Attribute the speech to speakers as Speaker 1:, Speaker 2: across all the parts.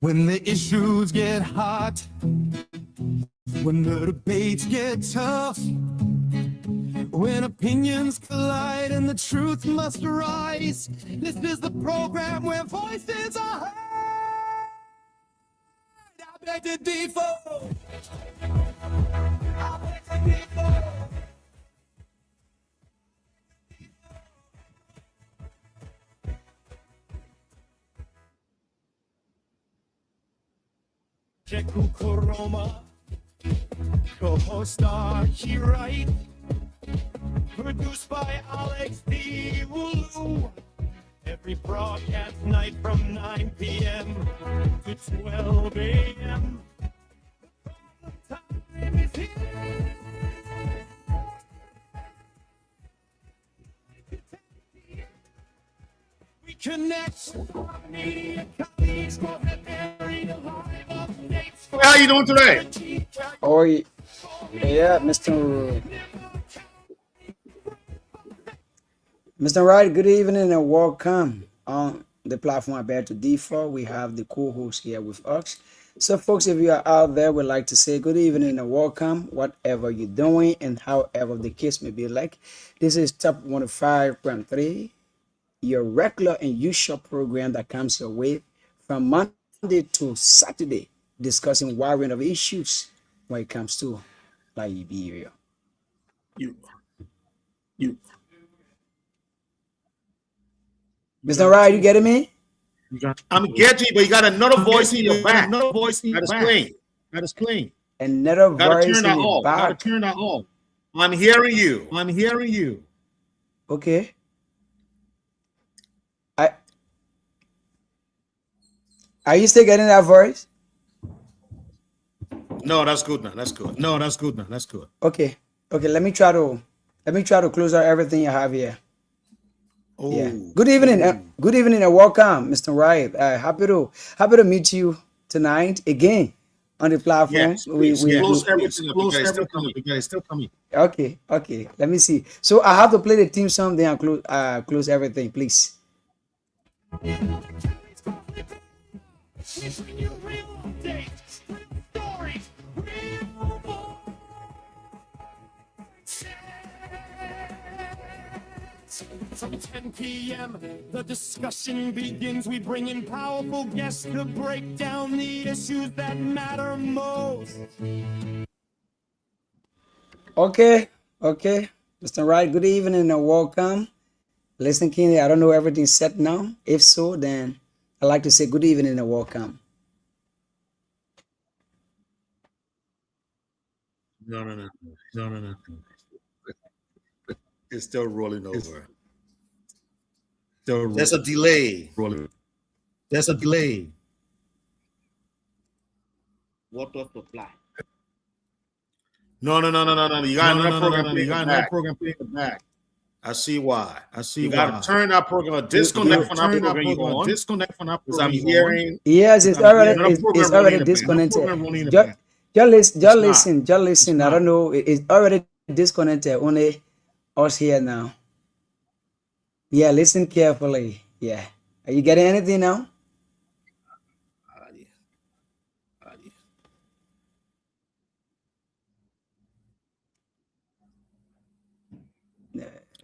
Speaker 1: When the issues get hot, when the debates get tough, when opinions collide and the truth must rise, this is the program where voices are heard. I beg to differ. I beg to differ. Jeku Koroma, co-host Archie Wright, produced by Alex D. Wulu. Every broadcast night from 9 p.m. to 12 a.m. The time is here. We connect media colleagues for the very live updates.
Speaker 2: How you doing today?
Speaker 3: Oh, yeah, Mr. Wright, good evening and welcome on the platform I bear to differ. We have the co-host here with us. So, folks, if you are out there, we'd like to say good evening and welcome, whatever you're doing and however the case may be like. This is Top 105.3, your regular and usual program that comes your way from Monday to Saturday, discussing wide range of issues when it comes to Liberia.
Speaker 2: You.
Speaker 3: Mr. Wright, you getting me?
Speaker 2: I'm getting you, but you got another voice in your back. Another voice in your back. That is clean.
Speaker 3: Another
Speaker 2: Gotta
Speaker 3: voice
Speaker 2: turn that
Speaker 3: in the
Speaker 2: off. Gotta
Speaker 3: back.
Speaker 2: turn that off. I'm hearing you. I'm hearing you.
Speaker 3: Okay. Are you still getting that voice?
Speaker 2: No, that's good now. That's good. No, that's good now. That's good.
Speaker 3: Okay. Okay. Let me try to close out everything you have here.
Speaker 2: Oh,
Speaker 3: Yeah. Good evening. Good evening and welcome, Mr. Wright. Happy to meet you tonight again on the platform.
Speaker 2: yes. Close everything up. You guys still coming. You guys still coming.
Speaker 3: Okay. Okay. Let me see. So I have to play the theme song then and close everything, please.
Speaker 1: We bring you real updates, real stories, real voices. From 10 p.m., the discussion begins. We bring in powerful guests to break down the issues that matter most.
Speaker 3: Okay. Okay. Mr. Wright, good evening and welcome. Listen, Kenny, I don't know everything's set now. If so, then I'd like to say good evening and welcome.
Speaker 2: No. It's still rolling over. There's a delay. Rolling. There's a delay. What does apply? No. You got another program. You got another program playing the back. I see why. You got to turn that program. Disconnect from that program you on. Disconnect from that program. I'm hearing.
Speaker 3: Yes, it's already disconnected. Just listen. I don't know. It's already disconnected. Only us here now. Yeah, listen carefully. Yeah. Are you getting anything now?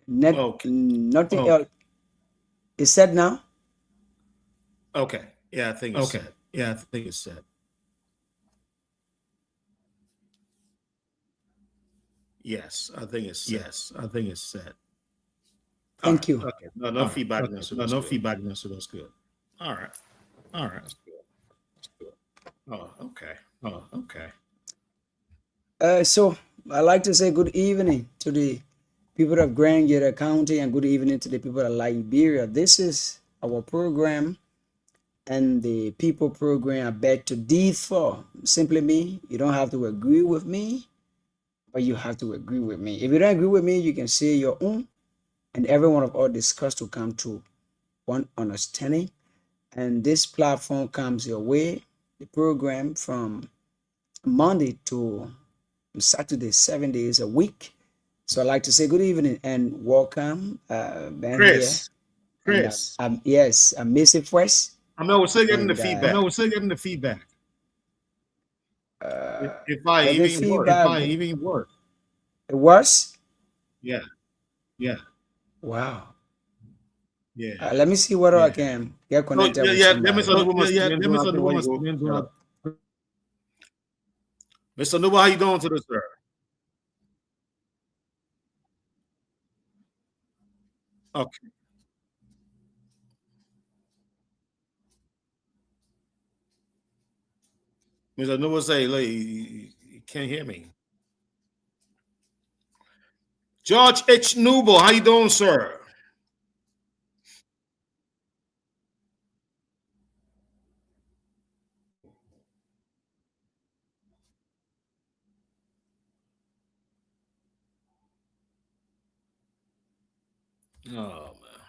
Speaker 3: Nothing else. Is said now?
Speaker 2: Okay. Yeah, I think it's set. Yeah, I think it's set. Yes, I think it's set.
Speaker 3: Thank you.
Speaker 2: Okay. No feedback. No feedback. So that's good. All right. That's good. Oh, okay.
Speaker 3: So I'd like to say good evening to the people of Grand Gata County and good evening to the people of Liberia. This is our program and the people program I beg to differ. Simply me. You don't have to agree with me, but you have to agree with me. If you don't agree with me, you can say your own, and every one of us discuss to come to one understanding. And this platform comes your way, the program from Monday to Saturday, 7 days a week. So I'd like to say good evening and welcome, Ben
Speaker 2: Chris.
Speaker 3: here. Yes, I'm Missy Fresh.
Speaker 2: I mean, I was still getting the
Speaker 3: And
Speaker 2: feedback. If I
Speaker 3: but the
Speaker 2: even work.
Speaker 3: feedback, it was?
Speaker 2: Yeah.
Speaker 3: Wow.
Speaker 2: Yeah.
Speaker 3: Let me see whether I can get
Speaker 2: So,
Speaker 3: connected with
Speaker 2: Mr.
Speaker 3: somebody.
Speaker 2: Nuba must have been doing nothing while you go. Mr. Nuba, how you doing today, sir? Okay. Mr. Nuba say, look, you can't hear me. George H. Nuba, how you doing, sir? Oh man.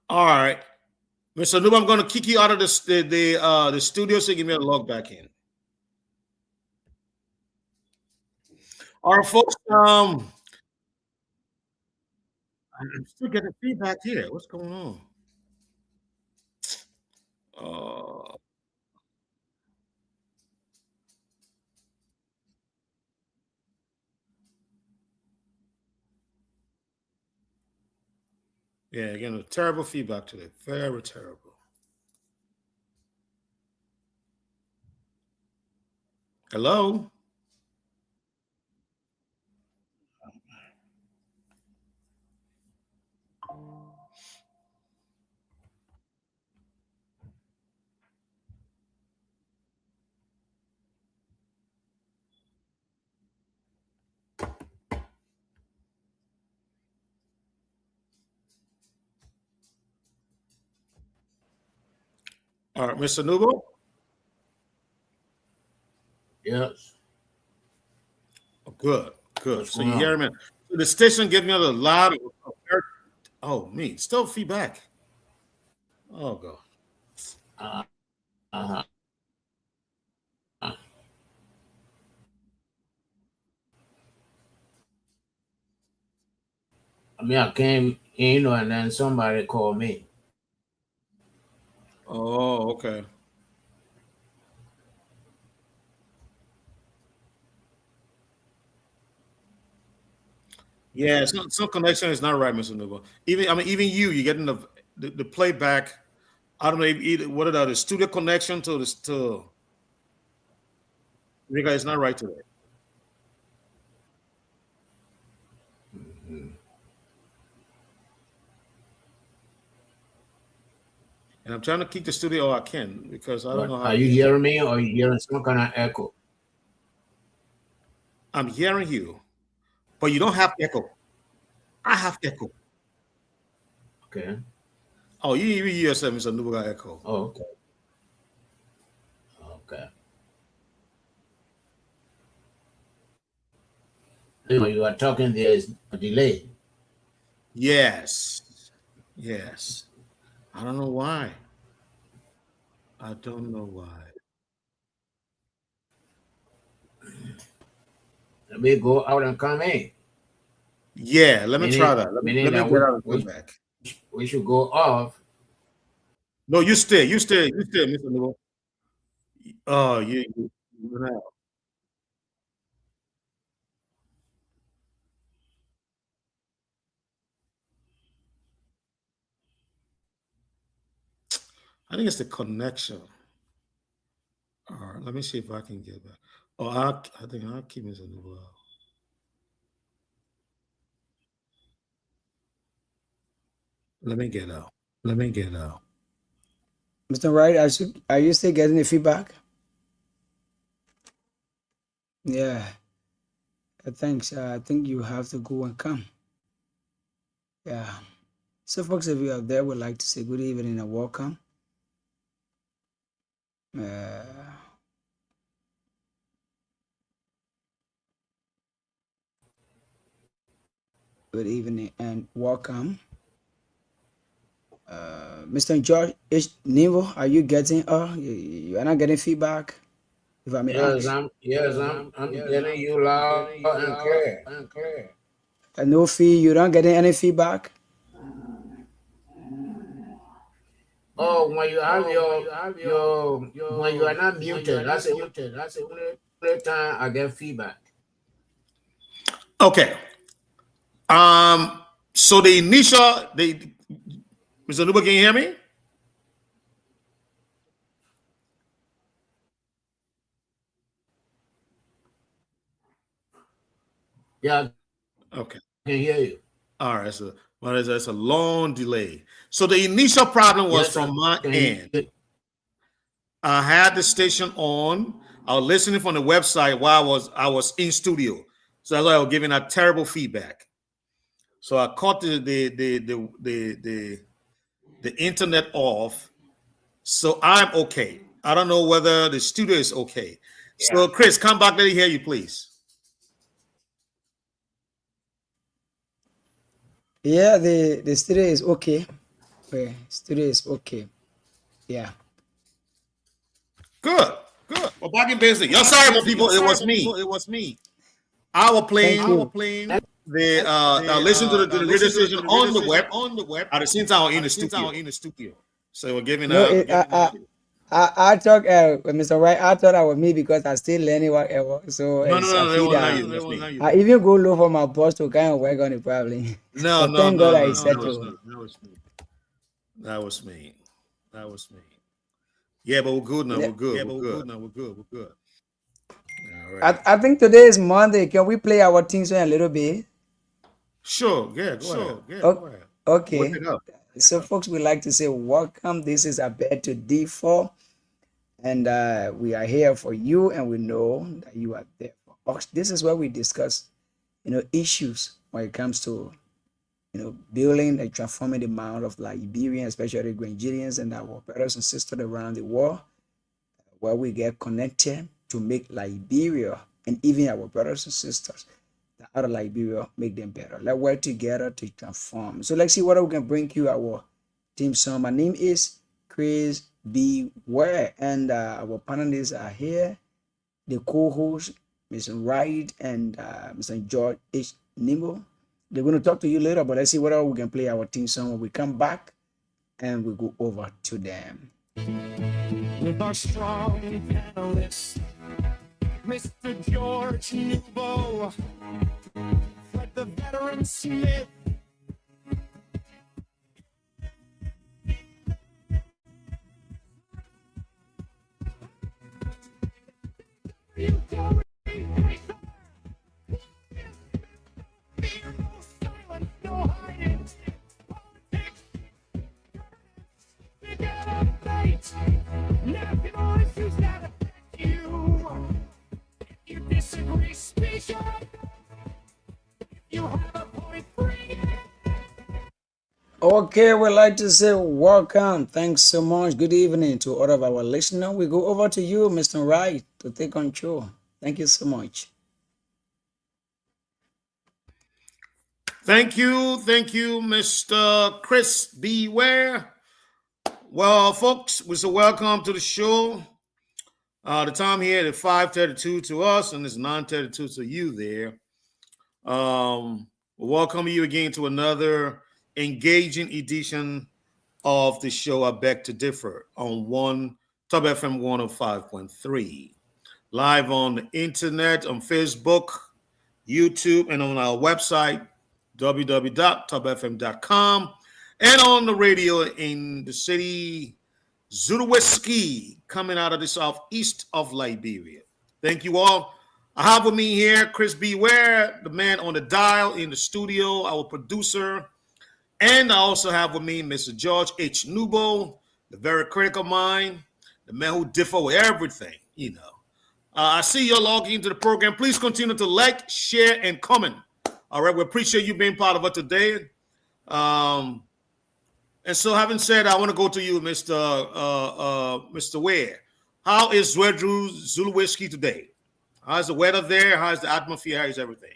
Speaker 2: All right. Mr. Nuba, I'm gonna kick you out of the studio so you give me a log back in. All right, folks. I'm still getting feedback here. What's going on? Uh, yeah, again, terrible feedback today. Very terrible. Hello? All right, Mr. Nubo?
Speaker 4: Yes.
Speaker 2: Oh, good. So you hear me? So the station gave me a lot of me. Still feedback. Oh god.
Speaker 4: Uh, uh, I mean, I came in, and then somebody called me.
Speaker 2: Oh, okay. Yeah, some connection is not right, Mr. Nubo. Even you're getting the playback. I don't know either what are the studio connection to this to because it's not right today.
Speaker 4: Mm-hmm.
Speaker 2: And I'm trying to keep the studio all I can because I don't
Speaker 4: But
Speaker 2: know how
Speaker 4: are you hearing me, or are you hearing some kind of echo?
Speaker 2: I'm hearing you, but you don't have echo. I have echo.
Speaker 4: Okay.
Speaker 2: Oh, you even hear yourself, Mr. Nubo got echo.
Speaker 4: Oh, okay. Okay. When you are talking, there is a delay.
Speaker 2: Yes. I don't know why. I don't know why.
Speaker 4: Let me go out and come in.
Speaker 2: Yeah, let me try that.
Speaker 4: Meaning
Speaker 2: Let me
Speaker 4: that
Speaker 2: get out and come back.
Speaker 4: we should go off.
Speaker 2: No, you stay, Mr. Nubo. Oh, you went out. I think it's the connection. All right, let me see if I can get back. Oh, I think I'll keep Mr. Nubo out. Let me get out.
Speaker 3: Mr. Wright, are you still getting the feedback? Yeah. Thanks. I think you have to go and come. Yeah. So, folks, if you are there, would like to say good evening and welcome. Uh, good evening and welcome. Mr. George H. Nivo, are you getting? You are not getting feedback. If I may ask.
Speaker 4: I'm getting you loud and clear.
Speaker 3: No fee. You don't getting any feedback.
Speaker 4: Oh, when you have your when you are not muted, that's the only time I get feedback.
Speaker 2: Okay. So the initial, Mr. Nuba, can you hear me?
Speaker 4: Yeah,
Speaker 2: Okay.
Speaker 4: I can hear you.
Speaker 2: All right. So, well, that's a long delay. So the initial problem was
Speaker 4: Yes,
Speaker 2: from my
Speaker 4: can
Speaker 2: end.
Speaker 4: hear you.
Speaker 2: I had the station on. I was listening from the website while I was in studio. So that's why I was giving that terrible feedback. So I caught the internet off. So I'm okay. I don't know whether the studio is okay. So Chris, come back. Let me hear you, please.
Speaker 3: Yeah, the studio is okay. Yeah, studio is okay. Yeah.
Speaker 2: Good. Well, back in business. You're sorry, my people. It was me. I was
Speaker 3: Thank you.
Speaker 2: playing the listen to the radio station on the web at the same time in the studio. So we're giving
Speaker 3: No,
Speaker 2: out.
Speaker 3: I thought, Mr. Wright, I thought I was me because I still learning whatever. So
Speaker 2: No,
Speaker 3: it's, I
Speaker 2: that
Speaker 3: feel
Speaker 2: was not
Speaker 3: that
Speaker 2: you. That was not you.
Speaker 3: I even go look for my boss to kind of work on it probably.
Speaker 2: No,
Speaker 3: But thank God I
Speaker 2: that was
Speaker 3: settled.
Speaker 2: me. That was me. Yeah, but we're good now.
Speaker 3: Yeah.
Speaker 2: We're good. We're good. All right.
Speaker 3: I think today is Monday. Can we play our team song a little bit?
Speaker 2: Sure. Yeah. Go ahead.
Speaker 3: Okay. Okay.
Speaker 2: Work it up.
Speaker 3: So, folks, we like to say welcome. This is Abed to D4, and we are here for you, and we know that you are there for us. This is where we discuss, issues when it comes to, building and transforming the mind of Liberians, especially Nigerians and our brothers and sisters around the world, where we get connected to make Liberia and even our brothers and sisters out of Liberia, make them better. Let's work together to transform. So let's see what we can bring you our team song. My name is Chris Beware, and our panelists are here. The co-host, Mr. Wright and Mr. George H. Nimbo. They're going to talk to you later, but let's see what we can play our team song when we come back and we go over to them.
Speaker 1: With our strong panelists, Mr. George Newbo, Fred the Veteran Smith, national issues that affect you. If you disagree, speak up. If you have a point, bring it.
Speaker 3: Okay, we'd like to say welcome. Thanks so much. Good evening to all of our listeners. We go over to you, Mr. Wright, to take control. Thank you so much.
Speaker 2: Thank you, Mr. Chris Beware. Well, folks, we say welcome to the show. The time here is 5:32 to us, and it's 9:32 to you there. We welcome you again to another engaging edition of the show I Beg to Differ on Top FM 105.3. Live on the internet, on Facebook, YouTube, and on our website, www.topfm.com, and on the radio in the city, Zuluweski, coming out of the southeast of Liberia. Thank you all. I have with me here Chris Beware, the man on the dial in the studio, our producer. And I also have with me Mr. George H. Nubo, the very critical mind, the man who differ with everything, I see you're logging into the program. Please continue to like, share, and comment. All right, we appreciate you being part of it today. And so, having said, I want to go to you, Mr. Ware. How is Zwedru Zuluweski today? How's the weather there? How's the atmosphere? How's everything?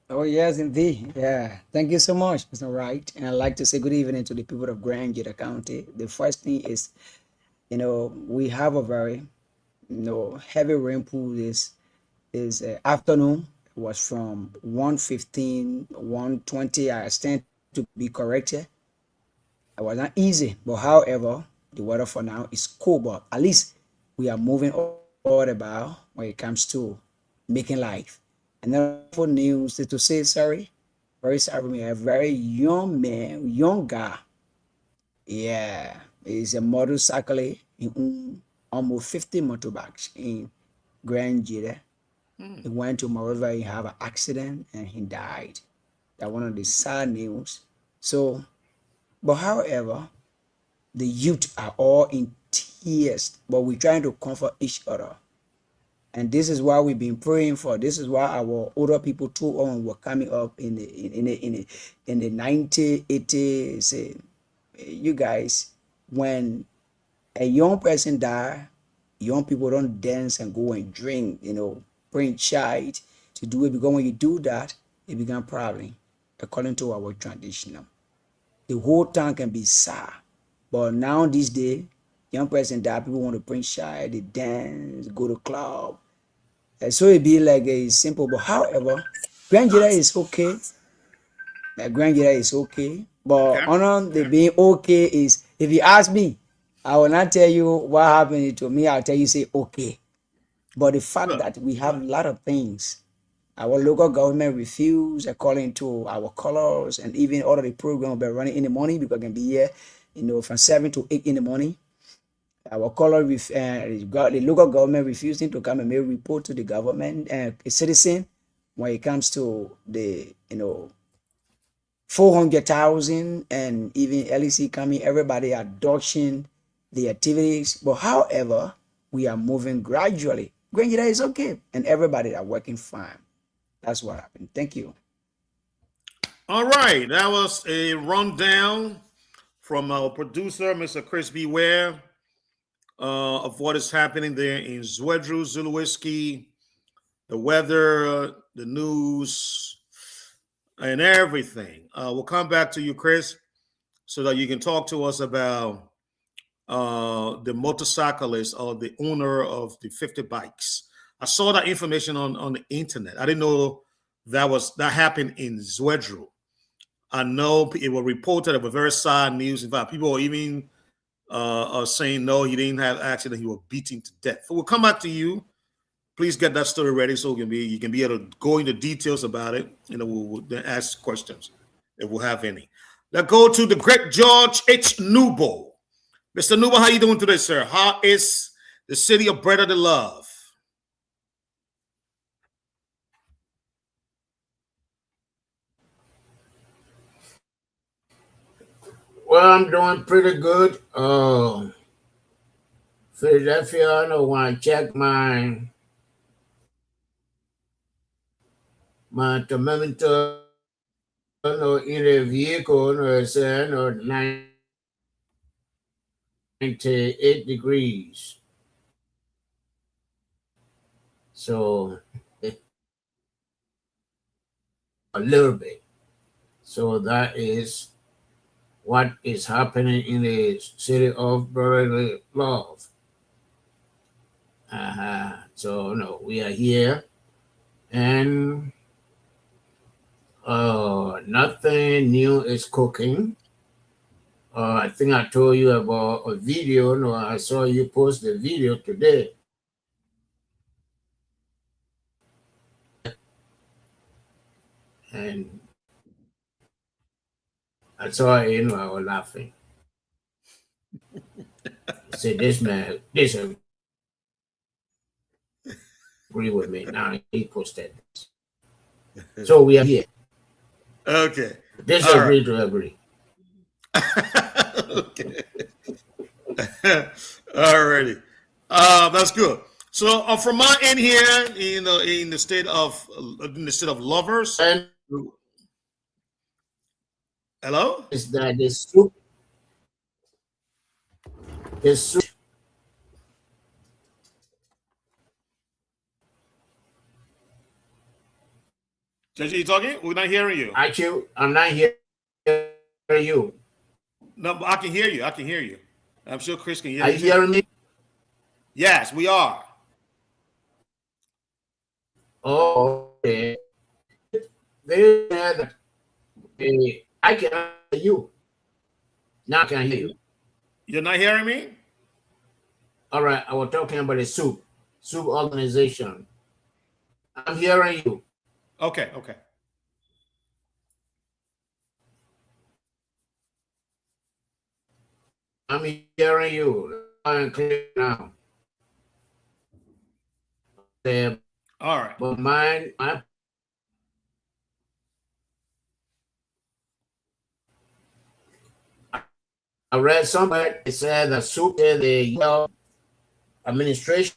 Speaker 3: Oh, yes, indeed. Yeah. Thank you so much, Mr. Wright. And I'd like to say good evening to the people of Grand Jetta County. The first thing is, we have a very, heavy rainfall this afternoon. It was from 1:15, 1:20. I stand to be corrected. It was not easy, but however, the weather for now is cool. But at least we are moving all about when it comes to making life. And then for news to say sorry, very sorry, we have a very young man, young guy. Yeah, he's a motorcycle in almost 50 motorbikes in Grand Jira. He went to Moreover, he have an accident and he died. That one of the sad news. So, but however, the youth are all in tears, but we're trying to comfort each other. And this is why we've been praying for. This is why our older people too on were coming up in the 90, 80, say, you guys, when a young person die, young people don't dance and go and drink, bring child to do it, because when you do that, it becomes problem according to our tradition. The whole town can be sad. But now these days, young person die, people want to bring child, they dance, go to club. And so it be like a simple, but however, Grandjira is okay. Grandjira is okay. But
Speaker 2: Okay.
Speaker 3: on the being okay is, if you ask me, I will not tell you what happened to me. I'll tell you, say okay. But the fact
Speaker 2: Good.
Speaker 3: that we have a lot of things, our local government refuse according to our colors, and even all of the program we're running in the morning, because I can be here, from 7 to 8 in the morning. Our color, the local government refusing to come and make report to the government and citizen when it comes to the 400,000, and even LEC coming, everybody are dodging the activities. But however, we are moving gradually. Grenada is okay, and everybody are working fine. That's what happened. Thank you.
Speaker 2: All right. That was a rundown from our producer, Mr. Chris Beware, of what is happening there in Zwedru, Zuluiski, the weather, the news, and everything. We'll come back to you, Chris, so that you can talk to us about the motorcyclist or the owner of the 50 bikes. I saw that information on the internet. I didn't know that happened in Zwedru. I know it was reported of a very sad news. In fact, people are even saying no, he didn't have accident. He was beaten to death. So we'll come back to you. Please get that story ready so you can be able to go into details about it. We'll then ask questions if we'll have any. Let's go to the great George H. Nubo. Mr. Nubo, how you doing today, sir? How is the city of Bread of the Love?
Speaker 4: Well, I'm doing pretty good. Philadelphia, I know when I check my thermometer, in a vehicle, it's 98 degrees. So a little bit. So that is what is happening in the city of brotherly love. So no, we are here, and nothing new is cooking. I think I told you about a video. No, I saw you post the video today. And I saw it, I was laughing. I said, this agree with me. Now he posted this. So we are here.
Speaker 2: Okay.
Speaker 4: Disagree to agree.
Speaker 2: Okay. Alrighty. That's good. So from my end here in the state of Lovers.
Speaker 4: And
Speaker 2: Hello?
Speaker 4: is that the soup.
Speaker 2: JJ, you talking? We're not hearing you.
Speaker 4: Actually, I'm not hearing you.
Speaker 2: No, but I can hear you. I can hear you. I'm sure Chris can hear
Speaker 4: Are
Speaker 2: you.
Speaker 4: you hearing me?
Speaker 2: Yes, we are.
Speaker 4: Oh, okay. I can hear you. Now I can hear you.
Speaker 2: You're not hearing me?
Speaker 4: All right, I was talking about the soup organization. I'm hearing you.
Speaker 2: Okay, okay.
Speaker 4: I'm hearing you. I'm clear now.
Speaker 2: All right.
Speaker 4: But my I read somewhere it said that soup is the administration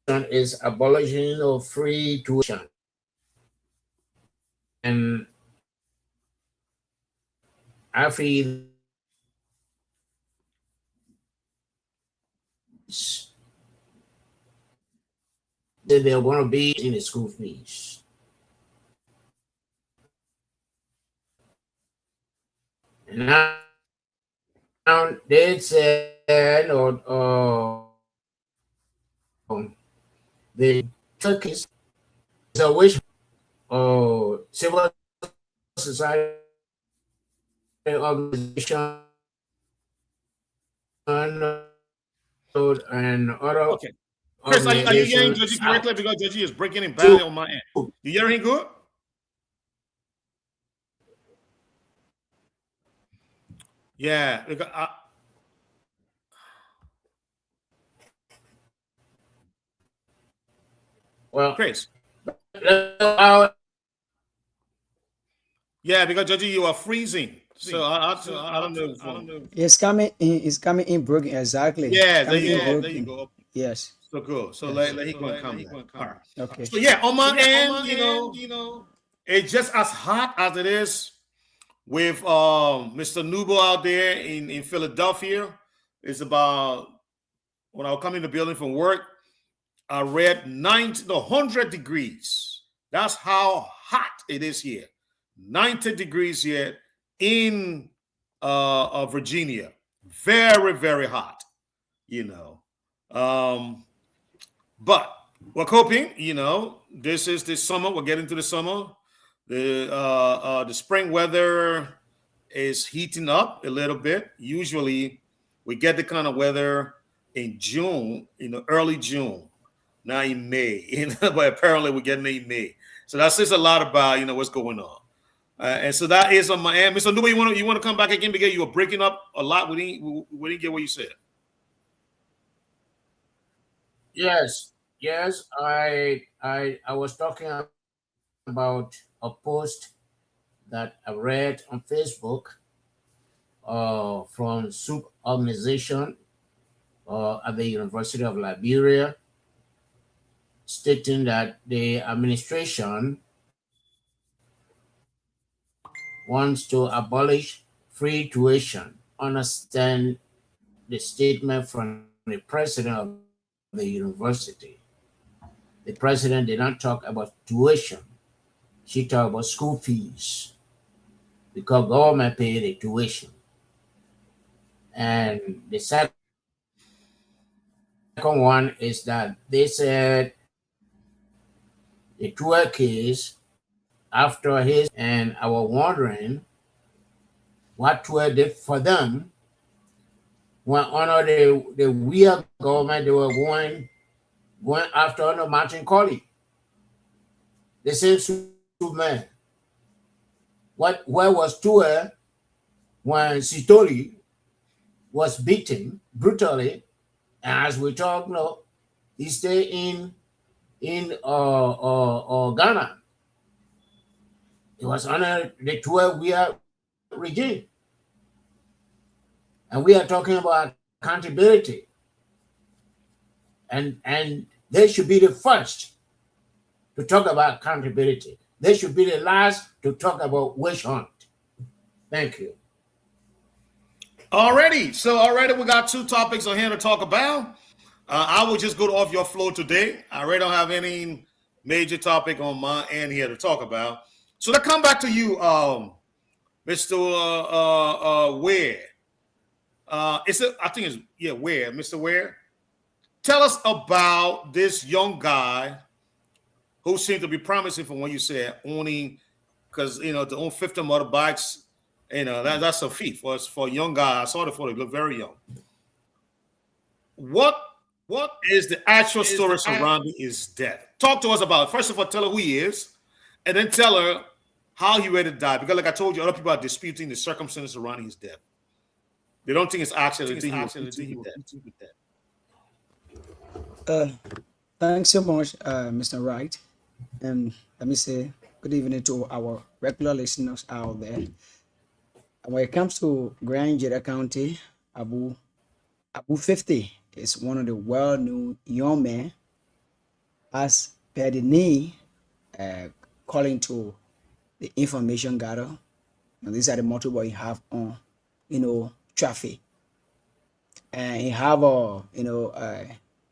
Speaker 4: is abolishing of free tuition. And I feel that they're going to be in the school fees. And now they said, the Turkish is a wish civil society organization and other
Speaker 2: Okay. Chris, are you hearing Joji correctly? Because Joji is breaking in badly on my end. You hearing good? Yeah. Because
Speaker 4: well,
Speaker 2: Chris.
Speaker 4: uh,
Speaker 2: Yeah, because Joji, you are freezing. So I don't know.
Speaker 3: It's coming in broken, exactly.
Speaker 2: Yeah,
Speaker 3: Coming in
Speaker 2: there
Speaker 3: broken.
Speaker 2: you go.
Speaker 3: Yes.
Speaker 2: So good. So let he go and come. All right.
Speaker 3: Okay.
Speaker 2: So yeah, on my end, you know, it's just as hot as it is with Mr. Nubo out there in Philadelphia. It's about, when I was coming to the building from work, I read 100 degrees. That's how hot it is here. 90 degrees here in Virginia. Very, very hot, you know. But we're coping, you know. This is the summer. We're getting to the summer. The spring weather is heating up a little bit. Usually we get the kind of weather in June, early June, now in May, but apparently we're getting it in May. So that says a lot about, what's going on. And so that is on my end. Mr. Newell, you want to come back again because you were breaking up a lot. We didn't get what you said.
Speaker 4: Yes. I was talking about a post that I read on Facebook from Soup Organization at the University of Liberia, stating that the administration wants to abolish free tuition. Understand the statement from the president of the university. The president did not talk about tuition. She talked about school fees because government paid the tuition. And the second one is that they said the Tua case after his, and I was wondering what Tua did for them when under the weird government they were going after under Martin Colley. The same man. Where was Tua when Sitori was beaten brutally? And as we talk now, he stayed in Ghana. It was under the 12-year regime. And we are talking about accountability. And they should be the first to talk about accountability. They should be the last to talk about witch hunt. Thank you.
Speaker 2: Already we got two topics on here to talk about. I will just go off your flow today. I really don't have any major topic on my end here to talk about. So to come back to you, Mr. Ware. Ware, Mr. Ware. Tell us about this young guy who seemed to be promising from what you said, owning, because to own 50 motorbikes You know, that's a feat for a young guy. I saw the photo, he looked very young. What is the actual story surrounding his death? Talk to us about it. First of all, tell her who he is, and then tell her how he ready to die. Because like I told you, other people are disputing the circumstances surrounding his death. They don't think it's actually dead.
Speaker 3: Thanks so much, Mr. Wright. And let me say good evening to our regular listeners out there. When it comes to Grand Jeddah County, Abu 50 is one of the well-known young men, as per the name, calling to the information gather. And these are the motorboy he have on, traffic. And he have a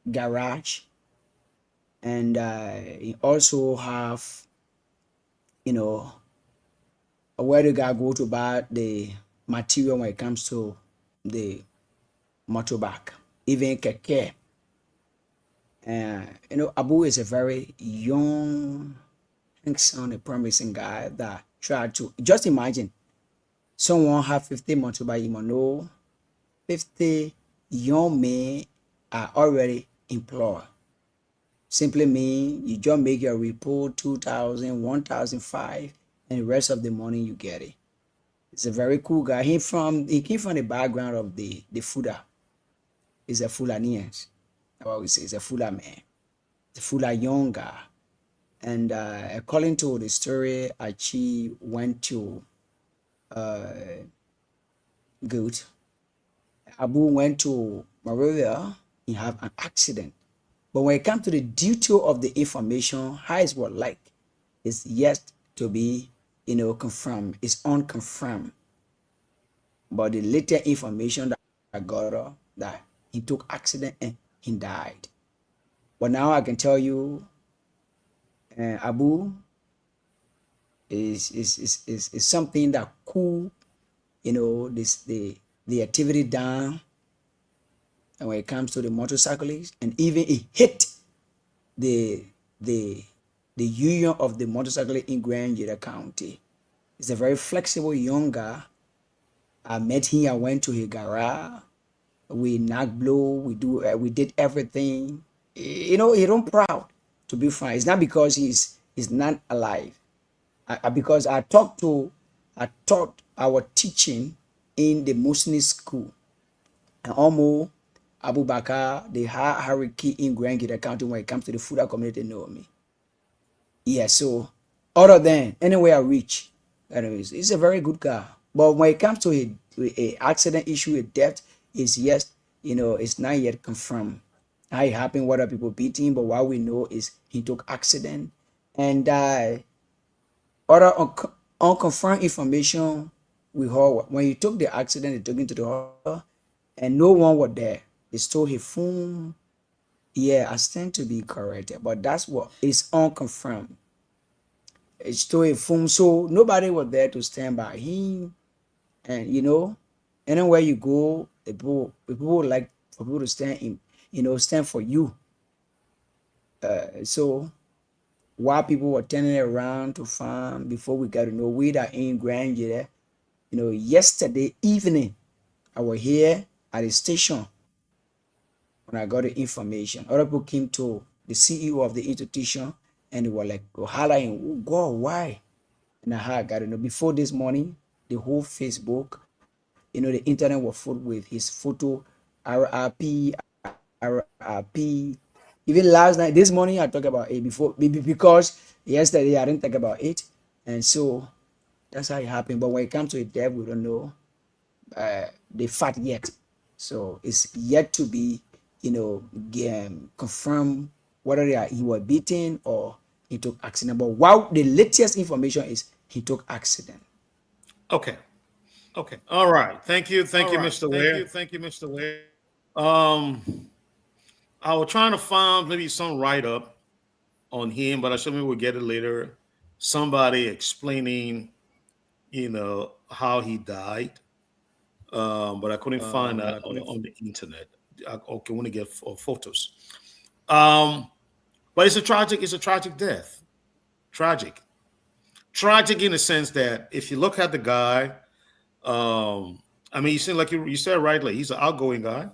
Speaker 3: garage, and he also have, where the guy go to buy the material when it comes to the motorbike, even keke. Abu is a very young, handsome, and promising guy that tried to just imagine someone have 50 motorbike. You know, 50 young men are already employed. Simply mean you just make your report 2,000, 1,005, and the rest of the money you get it. It's a very cool guy. He came from the background of the Fuda. He's a Fulanians. I always say he's a Fula man. The Fula young guy. And according to the story, Achi went to good. Abu went to Monrovia. He had an accident. But when it comes to the detail of the information, how it's what like, is yet to be, confirmed. It's unconfirmed. But the later information that I got that he took accident and he died. But now I can tell you, Abu is something that cool, the activity down. And when it comes to the motorcyclists, and even it hit the union of the motorcyclists in Grand Jeddah County. He's a very flexible young guy. I met him. I went to his garage. We knock blow. We did everything. He don't proud to be frank. It's not because he's not alive. Because I taught our teaching in the Muslim school, and almost Abu Bakar, the hierarchy in Grand Jeddah County when it comes to the Fuda community know me. Yeah, so other than anywhere I reach, anyways, he's a very good guy. But when it comes to a accident issue, a death, is yes, it's not yet confirmed. How it happened, what are people beating, but what we know is he took accident and died. Other unconfirmed information we heard when he took the accident, they took him to the hospital and no one was there. They stole his phone. Yeah, I stand to be corrected, but that's what is unconfirmed. It stole his phone, so nobody was there to stand by him. And anywhere you go, people like for people to stand in, stand for you. So while people were turning around to find, before we got to know we that in Grand Jeddah, yesterday evening, I was here at the station. When I got the information, other people came to the CEO of the institution and they were like, hollering, oh God, why? And I got to know before this morning, the whole Facebook, the internet was full with his photo, RRP. Even last night, this morning, I talked about it before, because yesterday I didn't talk about it. And so that's how it happened. But when it comes to a death, we don't know the fact yet. So it's yet to be confirm whether he was beaten or he took accident. But the latest information is he took accident.
Speaker 2: Okay. All right. Thank you, Mr. Ware. Thank you, Mr. Ware. I was trying to find maybe some write-up on him, but I assume we'll get it later. Somebody explaining, how he died. But I couldn't find that on the internet. I want to get photos. But it's a tragic death. Tragic in the sense that if you look at the guy, I mean, you seem like you said rightly. He's an outgoing guy,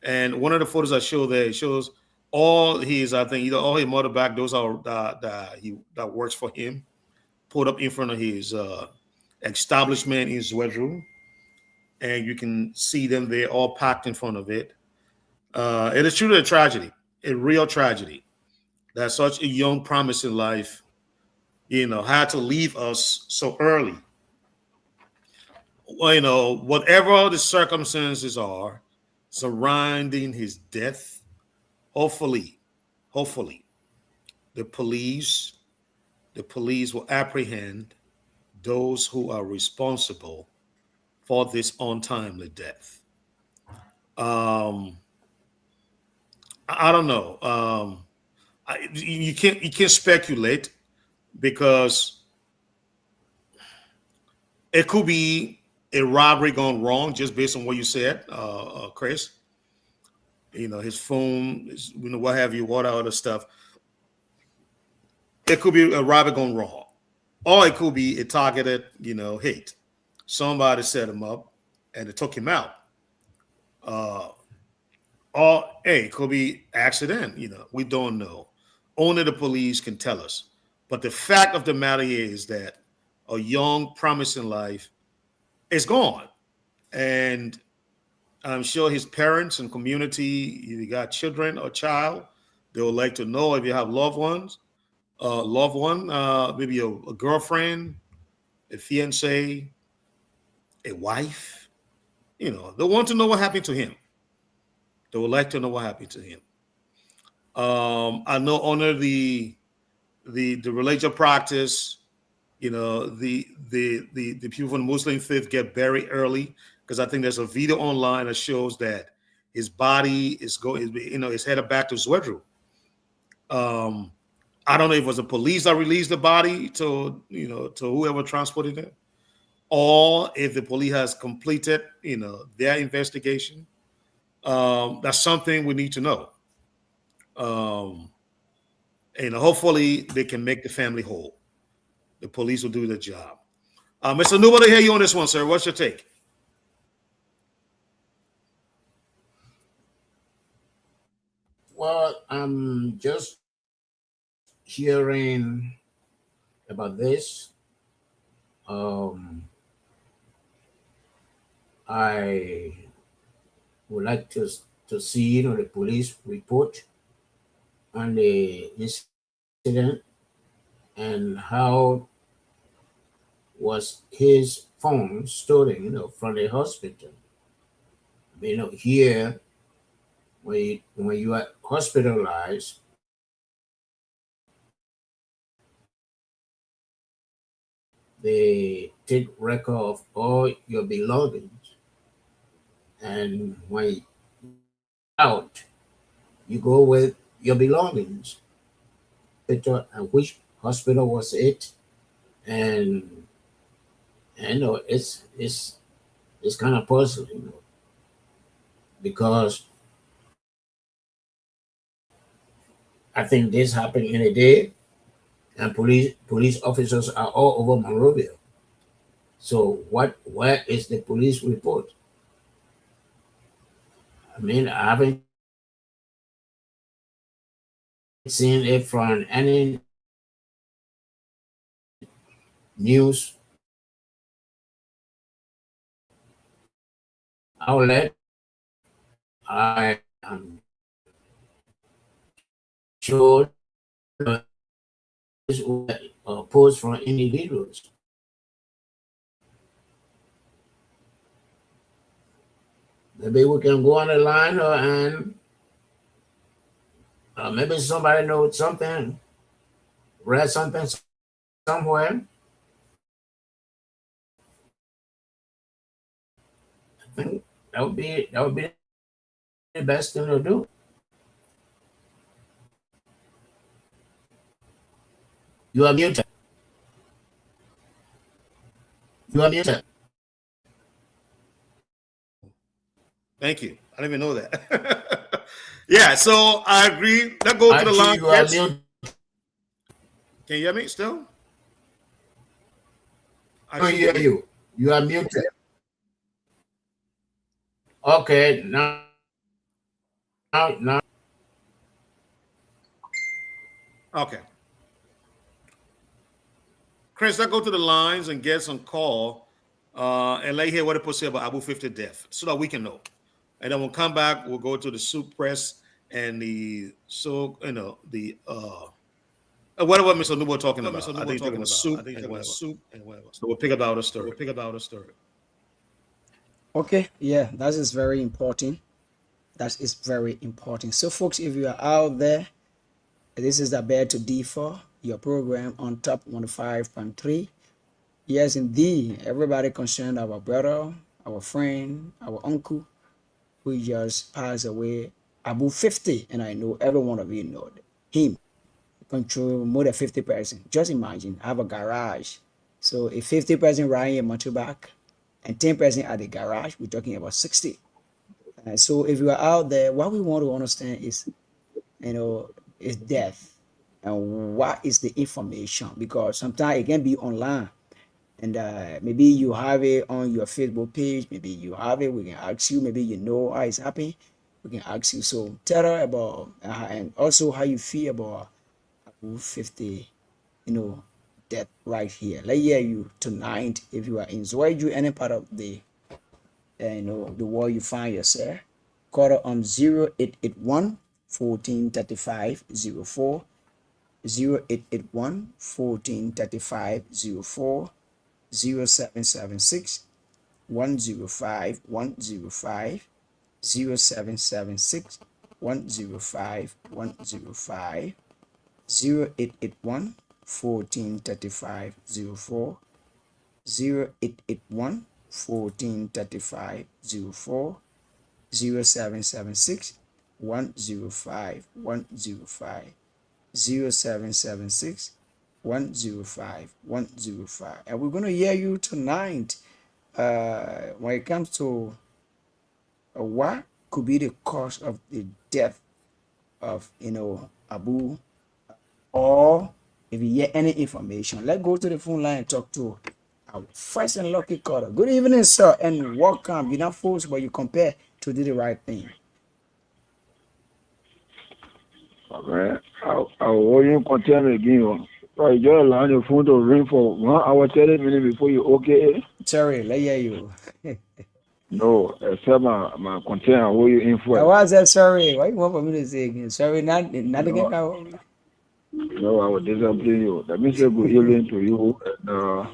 Speaker 2: and one of the photos I show there shows all his, I think, either all his motorbike. Those are that works for him. Put up in front of his establishment in his bedroom, and you can see them there all packed in front of it. It is truly a tragedy, a real tragedy, that such a young, promising life, had to leave us so early. Well, whatever the circumstances are surrounding his death, hopefully, the police, will apprehend those who are responsible for this untimely death. I don't know. You can't speculate, because it could be a robbery gone wrong, just based on what you said, Chris. His phone, what have you, what other stuff. It could be a robbery gone wrong, or it could be a targeted, hate. Somebody set him up and they took him out. Or hey, it could be accident. We don't know. Only the police can tell us. But the fact of the matter is that a young, promising life is gone, and I'm sure his parents and community, if you got children or child, they would like to know, if you have loved ones, maybe a girlfriend, a fiance, a wife. They want to know what happened to him. They would like to know what happened to him. I know under the religious practice, the people from the Muslim faith get buried early, because I think there's a video online that shows that his body is is headed back to Zwedru. I don't know if it was the police that released the body to whoever transported it, or if the police has completed their investigation. That's something we need to know. Hopefully they can make the family whole. The police will do their job. Mr. Nobody, hear you on this one, sir. What's your take?
Speaker 4: Well, I'm just hearing about this. I would like to see the police report on the incident, and how was his phone stolen, from the hospital. Here, when you are hospitalized, they take record of all your belongings, and when out, you go with your belongings. And which hospital was it? And it's kind of puzzling, because I think this happened in a day, and police officers are all over Monrovia. So where is the police report? I haven't seen it from any news outlet. I am sure this post from individuals. Maybe we can go on the line, and maybe somebody knows something, read something somewhere. I think that would be the best thing to do. You are muted.
Speaker 2: Thank you. I didn't even know that. Yeah, so I agree. Let's go to the line. Yes. Can you hear me still?
Speaker 4: I can hear you. You are muted. Okay, now.
Speaker 2: Okay. Chris, I go to the lines and get some call and let you hear what people say about Abu 50 death so that we can know. And then we'll come back, we'll go to the soup press and the whatever Mr. Nubo talking about. I think talking about soup and whatever. So we'll pick about a story.
Speaker 3: Okay, yeah, that is very important. That is very important. So, folks, if you are out there, this is the Bed to D4, your program on top 105.3. Yes, indeed, everybody concerned our brother, our friend, our uncle, who just passed away, Abu 50, and I know every one of you know him. Control more than 50%. Just imagine, I have a garage. So if 50% riding a motorbike and 10% at the garage, we're talking about 60. So if you are out there, what we want to understand is, is death and what is the information, because sometimes it can be online and maybe you have it on your Facebook page, maybe you have it, we can ask you, maybe you know how it's happening, we can ask you. So tell her about and also how you feel about 50, death right here. Let's hear you tonight. If you are enjoying you any part of the the world you find yourself, call on 0881 1435 04, 0881 1435 04, 0776 105 105, 0776 105 105, 0881 1435 04, 0881 1435 04, 0776 105 105, 0776 105 105. And we're going to hear you tonight when it comes to what could be the cause of the death of Abu, or if you hear any information. Let's go to the phone line and talk to our first and lucky caller. Good evening, sir, and welcome. You're not forced, but you compare to do the right thing.
Speaker 5: Okay, I will you continue again. I just allow the phone to ring for 1 hour 30 minutes before you okay.
Speaker 3: Sorry, let's hear you.
Speaker 5: No, except my content I will you in for.
Speaker 3: I was that sorry. Why you want for me to say again? Sorry, not again.
Speaker 5: No, I will disappoint you. Let me say good evening to you and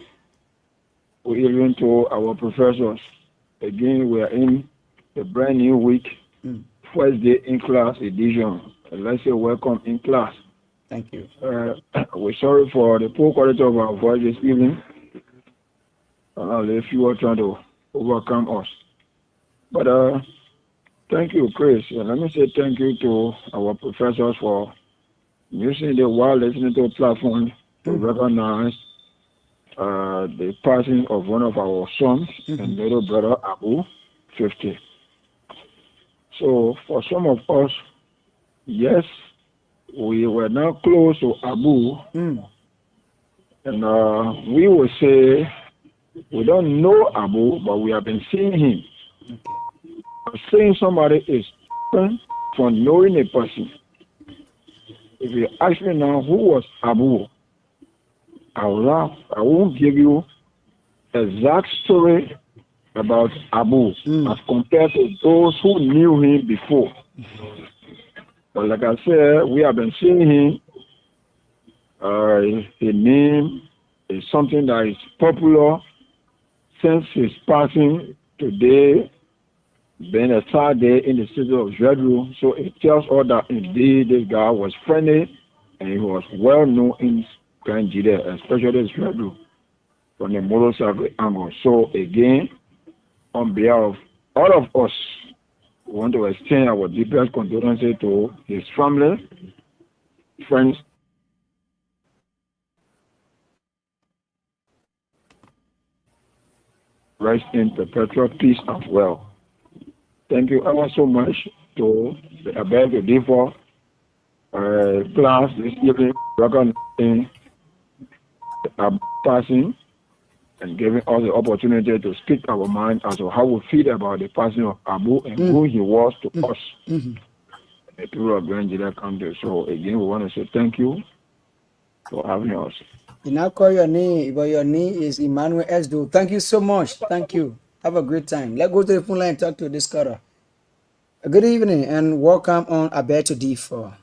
Speaker 5: good evening to our professors. Again, we are in a brand new week, first day in class edition. Let's say welcome in class.
Speaker 3: Thank you.
Speaker 5: We're sorry for the poor quality of our voice this evening. If you are trying to overcome us. But thank you, Chris. Let me say thank you to our professors for using the while listening to a platform to recognize the passing of one of our sons and little brother Abu 50. So for some of us, yes, we were now close to Abu, and we will say we don't know Abu, but we have been seeing him. Saying somebody is different from knowing a person. If you ask me now who was Abu, I won't give you exact story about Abu as compared to those who knew him before. But like I said, we have been seeing him. His name is something that is popular since his passing today, being a sad day in the city of Zredru. So it tells us that indeed this guy was friendly and he was well known in Grand Judea, especially Zredru, from the motorcycle angle. So again, on behalf of all of us, we want to extend our deepest condolences to his family, friends. Rest in perpetual peace as well. Thank you ever so much to the Abel to D4 class this evening, recognizing the passing and giving us the opportunity to speak our mind as to how we feel about the passing of Abu and who he was to us, the people of Grand Jeda County. So again, we want to say thank you for having us.
Speaker 3: You now call your name, but your name is Emmanuel Esdo. Thank you so much. Thank you. Have a great time. Let's go to the phone line and talk to this caller. Good evening and welcome on Abeto D4.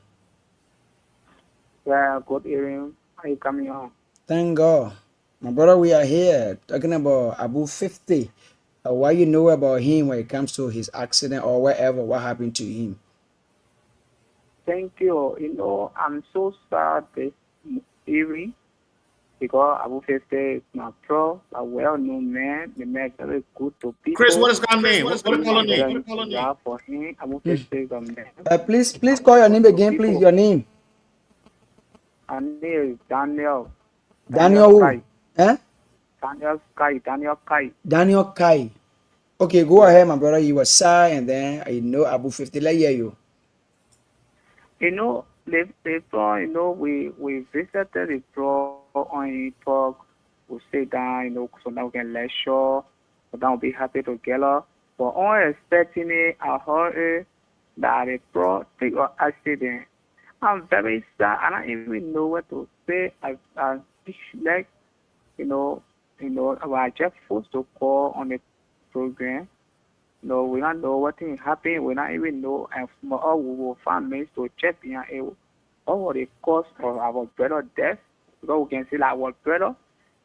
Speaker 6: Yeah, good evening. How you coming on?
Speaker 3: Thank God. My brother, we are here talking about Abu 50. What you know about him when it comes to his accident or whatever, what happened to him.
Speaker 6: Thank you. You know, I'm so sad this evening because Abu 50 is my bro, a well-known man. The man is very good to people.
Speaker 2: Chris, what is his name? What's the color name?
Speaker 6: Yeah, for him, Abu 50 is a man.
Speaker 3: Please call your name again, please. Your name.
Speaker 6: My name is Daniel.
Speaker 3: Daniel who?
Speaker 6: Kai.
Speaker 3: Eh?
Speaker 6: Daniel Kai. Daniel Kai.
Speaker 3: Daniel Kai. Okay, go ahead, my brother. You were shy and then I know Abu 50. Let's hear you.
Speaker 6: You know, later, you know, we visited the bro on talk. We sit down, you know, so now we can lecture. So then we'll be happy together. But unexpecting it, I heard that the bro take an accident. I'm very sad. I don't even know what to say. I like, you know, I just forced to call on the program. No, we don't know what thing happened. We don't even know, and all we will find means to check behind it. All the cause of our brother death, because we can see like our brother,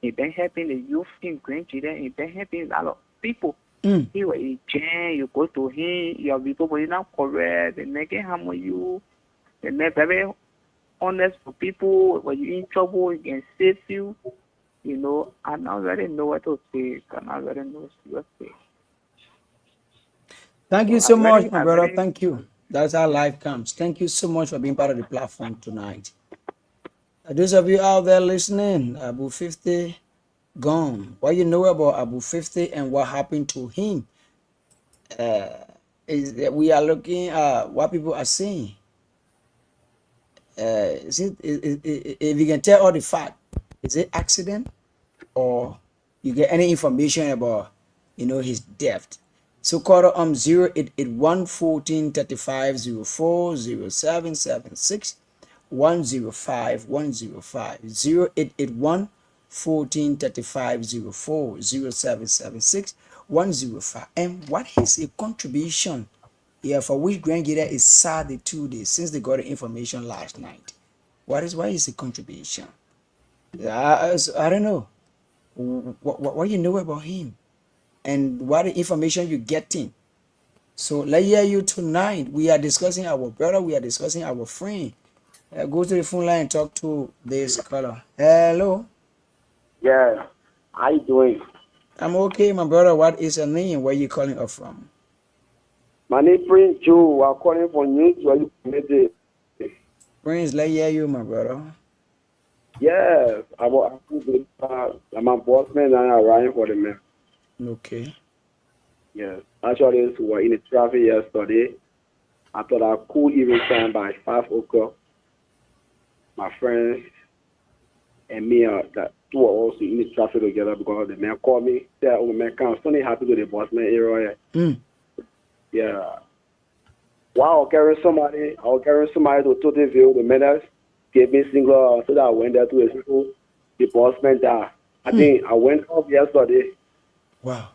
Speaker 6: it been helping the youth in Grand Jeda, it been helping a lot of people. He was in jail, you go to him, your people were not correct, they make it harm you, they make very honest for people. When you're in trouble, it can save you. You know, I don't really know what to say. I don't really know what to say.
Speaker 3: Thank you so much, my brother. Thank you. That's how life comes. Thank you so much for being part of the platform tonight. Those of you out there listening, Abu 50 gone. What you know about Abu 50 and what happened to him is that we are looking at what people are saying. If you can tell all the fact, is it accident or you get any information about, you know, his death? So call 0881 14 35 04 0776 105 105 0881 14 35 04 0776 105. And what is a contribution for which Grand Jeda is sad the 2 days since they got the information last night? Why is the contribution? I don't know. What you know about him and what the information you're getting. So let's hear you tonight. We are discussing our brother. We are discussing our friend. Go to the phone line and talk to this caller. Hello.
Speaker 7: Yeah. How you doing?
Speaker 3: I'm okay, my brother. What is your name? Where you calling up from?
Speaker 7: My name is Prince Joe. I'm calling from New Jersey.
Speaker 3: Prince, let's hear you, my brother.
Speaker 7: Yes. I'm a boss man and I'm running for the man.
Speaker 3: Okay.
Speaker 7: Yes. Actually, we were in the traffic yesterday. I thought I could even time by 5 o'clock. My friends and me, that two were also in the traffic together because the man called me. Said, "Oh man, come Sunday happy to the boss man area." Yeah. While I was carrying somebody to Toteville, the man gave me single so that I went there to the school. The boss man died. I think I went off yesterday.
Speaker 3: Wow.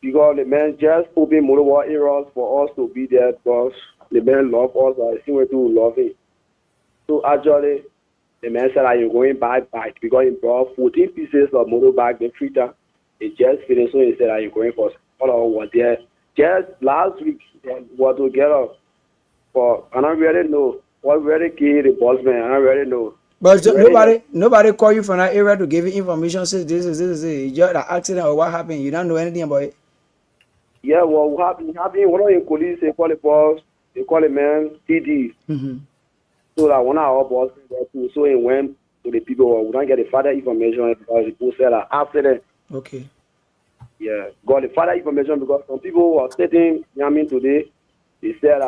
Speaker 7: Because the man just opened multiple areas for us to be there because the man loved us. I think we do love him. So actually, the man said, "Are you going back?" Because he brought 14 pieces of motor bag in freezer. He just finished, so he said, "Are you going for all of what there?" Just last week, we together. But I don't really know what really killed the boss man. I don't really know.
Speaker 3: But nobody call you from that area to give you information. Says this is just an accident or what happened. You don't know anything about it.
Speaker 7: Yeah, well, what happened? One of the police, they call the boss, they call the man TD. So that one of our boss there too. So he went to the people. We don't get the further information because the people said that accident.
Speaker 3: Okay.
Speaker 7: Yeah, got the further information because some people were sitting Yamin today. They said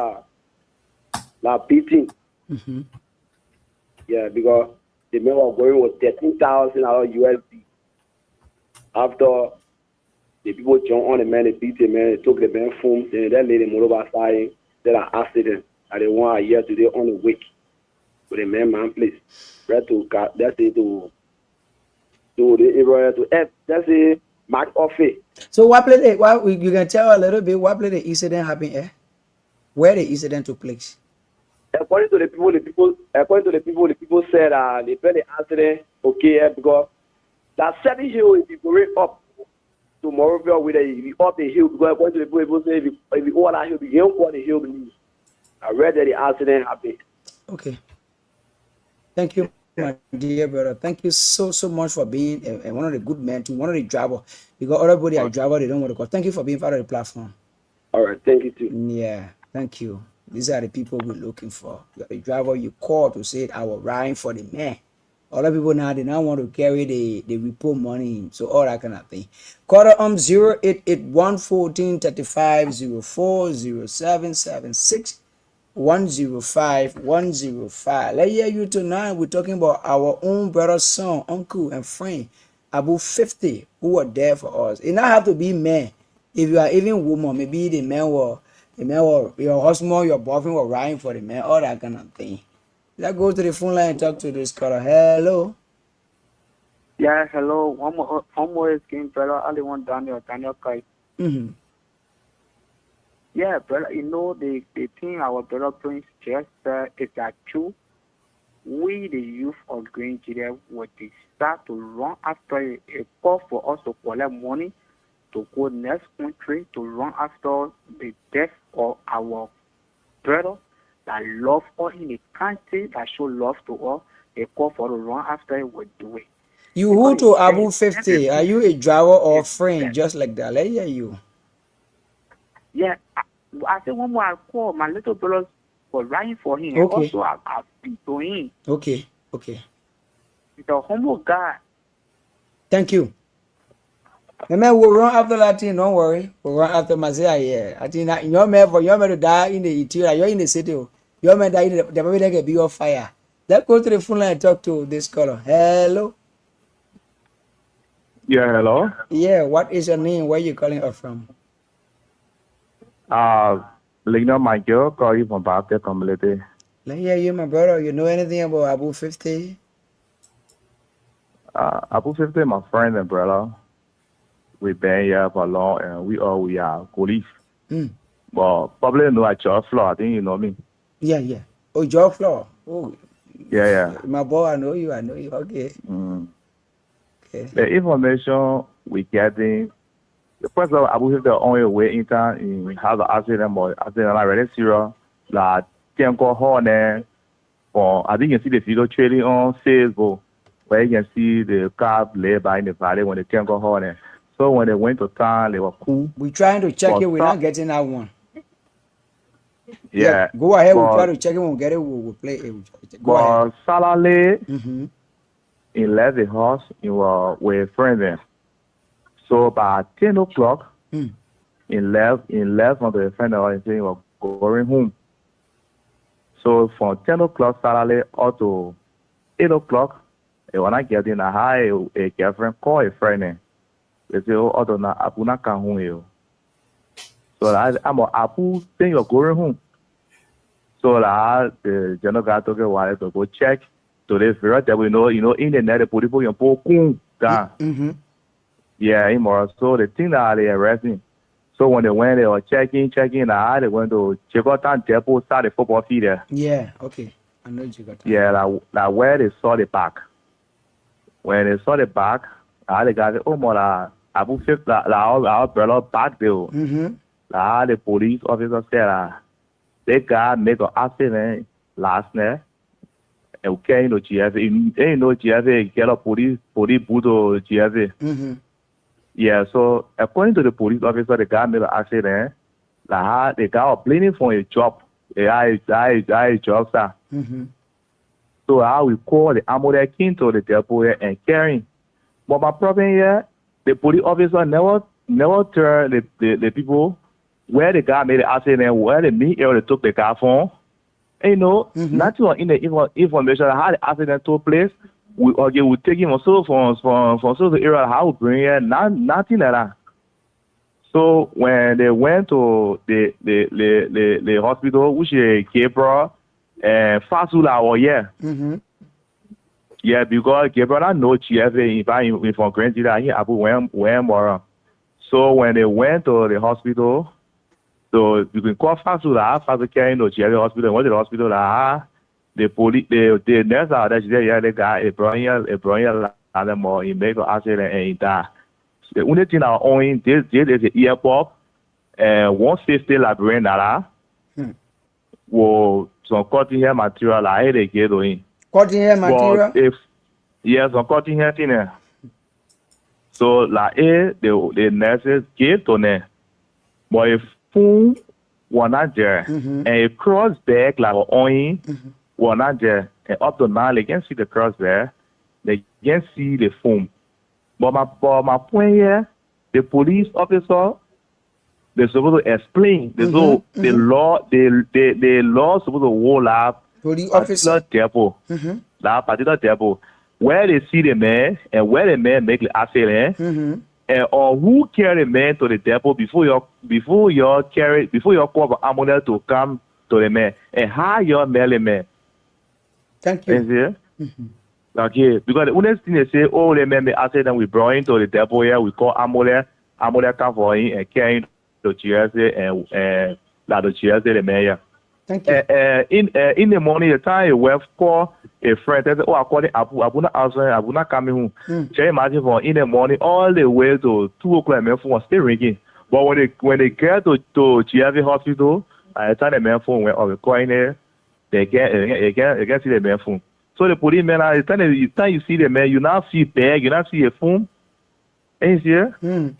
Speaker 7: that beating. Yeah, because the man was going with $13,000 USD. After the people jumped on the man, they beat the man, they took the man home, then that lady motorbike side, that an accident. And they want a year today on the week with the man place. Right to that's it to the F, that's it, mark off it.
Speaker 3: So what play the, what you can tell a little bit what play the incident happened here? Where the incident took place?
Speaker 7: According to the people, the people said they felt the accident because that certain hill if you go up to Morovia with up the hill because according to the people say if you all that hill, you don't go the hill beneath. I read that the accident happened.
Speaker 3: Okay. Thank you, my dear brother. Thank you so much for being one of the good men too, one of the driver. Because everybody are driver, they don't want to call. Thank you for being part of the platform.
Speaker 7: All right, thank you too.
Speaker 3: Yeah, thank you. These are the people we're looking for. You are the driver you call to say I was riding for the man. Other people now they now want to carry the repo money, so all that kind of thing. Quarter 0881 35 04 0776 105 105. Let's hear you tonight. We're talking about our own brother, son, uncle, and friend, about 50 who were there for us. It not have to be men. If you are even woman, maybe the man or your husband, your boyfriend were riding for the man, all that kind of thing. Let's go to the phone line and talk to this caller. Hello.
Speaker 6: Yeah, hello. One more again, brother. I want Daniel Kai.
Speaker 3: Mm-hmm.
Speaker 6: Yeah, brother. You know the thing our brother Prince just said is that true. We, the youth of Green Nigeria, would start to run after a call for us to collect money to go next country to run after the death of our brother that love us in the country that show love to us. A call for to run after it would do it.
Speaker 3: You who to Abu 50? Are you a driver or friend? Just like that. Let's hear you.
Speaker 6: Yeah, I said one more. I call my little brother for riding for him.
Speaker 3: Okay.
Speaker 6: And also, I speak to him.
Speaker 3: Okay.
Speaker 6: He's a humble guy.
Speaker 3: Thank you. The man will run after Latin, don't worry. We'll run after Mazia, yeah. I think that your man to die in the interior, you're in the city. Your man die in the baby like a big of fire. Let's go to the phone line and talk to this caller. Hello.
Speaker 8: Yeah, hello.
Speaker 3: Yeah, what is your name? Where you calling us from?
Speaker 8: Lena Michael, call you from Baptist Community.
Speaker 3: Let me hear you, my brother. You know anything about Abu 50?
Speaker 8: Abu 50, my friend and brother. We've been here for long and we are colleagues. But probably know at your floor, I think you know me.
Speaker 3: Yeah. Oh, your floor. Oh.
Speaker 8: Yeah.
Speaker 3: My boy, I know you. Okay. Okay.
Speaker 8: The information we getting, the first of all, Abu 50 on your way in town in have an accident, but accident like really serious. Like, can't go home there. I think you can see the video trading on Facebook where you can see the car laid by in the valley when they can't go home there. So when they went to town, they were cool.
Speaker 3: We're trying to check it. We're not getting that one.
Speaker 8: Yeah.
Speaker 3: Go ahead. We'll try to check it. When we get it, we'll play it. Go ahead.
Speaker 8: Saturday, he left the house. He was with friends there. So by 10 o'clock, he left on the friend and he was going home. So from 10 o'clock Saturday up to 8 o'clock, when I get in, I had a girlfriend call a friend there. They say, oh, Adona, Abu na come home. So I'm Abu, then you're going home. So the general guy took a while to go check. So they figure that we know, in the net, the people you put down. Yeah, so the thing that they arresting. So when they went, they were checking, they went to check out that depot, start the football field there.
Speaker 3: Yeah, okay. I know you got that.
Speaker 8: Yeah, like where they saw the back. When they saw the back, they got oh my Abu 50, our brother back there. The police officer said they got make an accident last night. And okay, GFA, ain't no GFA, get a police boot to GFA. Yeah, so according to the police officer, the guy made an accident. The guy was planning for a job. A job, sir. So I will call the Amore King to the depot and carrying. But my problem here, the police officer never tell the people where the guy made the accident, where the meet area took the car from. And nothing in the information how the accident took place, we take him also from so the area how we bring here, nothing like that. So when they went to the hospital, which is Gabriel and Fasula was here.
Speaker 3: Mm-hmm.
Speaker 8: Yeah, because Gabriel I know GFA if from Grand Zilla, he Abu when more. So when they went to the hospital, so you can call Fasula, Fasula carrying to GFA hospital, went to the hospital, the police, the nurse out there, yeah, the guy, a brilliant animal, he made an accident and he died. The only thing I own this is the airport and 150 librarian will some cutting hair material like they get in.
Speaker 3: Cutting hair material?
Speaker 8: But if yes, some cutting hair thing there. So like the nurses gave to them. But if full one not there and a cross back like on one not there and up to now they can see the cross there, they can see the foam. But my point here, the police officer, they're supposed to explain. The law, the law supposed to hold up
Speaker 3: police officer
Speaker 8: depot, that particular depot, where they see the man and where the man make the accident, and or who carry the man to the depot before you call the ambulance to come to the man, and how you mail the man.
Speaker 3: Thank you.
Speaker 8: Okay, because the only thing they say, oh, they made me accident, we brought him to the depot here, we call ambulance come for him and carry him to GSA and like the GSA the mayor.
Speaker 3: Thank you.
Speaker 8: In the morning, the time we call a friend, they say, oh, I call it Abu not coming home. Can you imagine from in the morning all the way to 2 o'clock, my phone was still ringing. But when they get to GSA hospital, I time the main phone went off, calling there, they can see the main phone. So the police man, the time you see the man, you now see bag, you now see a phone. Ain't you see it?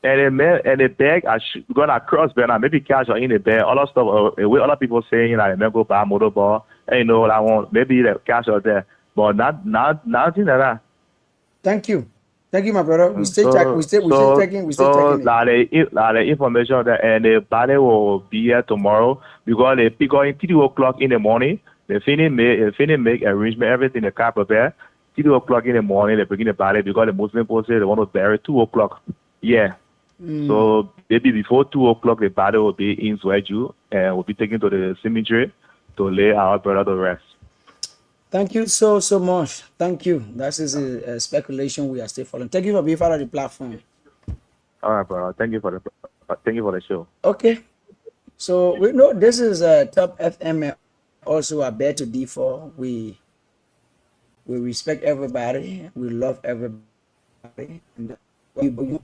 Speaker 8: And the man and the bag are gonna cross banner, maybe cash or in the bag, all that stuff. With other people saying like, man go buy a motorball, and you know what I want, maybe the cash out there, but nothing like that.
Speaker 3: Thank you, my brother. We stay checking. We stay checking.
Speaker 8: So the information that and the body will be here tomorrow because they pick up in 3 o'clock in the morning. They finish make arrangement, everything the car prepare. 3 o'clock in the morning, they begin the body because the Muslim people say they want to bury 2 o'clock. Yeah. So maybe before 2 o'clock, the body will be in Sweju and will be taken to the cemetery to lay our brother to rest.
Speaker 3: Thank you so much. Thank you. That is a speculation we are still following. Thank you for being part of the platform.
Speaker 8: All right, brother. Thank you for the show.
Speaker 3: Okay. So we know this is Top FM. Also, I beg to differ. We respect everybody. We love everybody. And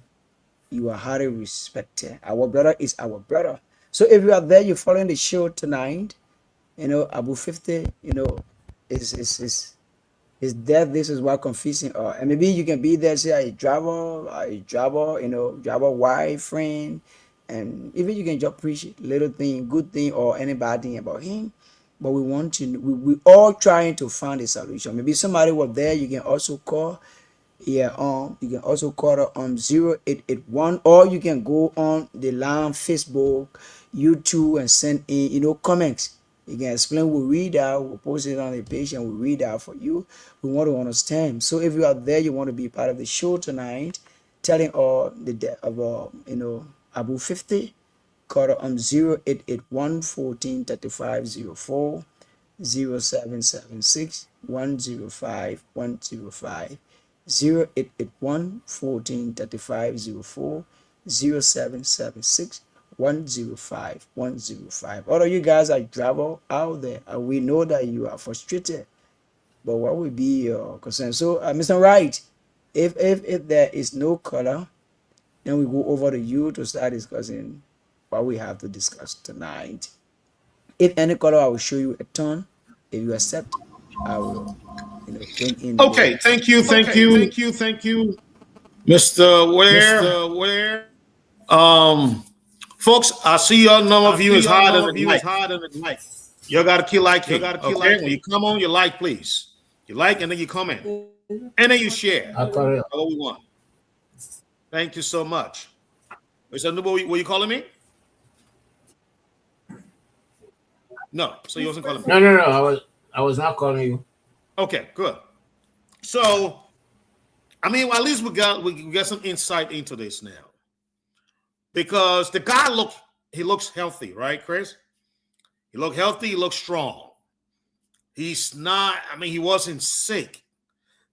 Speaker 3: you are highly respected. Our brother is our brother. So if you are there, you're following the show tonight. You know, Abu 50. You know, is death. This is what confusing. And maybe you can be there. Say a driver. You know, driver wife, friend, and even you can just preach little thing, good thing, or any bad thing about him. But we want to, we all trying to find a solution. Maybe somebody was there, you can also call you can also call on 0881, or you can go on the line, Facebook, YouTube, and send in, you know, comments. You can explain, we read out, we'll post it on the page and we read out for you. We want to understand. So if you are there, you want to be part of the show tonight, telling all the death of you know, Abu 50. Call on 0881 14 35 04, 0776 105 105, 0881 14 35 04, 0776 105 105. All of you guys are driver out there, and we know that you are frustrated. But what will be your concern? So, Mr. Wright, if there is no color, then we go over to you to start discussing what we have to discuss tonight. If any color, I will show you a ton. If you accept, I will, you know, bring in.
Speaker 2: Okay, thank you, Mr. Ware. Folks, I see your number of viewers higher than the like. You gotta keep liking. When you come on, you like, please. You like and then you comment, and then you share. That's what we want. Thank you so much. Mr. Nubo, were you calling me? No, so you wasn't calling me.
Speaker 4: No. I was not calling you.
Speaker 2: Okay, good. So, I mean, at least we got some insight into this now, because the guy looks healthy, right, Chris? He looked healthy. He looked strong. He's not. I mean, he wasn't sick.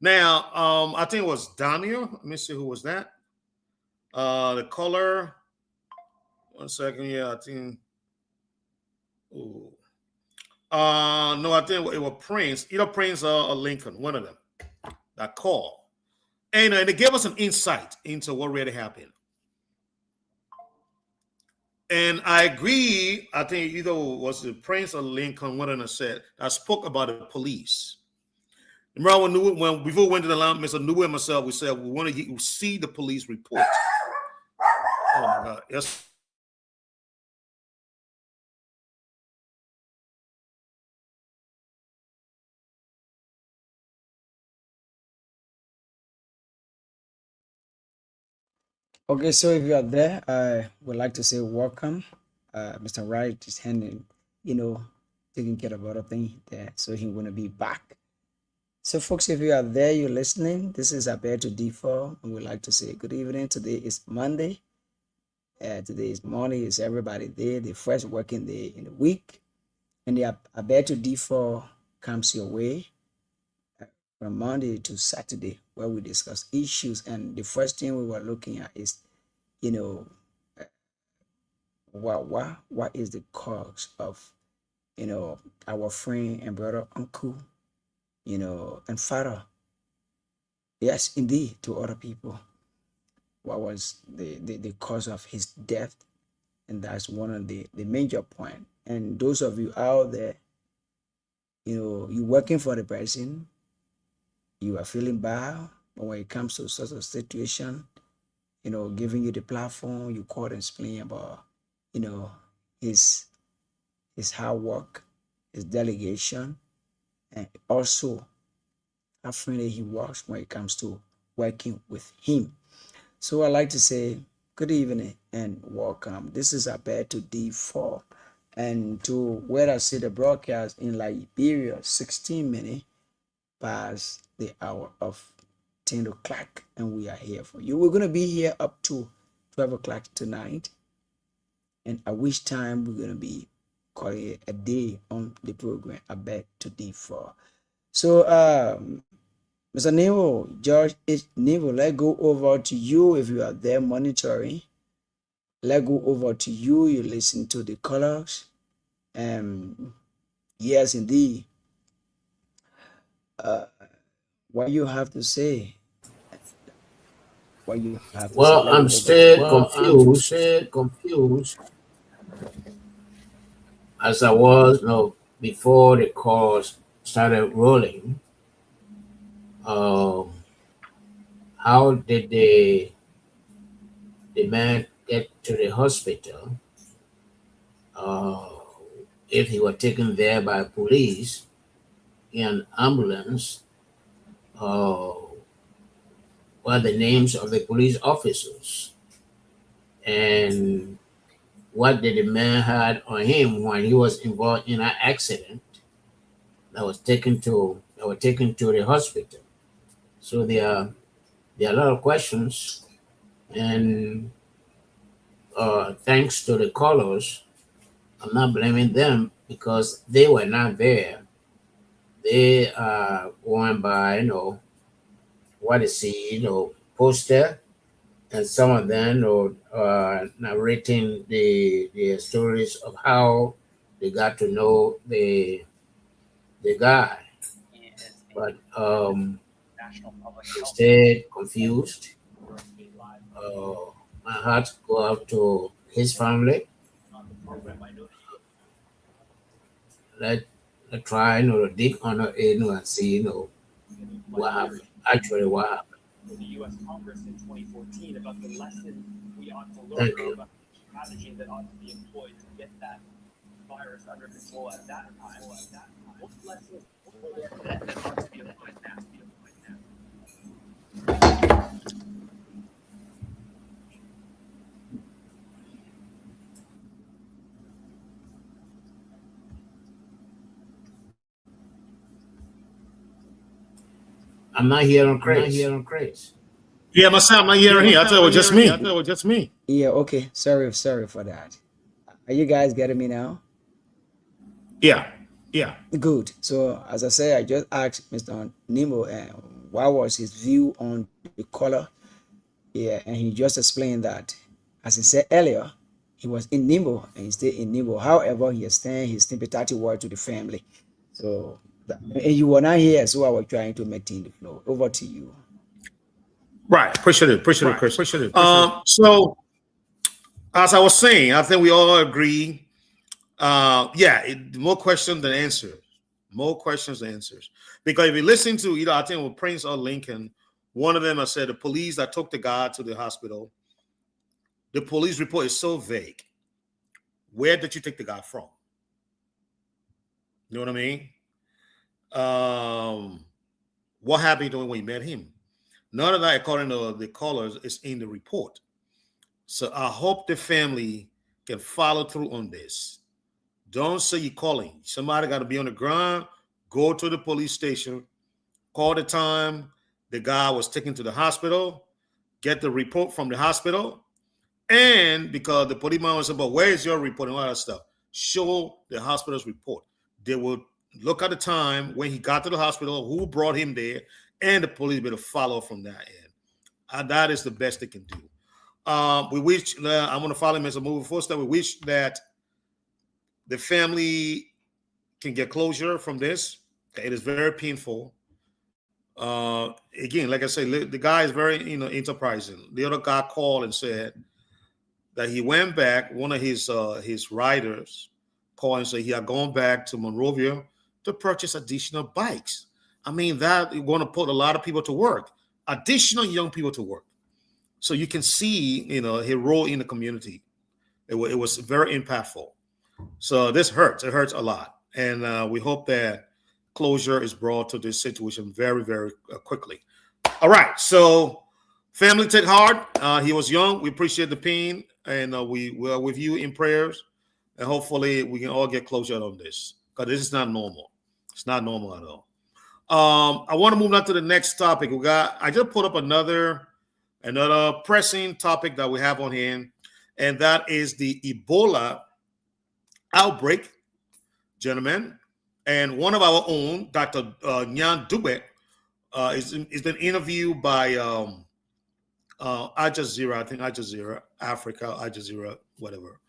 Speaker 2: Now, I think it was Daniel. Let me see who was that. The color. 1 second. Yeah, I think. Ooh. No, I think it was Prince. Either Prince or Lincoln. One of them. That call. And they gave us some insight into what really happened. And I agree. I think either was it Prince or Lincoln. One of them said I spoke about the police. Remember when before we went to the line, Mr. New and myself, we said we want to see the police report. Oh my God! Yes.
Speaker 3: Okay, so if you are there, I would like to say welcome. Mr. Wright is handling, taking care of other things there, so he want to be back. So, folks, if you are there, you're listening. This is Alberto D4, and we'd like to say good evening. Today is Monday. Today is morning. Is everybody there? The first working day in the week, and the Alberto D4 comes your way from Monday to Saturday, where we discuss issues. And the first thing we were looking at is, what is the cause of, our friend and brother, uncle, and father. Yes, indeed, to other people. What was the cause of his death? And that's one of the major point. And those of you out there, you're working for the person, you are feeling bad, but when it comes to such a situation, giving you the platform, you call and explain about, his hard work, his delegation, and also how friendly he was when it comes to working with him. So I like to say good evening and welcome. This is Alberto D4, and to where I see the broadcast in Liberia, 16 minutes past the hour of 10 o'clock, and we are here for you. We're going to be here up to 12 o'clock tonight, and at which time we're going to be calling it a day on the program, Alberto D4. So, Mr. Nevo, George H. Nevo, let's go over to you if you are there monitoring. Let's go over to you. You listen to the colors. Yes, indeed. What you have to say? What you have to say?
Speaker 4: Well,
Speaker 3: Let's
Speaker 4: I'm
Speaker 3: go over to you.
Speaker 4: still confused as I was, before the calls started rolling. How did the man get to the hospital? If he was taken there by police in ambulance, what are the names of the police officers? And what did the man had on him when he was involved in an accident that was taken to the hospital? So there are a lot of questions, and thanks to the callers, I'm not blaming them because they were not there. They are going by what is the poster, and some of them narrating the stories of how they got to know the guy. But instead confused. My heart go out to his family. Let try to dig on it and see what happened. Actually, what happened.
Speaker 9: For the U.S. Congress in 2014 about the lessons we ought to learn
Speaker 4: Thank you.
Speaker 9: about strategies that ought to be employed to get that virus under control at that time. What lessons that ought to be applied now?
Speaker 4: I'm not hearing Chris.
Speaker 2: Yeah, my son, I'm not hearing here. I thought it was just me. I thought it was just me.
Speaker 3: Yeah, okay. Sorry for that. Are you guys getting me now?
Speaker 2: Yeah.
Speaker 3: Good. So as I said, I just asked Mr. Nemo what was his view on the color. Yeah, and he just explained that, as he said earlier, he was in Nemo and he stayed in Nemo. However, he extended his sympathetic word to the family. So, and you were not here, so I was trying to maintain the flow. Over to you.
Speaker 2: Right. Appreciate it, Chris. So, as I was saying, I think we all agree. More questions than answers. More questions than answers. Because if you listen to, I think with Prince or Lincoln, one of them I said the police that took the guy to the hospital, the police report is so vague. Where did you take the guy from? You know what I mean? What happened to him when you met him? None of that, according to the callers, is in the report. So I hope the family can follow through on this. Don't say you're calling. Somebody got to be on the ground, go to the police station, call the time the guy was taken to the hospital, get the report from the hospital, and because the police man was about, where is your report and all that stuff, show the hospital's report. They will look at the time when he got to the hospital, who brought him there, and the police will follow from that end. That is the best they can do. We wish, I'm going to follow him as a moving force, that we wish that the family can get closure from this. It is very painful. Again, like I say, the guy is very, enterprising. The other guy called and said that he went back. One of his riders called and said he had gone back to Monrovia to purchase additional bikes. I mean, that is going to put a lot of people to work, additional young people to work. So you can see, his role in the community. It was very impactful. So this hurts. It hurts a lot. And we hope that closure is brought to this situation very, very quickly. All right. So family, take heart. He was young. We appreciate the pain. And we are with you in prayers. And hopefully we can all get closure on this. Because this is not normal. It's not normal at all. I want to move on to the next topic. I just put up another pressing topic that we have on hand. And that is the Ebola outbreak, gentlemen. And one of our own, Dr. Nyan Dubé, is been interviewed by Al Jazeera, I think Al Jazeera, Africa, Al Jazeera, whatever.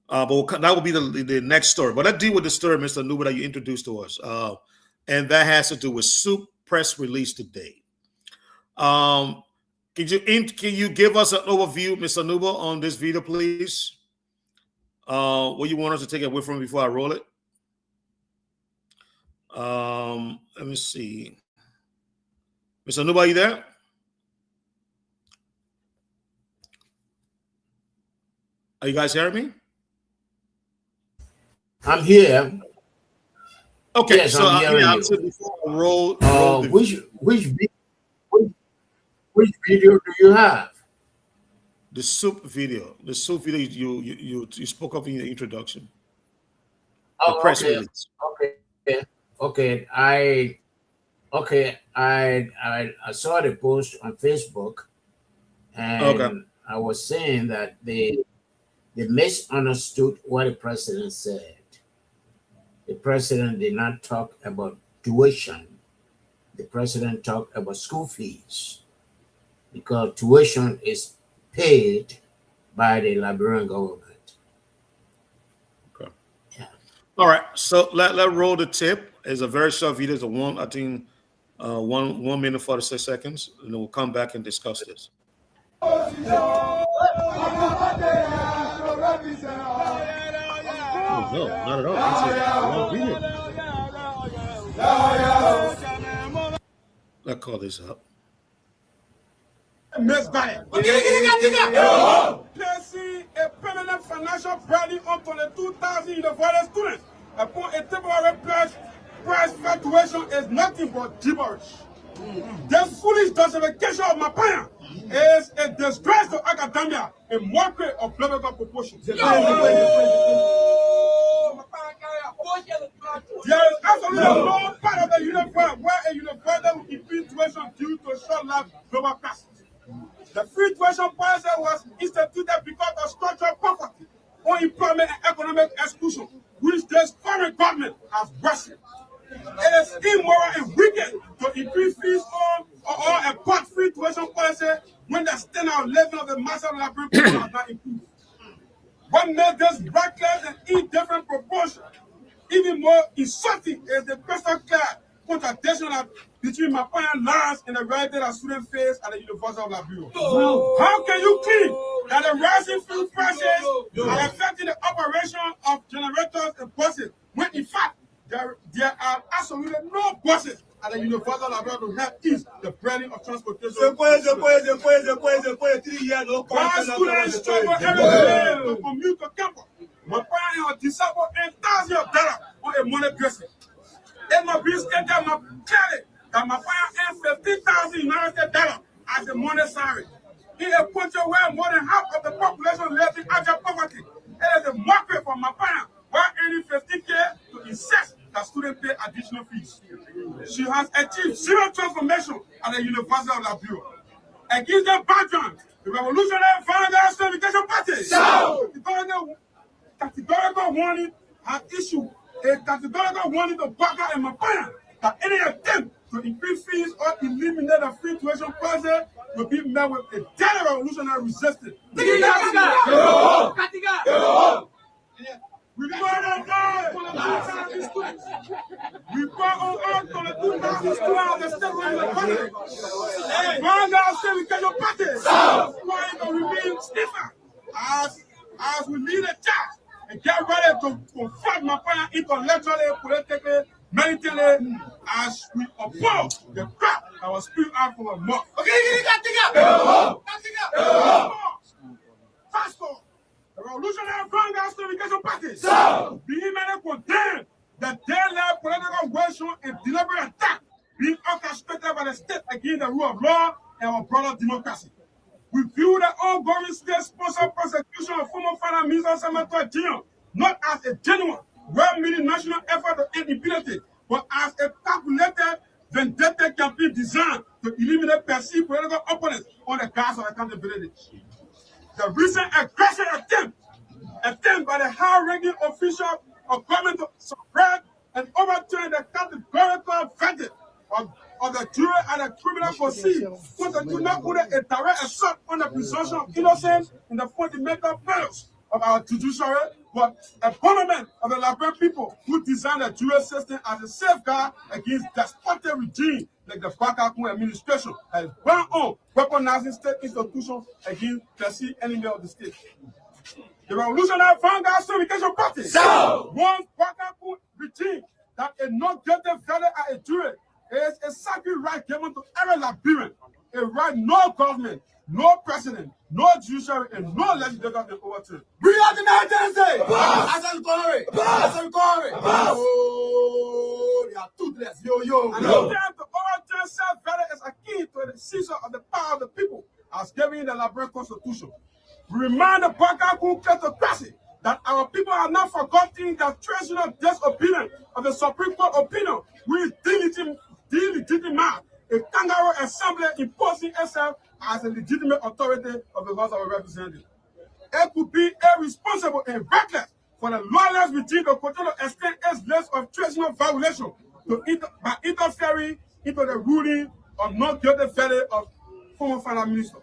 Speaker 2: But that will be the next story. But let's deal with the story, Mr. Nuba, that you introduced to us. And that has to do with Soup press release today. Can you give us an overview, Mr. Nuba, on this video, please? What you want us to take away from before I roll it? Let me see. Mr. Nuba, are you there? Are you guys hearing me?
Speaker 4: I'm here.
Speaker 2: Okay,
Speaker 4: yes,
Speaker 2: so
Speaker 4: I'm hearing you.
Speaker 2: Before I roll
Speaker 4: which video do you have?
Speaker 2: The Soup video. The Soup video you spoke of in your introduction.
Speaker 4: Oh,
Speaker 2: the press release.
Speaker 4: Okay. I saw the post on Facebook, and I was saying that they misunderstood what the president said. The president did not talk about tuition. The president talked about school fees, because tuition is paid by the Liberian government.
Speaker 2: Okay. Yeah. All right. So let roll the tip. It's a very short video. It's a one minute 46 seconds, and then we'll come back and discuss this.
Speaker 1: Oh,
Speaker 2: no, not at all. This is a long video. Let's call this up.
Speaker 10: Placing a permanent financial burden onto the 2,000 university students upon a temporary price fluctuation is nothing but gibberish. This foolish justification of my plan is a disgrace to academia, a mockery of biblical proportions. There is absolutely no part of the universe where a universe will be free tuition due to short-lived global crisis. The free tuition policy was instituted because of structural poverty, unemployment, and economic exclusion, which this current government has worsened. It is immoral and wicked to increase fees or a part free tuition policy when the standard of living of the massive Liberian people has not improved. What made this reckless and indifferent proportion even more insulting is the crystal clear contradiction between my parents' lies and the reality that students face at the University of Liberia. How can you claim that the rising fuel prices are affecting the operation of generators and buses when in fact there are absolutely no buses at the University of Liberia to help ease the burden of transportation? Why students struggle every day to commute to campus? My parents are disabled and thousands of dollars on a money blessing. It must be stated that my parents earn $15,000 United States as a money salary. In a country where more than half of the population lives in abject poverty, it is a mockery for my parents while earning $15K to insist that students pay additional fees. She has achieved zero transformation at the University of Liberia. Against the background, the Revolutionary Vanguard Education Party, categorical warning has issued a categorical warning to Baka and Mapaya that any attempt to increase fees or eliminate the free tuition policy will be met with a deadly revolutionary resistance. We call on God for the 2,000 students. We call on God for the 2,000 students of the state of the country. Vanguard State Education Party is going to remain stiffer as we lead a charge and get ready to confront my parents intellectually, politically, militarily, as we oppose the crap that was spewed out from our mouth. Pastor, the Revolutionary Vanguard Education Party vehemently condemn the day-led political coercion and deliberate attack being orchestrated by the state against the rule of law and our broader democracy. We view the ongoing state-sponsored prosecution of former Finance Minister Senator Jr. not as a genuine, well-meaning national effort to end impunity, but as a calculated, vendetta campaign designed to eliminate perceived political opponents on the grounds of accountability. The recent aggressive attempt by the high-ranking official of government to suppress and overturn the categorical verdict of the jury and the criminal proceeding constitute not only a direct assault on the presumption of innocence in the fundamental values of our judiciary, but a punishment of the Liberian people who designed the jury system as a safeguard against despotic regime like the Bakaku administration has banned on weaponizing state institutions against perceived enemy of the state. The Revolutionary Vanguard Education Party wants Bakaku regime that a not guilty verdict at a jury is a sacred right given to every Liberian, a right no government, no president, no judiciary, and no legislature can overturn. Bring out the Tennessee! As a glory! Oh, they are toothless, yo. And the attempt to overturn self-verdict is a key to the seizure of the power of the people as given in the Liberian Constitution. We remind the Bakaku kleptocracy that our people are not forgotten the traditional disobedience of the Supreme Court opinion, which delegitimize a kangaroo assembly imposing itself as a legitimate authority of the House of Representatives. It could be irresponsible and reckless for the lawless regime to continue to extend its list of traditional violations by interfering into the ruling of not guilty verdict of former Finance Minister.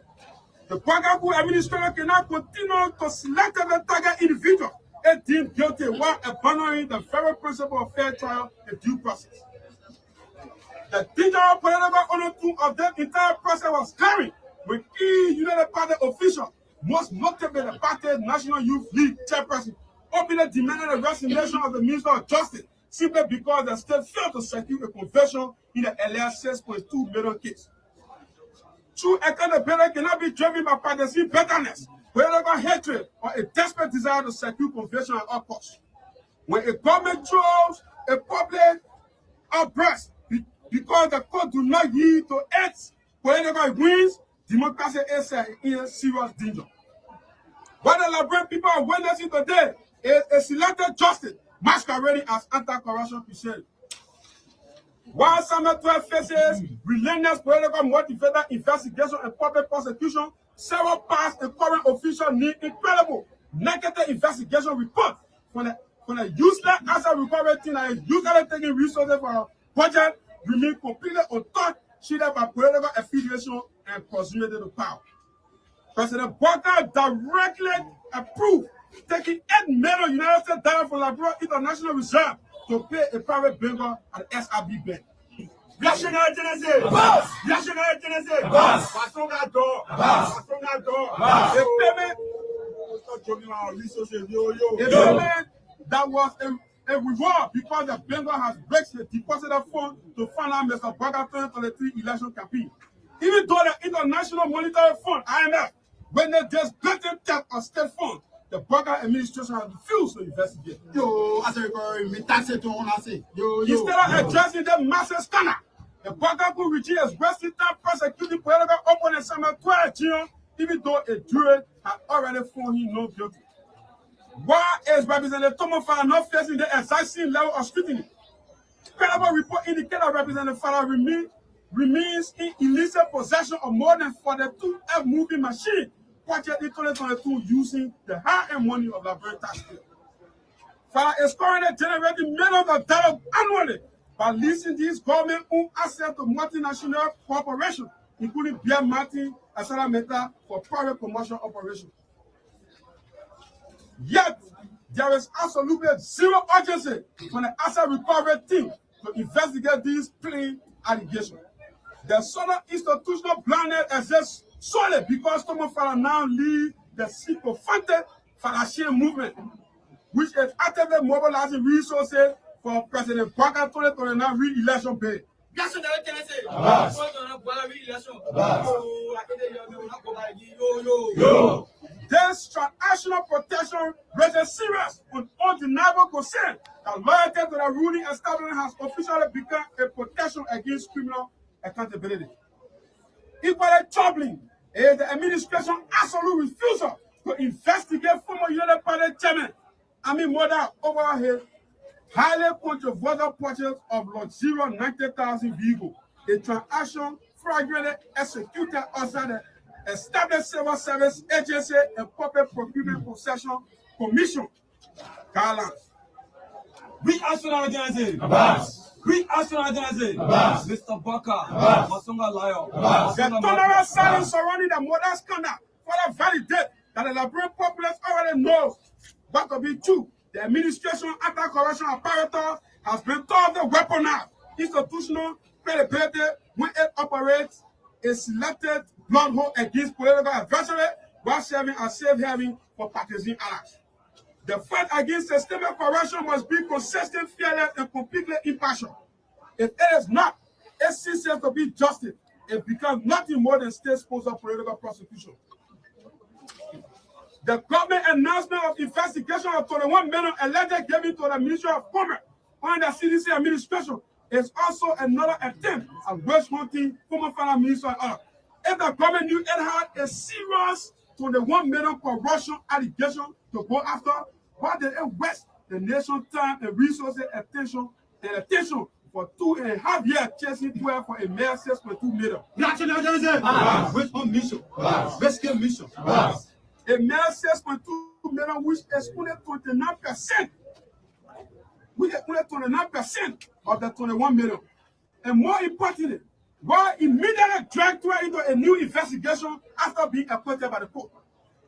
Speaker 10: The Bakaku administration cannot continue to select the target individual and deemed guilty while abandoning the very principle of fair trial and due process. The dangerous political undertone of that entire process was carried with key United Party officials, most notably the party's National Youth League chairperson, openly demanding the resignation of the Minister of Justice simply because the state failed to secure a conviction in the earlier 6.2 million case. True accountability cannot be driven by partisan bitterness, political hatred, or a desperate desire to secure conviction at all costs. When a government throws a public outburst because the court do not yield to its political wins, democracy is in serious danger. What the Liberian people are witnessing today is a selected justice masquerading as anti-corruption crusade. While Samuel 12 faces relentless political motivated investigation and public prosecution, several past and current officials need incredible negative investigation reports from the useless asset recovery team that is usually taking resources for our budget remain completely untouched, shielded by political affiliation and proximity to power. President Booker directly approved taking $8 million United States dollars from Liberia International Reserve to pay a private banker at the SRB Bank. Reactionary Genesis! Reactionary Genesis! Pasonga door! Pasonga door! A payment that was a reward because the banker has raised the deposited fund to finance Mr. Booker's 2023 election campaign. Even though the International Monetary Fund, IMF, when they just blatant theft of state funds, the Booker administration has refused to investigate. Instead of addressing the massive scandal, the Booker could regime is wasting time prosecuting political opponents Samuel 12 Jr., even though a jury had already found him not guilty. Why is Representative Thomas Fowler not facing the exact same level of scrutiny? Credible report indicates that Representative Fowler remains in illicit possession of more than 42 F-moving machines purchased in 2022 using the hard-earned money of Liberian taxpayers. Fowler is currently generating millions of dollars annually by leasing these government-owned assets to multinational corporations, including Bear Martin and Sarah Meta, for private commercial operations. Yet, there is absolutely zero urgency from the asset recovery team to investigate these plain allegations. The Southern institutional blindness exists solely because Thomas Fowler now leads the sycophantic Falachian movement, which is actively mobilizing resources for President Booker 2029 re-election bid. This transactional protection raises serious and undeniable concern that loyalty to the ruling establishment has officially become a protection against criminal accountability. Equally troubling is the administration's absolute refusal to investigate former United Party chairman Amin Moda over his highly controversial purchase of luxurious 90,000 vehicles, a transaction fraudulently executed outside the established civil service agency and public procurement concession commission guidelines. We action organizing. We action organizing. Mr. Booker, Masonga Lion. The tolerant silence surrounding the murder scandal further validate that the Liberian populace already knows what to be true. The administration anti-corruption apparatus has been thoroughly weaponized institutional credibility when it operates a selected blood hole against political adversary while serving as safe haven for partisan allies. The fight against systemic corruption must be consistent, fearless, and completely impartial. If it is not, it ceases to be justice. It becomes nothing more than state-sponsored political prosecution. The government announcement of investigation of 21 million allegedly given to the Ministry of Commerce under the CDC administration is also another attempt at witch hunting former finance minister and others. If the government knew it had a serious 21 million corruption allegation to go after, why did it waste the nation's time and resources, attention for 2.5 years chasing 12 for a mere 6.2 million? Witch hunt mission, rescue mission. A mere 6.2 million, which is only 29%. Which is only 29% of the 21 million. And more importantly, why immediately dragged her into a new investigation after being acquitted by the court.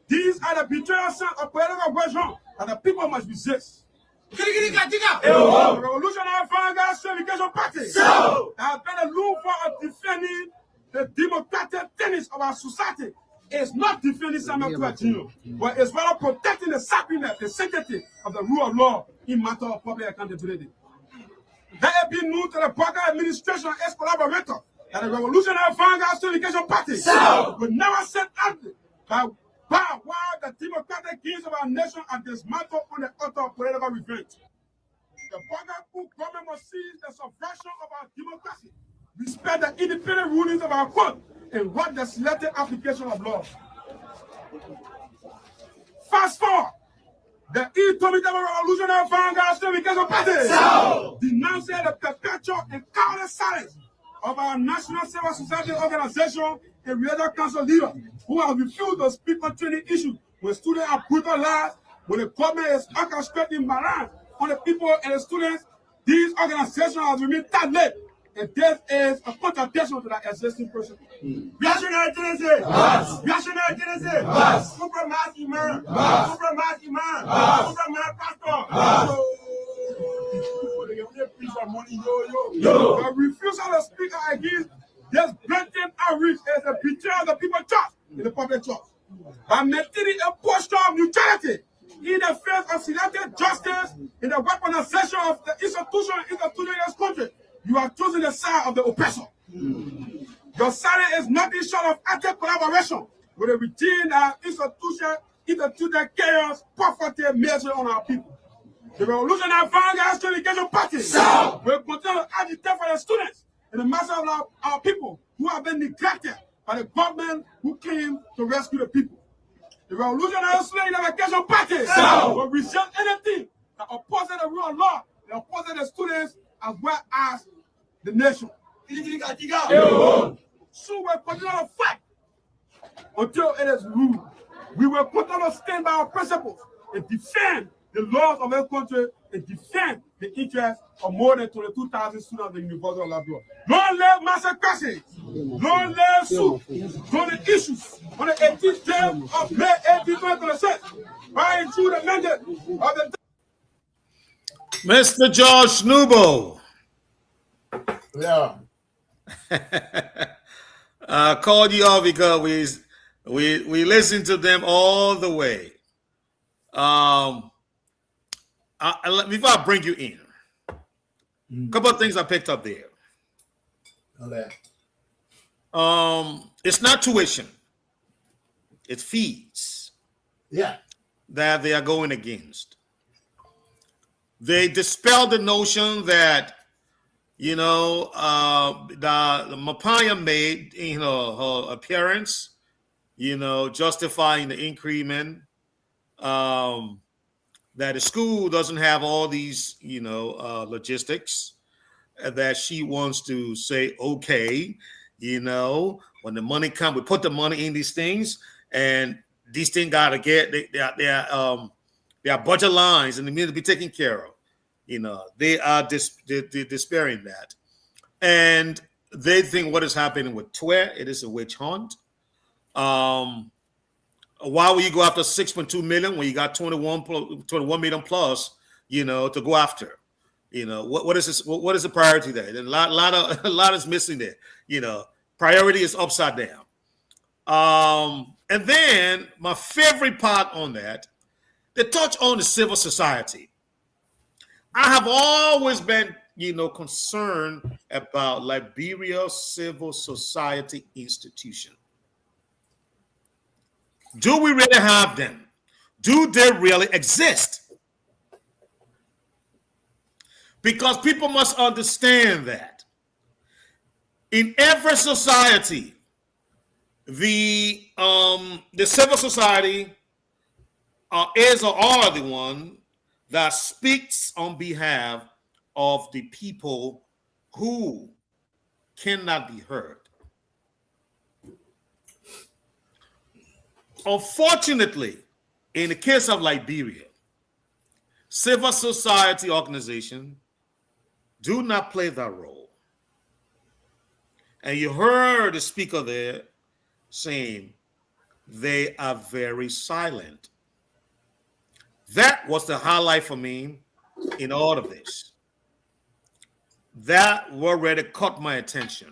Speaker 10: These are the betrayal signs of political wrong that the people must resist. The Revolutionary Vanguard Certification Party has been a loom for defending the democratic tenets of our society. It's not defending Samuel 12 Jr., but it's rather protecting the sanctity, the sanctity of the rule of law in matter of public accountability. Let it be known to the Booker administration and its collaborators that the Revolutionary Vanguard Certification Party will never set out while the democratic gains of our nation are dismantled on the altar of political revenge. The Booker government must seize the subversion of our democracy, respect the independent rulings of our court, and what the selected application of law. Fast forward, The indomitable revolutionary vanguard Civic Party denouncing the perpetual and cowardly silence of our national civil society organization and related council leaders who have refused to speak on training issues when students are brutalized, when the government is orchestrating violence on the people and the students. These organizations have remained tight-lipped, and this is a contradiction to the existing principle. Reactionary tendency! Reactionary tendency! Supremacy man! Supremacy man! Supremacy pastor! The refusal to speak against this blatant outreach is a betrayal of the people's trust in the public trust. By maintaining a posture of neutrality in the face of selected justice in the weaponization of the institution in this country, you are choosing the side of the oppressor. Your side is nothing short of active collaboration with a regime that instituted chaos, poverty, misery on our people. The Revolutionary Vanguard Communication Party will continue to agitate for the students and the masses of our people who have been neglected by the government who came to rescue the people. The Revolutionary Slave Unification Party will resist anything that opposes the rule of law, that opposes the students as well as the nation. So we'll continue to fight until it is ruled. We will continue to stand by our principles and defend the laws of our country and defend the interests of more than 22,000 students of the University of Labrador. Long live massacre! Long live suit! On the issues on the 18th day of May 18, 2026, by through the mandate of the
Speaker 2: Mr. George Nubo.
Speaker 4: Yeah.
Speaker 2: I called you off because we listen to them all the way. Before I bring you in, a couple of things I picked up there.
Speaker 4: Okay.
Speaker 2: It's not tuition, it's fees.
Speaker 4: Yeah.
Speaker 2: That they are going against. They dispel the notion that, the Mapaya made in her appearance, justifying the increment, that the school doesn't have all these, logistics, that she wants to say, okay, when the money comes, we put the money in these things, and these things gotta get their budget lines, and they need to be taken care of. They are despairing that, and they think what is happening with TWE, it is a witch hunt. Why would you go after 6.2 million when you got 21 million plus, to go after? What is this? What is the priority there? A lot is missing there. Priority is upside down. And then my favorite part on that, they touch on the civil society. I have always been, concerned about Liberia civil society institution. Do we really have them? Do they really exist? Because people must understand that in every society, the civil society is or are the one that speaks on behalf of the people who cannot be heard. Unfortunately, in the case of Liberia, civil society organizations do not play that role. And you heard the speaker there saying they are very silent. That was the highlight for me in all of this. That already caught my attention.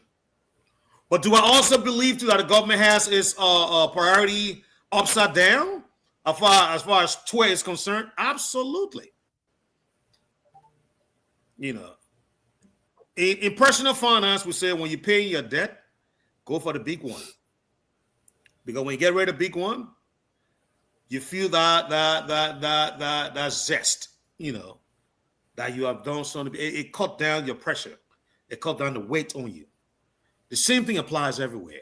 Speaker 2: But do I also believe too that the government has its priority upside down as far as TWE is concerned? Absolutely. In personal finance, we say when you pay your debt, go for the big one. Because when you get rid of the big one, you feel that zest, that you have done something. It cut down your pressure. It cut down the weight on you. The same thing applies everywhere.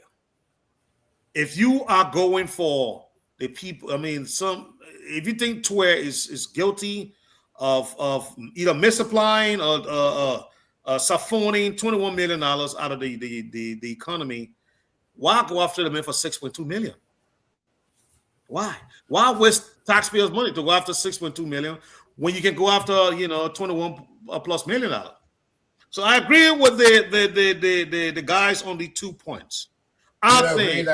Speaker 2: If you are going for the people, if you think Tuer is guilty of either misapplying or siphoning $21 million out of the economy, why go after the man for $6.2 million? Why? Why waste taxpayers' money to go after $6.2 million when you can go after $21+ million? So I agree with the guys on the 2 points. I think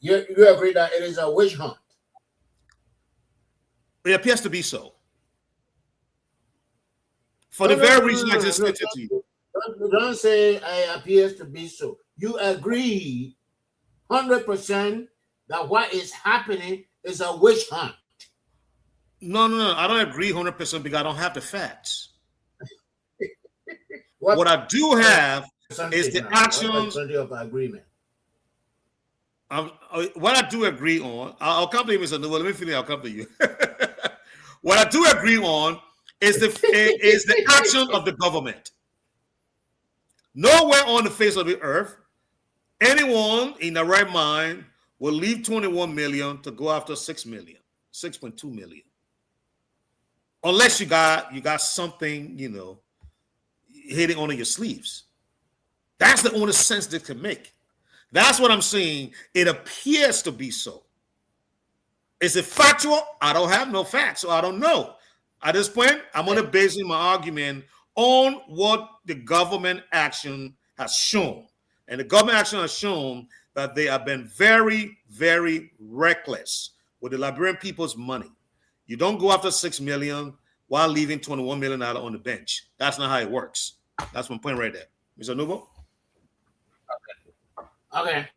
Speaker 4: you agree that it is a witch hunt.
Speaker 2: It appears to be so. For the very reason I just stated to you.
Speaker 4: Don't say it appears to be so. You agree 100% that what is happening is a witch hunt.
Speaker 2: No. I don't agree 100% because I don't have the facts. What I do have is the actions
Speaker 4: of agreement.
Speaker 2: What I do agree on, I'll come to you, Mr. Noble. Let me finish. I'll come to you. What I do agree on is the action of the government. Nowhere on the face of the earth, anyone in the right mind will leave 21 million to go after 6 million, 6.2 million. Unless you got something, hitting on your sleeves. That's the only sense they can make. That's what I'm saying. It appears to be so. Is it factual? I don't have no facts, so I don't know. At this point, I'm going to base my argument on what the government action has shown. And the government action has shown that they have been very, very reckless with the Liberian people's money. You don't go after 6 million while leaving $21 million on the bench. That's not how it works. That's my point right there. Mr. Nubo?
Speaker 4: Okay.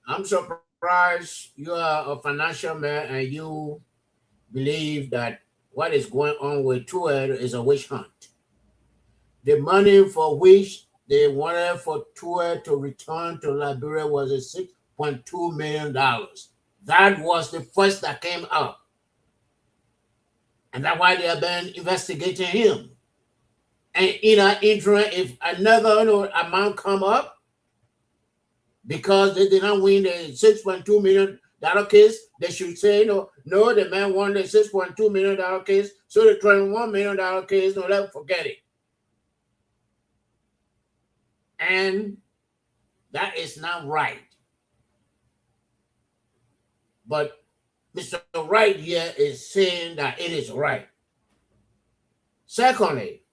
Speaker 4: I'm surprised you are a financial man and you believe that what is going on with Tuer is a witch hunt. The money for which they wanted for Tuer to return to Liberia was a $6.2 million. That was the first that came up. And that's why they have been investigating him. And in an interim, if another amount come up, because they did not win the $6.2 million case, they should say, no, the man won the $6.2 million case, so the $21 million case, let's forget it. And that is not right. But Mr. Wright here is saying that it is right. Secondly,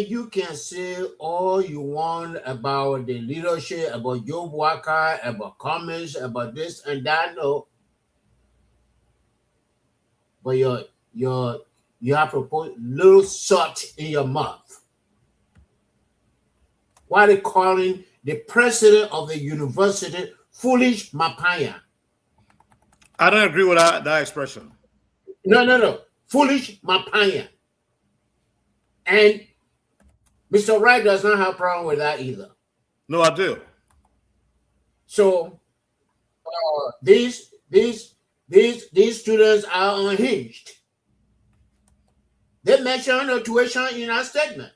Speaker 4: you can say all you want about the leadership, about Job Walker, about Cummings, about this and that, no. But you have to put little salt in your mouth. Why are they calling the president of the university foolish Mapaya?
Speaker 2: I don't agree with that expression.
Speaker 4: No. Foolish Mapaya. And Mr. Wright does not have a problem with that either.
Speaker 2: No, I do.
Speaker 4: So these students are unhinged. They mention the tuition in our statement.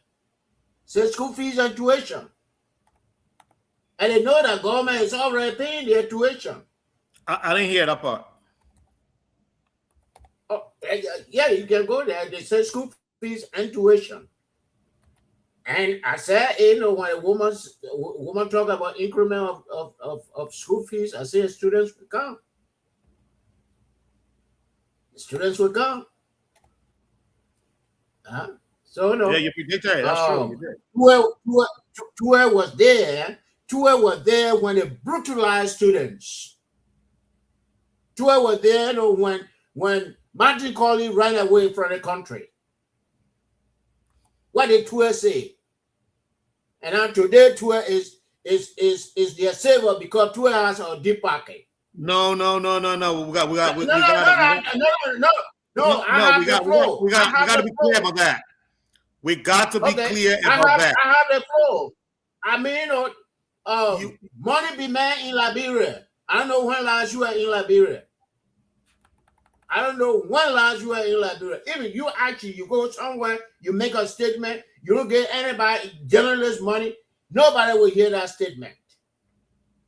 Speaker 4: Say school fees and tuition. And they know that government is already paying their tuition.
Speaker 2: I didn't hear that part.
Speaker 4: Oh, yeah, you can go there. They say school fees and tuition. And I said, when a woman talk about increment of school fees, I say students will come. Students will come. So no.
Speaker 2: Yeah, you predicted it. That's true.
Speaker 4: Tuer was there. Tuer was there when they brutalized students. Tuer was there when Martin Colley ran away from the country. What did Tuer say? And now today Tuer is their savior because Tuer has a deep pocket.
Speaker 2: No. We got to be clear about that. We got to be clear about that.
Speaker 4: I have the flow. Money be made in Liberia. I don't know when last you were in Liberia. Even you go somewhere, you make a statement, you don't get anybody, journalist money, nobody will hear that statement.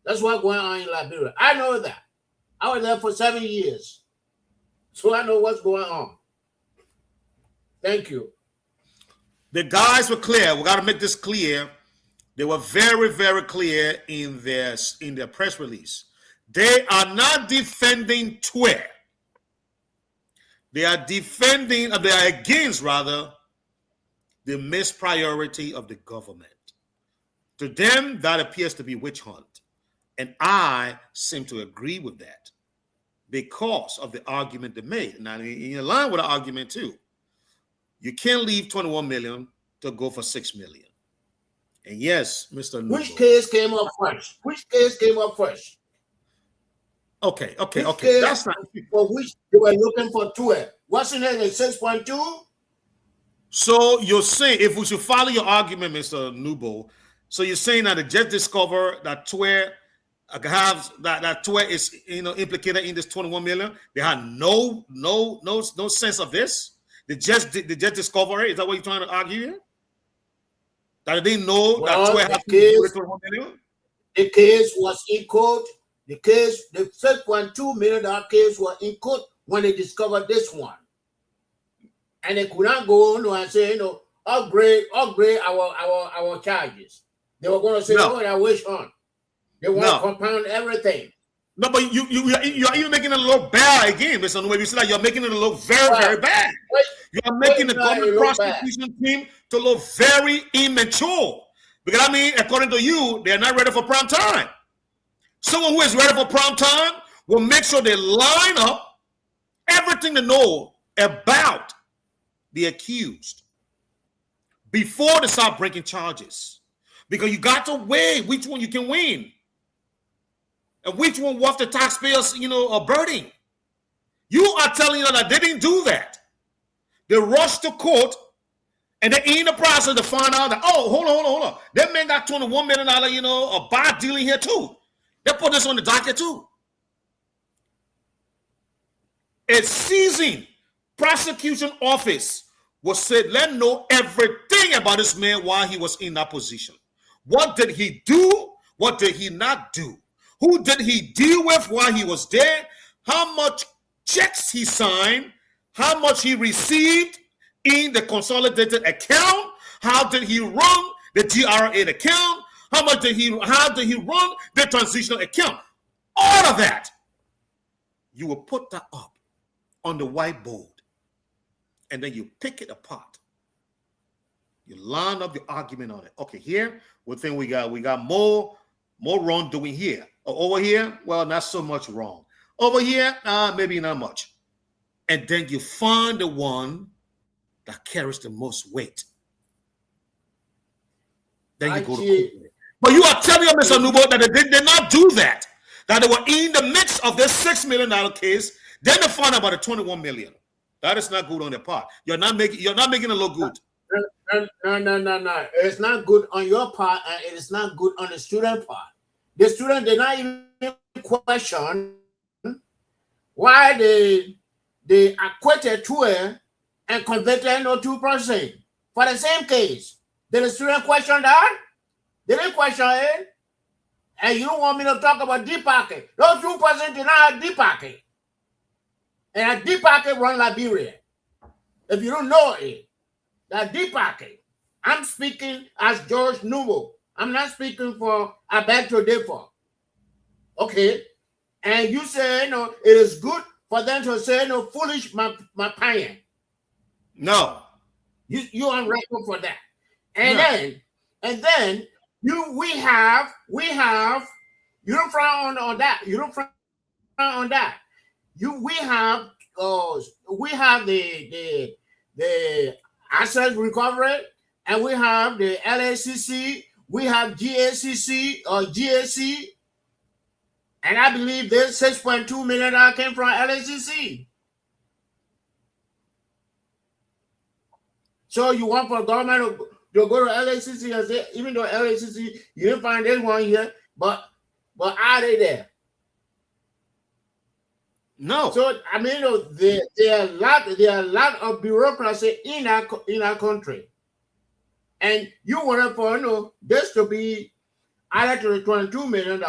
Speaker 4: That's what's going on in Liberia. I know that. I was there for 7 years. So I know what's going on. Thank you.
Speaker 2: The guys were clear. We got to make this clear. They were very, very clear in their press release. They are not defending TWER. They are defending, they are against, rather, the mispriority of the government. To them, that appears to be witch hunt. And I seem to agree with that because of the argument they made. Now, in line with the argument, too, you can't leave 21 million to go for 6 million. And yes, Mr. Nubo.
Speaker 4: Which case came up first? Which case came up first?
Speaker 2: Okay.
Speaker 4: That's not for which they were looking for 12. Wasn't it a 6.2?
Speaker 2: So you're saying, if we should follow your argument, Mr. Nubo, so you're saying that they just discovered that TWER that TWER is implicated in this 21 million. They had no sense of this. They just discover it. Is that what you're trying to argue here? That they didn't know that TWER has 21 million?
Speaker 4: The case was in court. The 6.2 million case was in court when they discovered this one. And they could not go on and say, upgrade our charges. They were going to say, I wish on. They want to compound everything.
Speaker 2: No, but you're even making it look bad again, Mr. Nubo. You see that you're making it look very, very bad. You're making the government prosecution team to look very immature. Because, I mean, according to you, they're not ready for prime time. Someone who is ready for prime time will make sure they line up everything they know about the accused before they start breaking charges. Because you got to weigh which one you can win and which one worth the taxpayers, are burning. You are telling them that they didn't do that. They rushed to court and they're in the process to find out that, hold on. That man got $21 million, a bad dealing here too. They put this on the docket too. A seasoned prosecution office was said, let know everything about this man while he was in that position. What did he do? What did he not do? Who did he deal with while he was there? How much checks he signed? How much he received in the consolidated account? How did he run the GRA account? How did he run the transitional account? All of that. You will put that up on the whiteboard and then you pick it apart. You line up your argument on it. Okay, here we think we got more wrongdoing here. Over here, well, not so much wrong. Over here, maybe not much. And then you find the one that carries the most weight. Then you go to court. But you are telling me, Mr. Nubo, that they did not do that. That they were in the midst of this $6 million case. Then they found out about the 21 million. That is not good on their part. You're not making it look good.
Speaker 4: No. It's not good on your part, and it is not good on the student part. The student did not even question why they acquitted TWER and convicted No2% for the same case. Did the student question that? They didn't question it. And you don't want me to talk about deep pocket. Those 2% did not have deep pocket. And a deep pocket run Liberia. If you don't know it, that deep pocket. I'm speaking as George Nubo. I'm not speaking for Alberto Defo. Okay? And you say, it is good for them to say, foolish my pioneer.
Speaker 2: No.
Speaker 4: You on record for that. And then we have you don't frown on that. You don't frown on that. We have the asset recovery, and we have the LACC, we have GACC or GAC, and I believe this $6.2 million came from LACC. So you want for government to go to LACC and say, even though LACC, you didn't find anyone here, but are they there?
Speaker 2: No.
Speaker 4: So I mean, there are a lot of bureaucracy in our country, and you want for this to be added to the $22 million.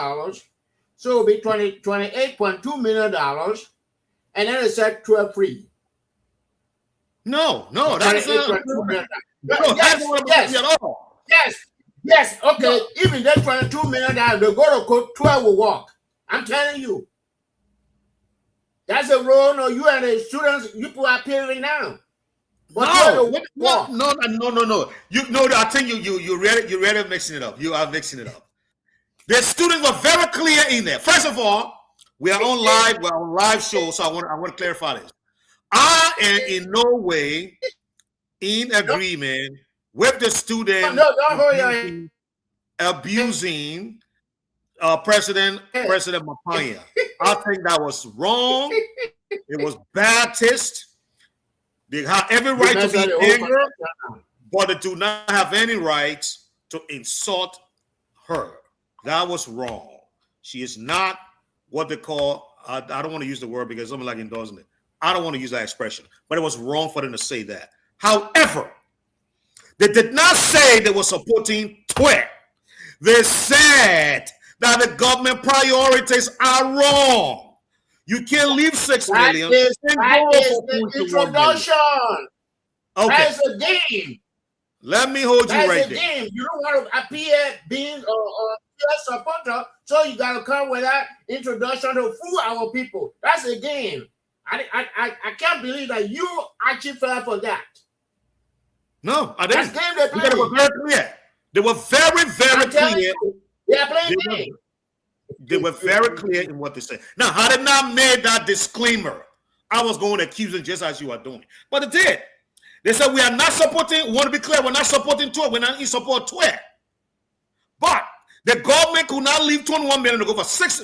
Speaker 4: So it'll be $28.2 million. And then it said 12 free.
Speaker 2: No, that's not. No, that's not
Speaker 4: yes,
Speaker 2: at all.
Speaker 4: Yes. Okay, even that $22 million, they go to court, 12 will walk. I'm telling you. That's a role. No, you and the students, you put are paying now. But
Speaker 2: No. You know, I think you really mixing it up. You are mixing it up. The students were very clear in there. First of all, we're on live show, so I want to clarify this. I am in no way in agreement with the student abusing President Mapaya. I think that was wrong. It was bad taste. They have every right to be angry, but they do not have any right to insult her. That was wrong. She is not what they call, I don't want to use the word because something like endorsing it. I don't want to use that expression, but it was wrong for them to say that. However, they did not say they were supporting Twe. They said that the government priorities are wrong. You can't leave 6 million.
Speaker 4: That is the introduction.
Speaker 2: Okay.
Speaker 4: That's a game.
Speaker 2: Let me hold you right there.
Speaker 4: Game. You don't want to appear being a supporter, so you got to come with that introduction to fool our people. That's a game. I can't believe that you actually fell for that.
Speaker 2: No, I didn't.
Speaker 4: That's game they play.
Speaker 2: They were very clear. They were very, very clear.
Speaker 4: They are playing game.
Speaker 2: They were very clear in what they said. Now, had they not made that disclaimer, I was going to accuse them just as you are doing. But it did. They said, we are not supporting, want to be clear, we're not supporting Twe. We're not in support Twe. But the government could not leave 21 million to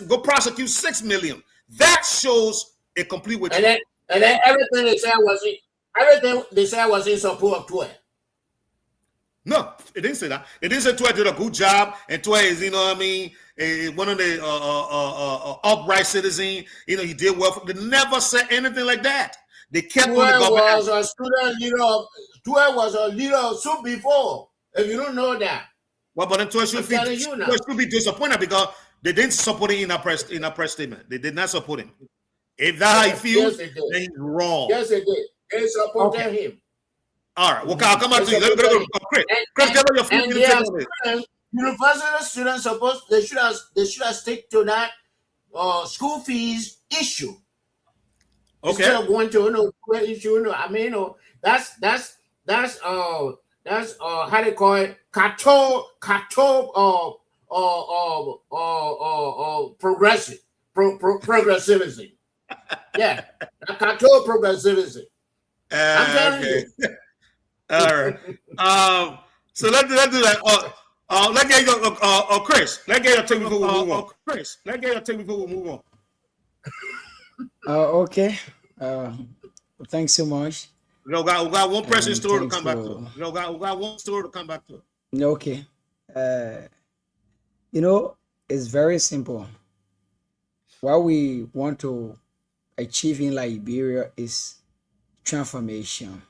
Speaker 2: go prosecute 6 million. That shows a complete withdrawal.
Speaker 4: And then everything they said was in support of Twe.
Speaker 2: No, it didn't say that. It didn't say Twe did a good job, and Twe is, you know what I mean, one of the upright citizens. You know, he did well. They never said anything like that. They kept on the government.
Speaker 4: Twe was a student leader. Twe was a leader of SUP before. If you don't know that.
Speaker 2: Well, but then Twe should be disappointed because they didn't support him in a press statement. They did not support him. If that's how he feels, then he's wrong.
Speaker 4: Yes, they did. They supported him.
Speaker 2: All right. Well, I'll come back to you. Let me go to Chris. Chris, get on your feet.
Speaker 4: University students they should have stick to that school fees issue.
Speaker 2: Okay.
Speaker 4: Instead of going to issue. I mean, that's how they call it, progressivism. Yeah, control progressivism. I'm telling you.
Speaker 2: All right. So let's do that. Let's get Chris. Let's get your take before we move on. Chris, let's get your take before we move on.
Speaker 3: Okay. Thanks so much.
Speaker 2: We got one person story to come back to. We got one story to come back to.
Speaker 3: Okay. You know, it's very simple. What we want to achieve in Liberia is transformation.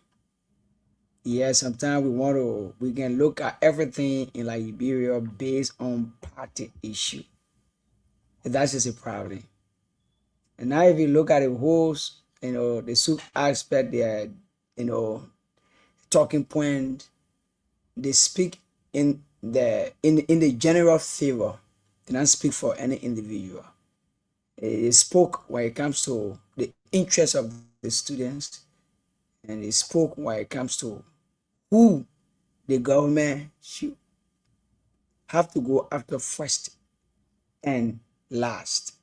Speaker 3: Yeah, sometimes we can look at everything in Liberia based on party issue. That's just a problem. And now if you look at the whole, the SUP aspect, their, talking point, they speak in the general favor. They don't speak for any individual. They spoke when it comes to the interests of the students, and they spoke when it comes to who the government should have to go after first and last.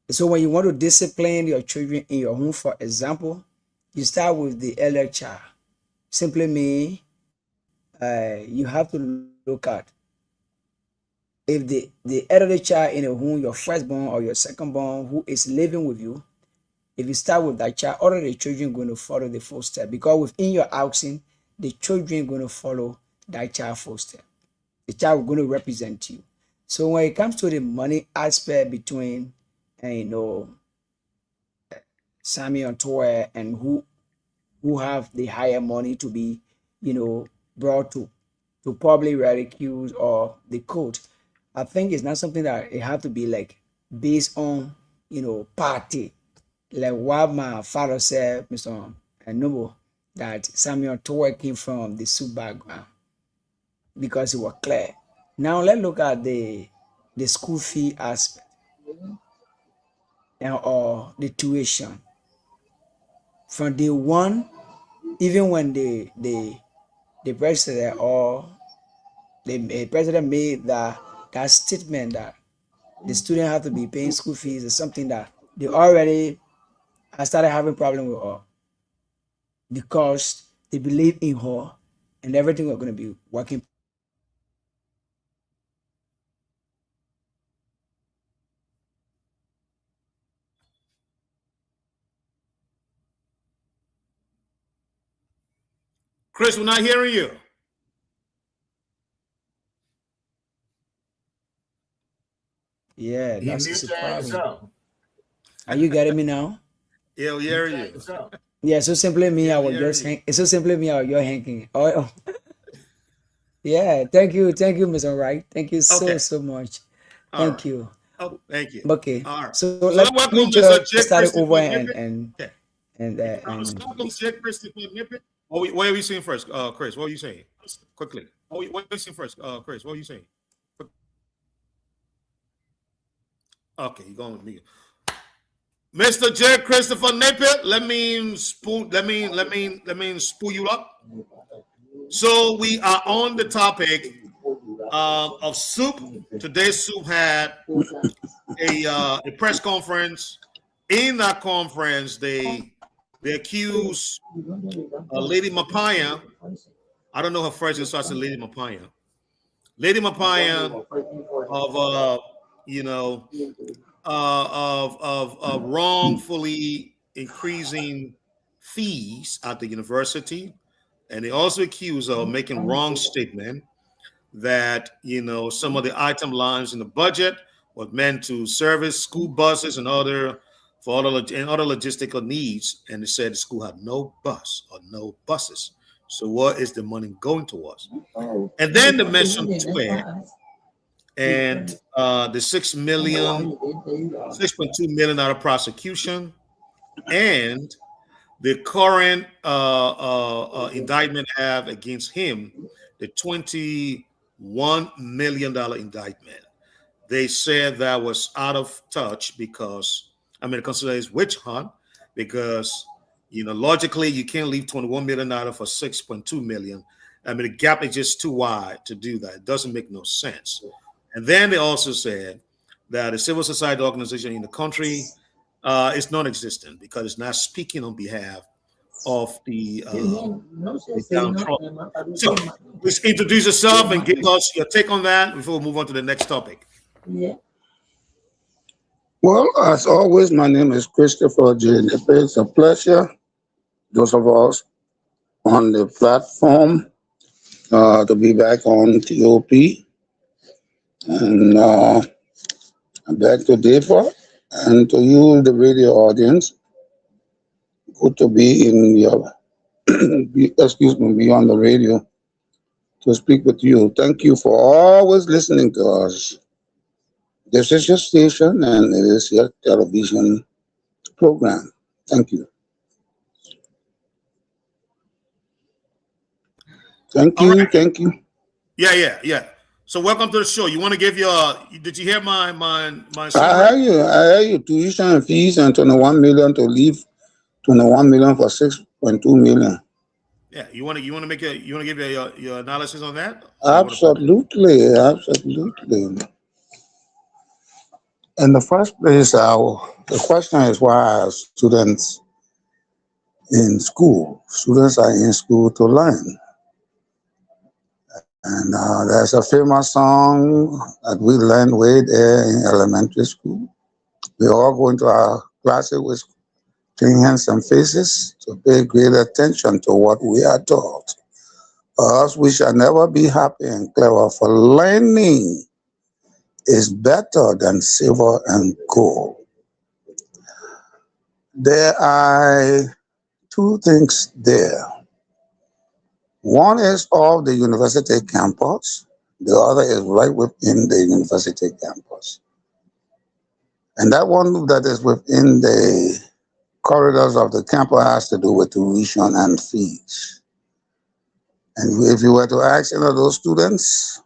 Speaker 3: So when you want to discipline your children in your home, for example, you start with the elder child. Simply mean you have to look at if the elder child in a home, your firstborn or your secondborn who is living with you, if you start with that child, all of the children are going to follow the footstep, because within your housing, the children are going to follow that child footstep. The child is going to represent you. So when it comes to the money aspect between, Samuel Twe and who have the higher money to be, brought to public ridicule or the court, I think it's not something that it have to be like based on, party. Like what my father said, Mr. Noble, that Samuel Tower came from the Sioux background because it was clear. Now let's look at the school fee aspect or the tuition. From day one, even when the president or the president made that statement that the student have to be paying school fees is something that they already started having problem with her because they believe in her and everything was going to be working.
Speaker 2: Chris, we're not hearing you.
Speaker 3: Yeah,
Speaker 4: He
Speaker 3: that's
Speaker 4: muted
Speaker 3: the problem.
Speaker 4: himself.
Speaker 3: Are you getting me now?
Speaker 2: Yeah, we hear you.
Speaker 3: Yeah, so simply me, I was
Speaker 2: yeah,
Speaker 3: just
Speaker 2: yeah.
Speaker 3: hang. So simply me, I was just hanging. Oh, yeah. Thank you, Mr. Wright. Thank you so
Speaker 2: Okay.
Speaker 3: so much.
Speaker 2: All
Speaker 3: Thank
Speaker 2: right.
Speaker 3: you.
Speaker 2: Oh, thank you.
Speaker 3: Okay.
Speaker 2: All right.
Speaker 3: So
Speaker 2: So
Speaker 3: let
Speaker 2: let's
Speaker 3: me
Speaker 2: welcome Mr.
Speaker 3: just
Speaker 2: J.
Speaker 3: start it over
Speaker 2: Christopher
Speaker 3: and
Speaker 2: Nippet.
Speaker 3: and
Speaker 2: Okay.
Speaker 3: and
Speaker 2: Let's welcome J. Christopher Nippet. What are we saying first, Chris? What are you saying? Quickly. What are you saying first, Chris? What are you saying? Okay, you're going with me. Mr. J. Christopher Nippet, let me spool you up. So we are on the topic of soup. Today's soup had a press conference. In that conference, they accused Lady Mapaya. I don't know her first name, so I said Lady Mapaya. Lady Mapaya of of wrongfully increasing fees at the university, and they also accuse her of making wrong statement that some of the item lines in the budget were meant to service school buses and other logistical needs, and they said the school had no bus or no buses. So what is the money going towards? And then they mentioned TWED and the $6.2 million prosecution and the current indictment have against him, the $21 million indictment. They said that was out of touch because, consider it's witch hunt because, logically you can't leave $21 million for $6.2 million. The gap is just too wide to do that. It doesn't make no sense. And then they also said that a civil society organization in the country is non-existent because it's not speaking on behalf of the downtrodden. So, please introduce yourself and give us your take on that before we move on to the next topic.
Speaker 11: Well, as always, my name is Christopher J. Nippet. It's a pleasure, those of us on the platform, to be back on TOP. And I'm back to DEPA. And to you, the radio audience, good to be in your, be on the radio to speak with you. Thank you for always listening to us. This is your station and it is your television program. Thank you. Thank you. Right. Thank you.
Speaker 2: Yeah. So welcome to the show. You want to give did you hear my
Speaker 11: I hear you. Tuition and fees and 21 million to leave 21 million for 6.2 million.
Speaker 2: Yeah, you want to give your analysis on that?
Speaker 11: Absolutely. In the first place, the question is why are students in school? Students are in school to learn. And there's a famous song that we learned way there in elementary school. We all go into our classes with clean hands and faces to pay great attention to what we are taught. Or else we shall never be happy and clever, for learning is better than silver and gold. There are two things there. One is of the university campus, The other is right within the university campus. And that one that is within the corridors of the campus has to do with tuition and fees. And if you were to ask any of those students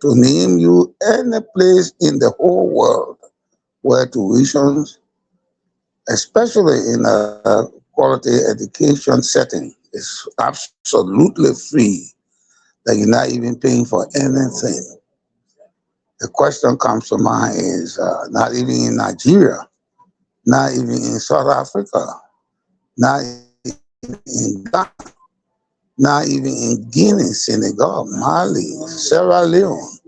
Speaker 11: to name you any place in the whole world where tuitions, especially in a quality education setting, is absolutely free, that you're not even paying for anything, the question comes to mind is not even in Nigeria, not even in South Africa, not even in Ghana, not even in Guinea, Senegal, Mali, Sierra Leone.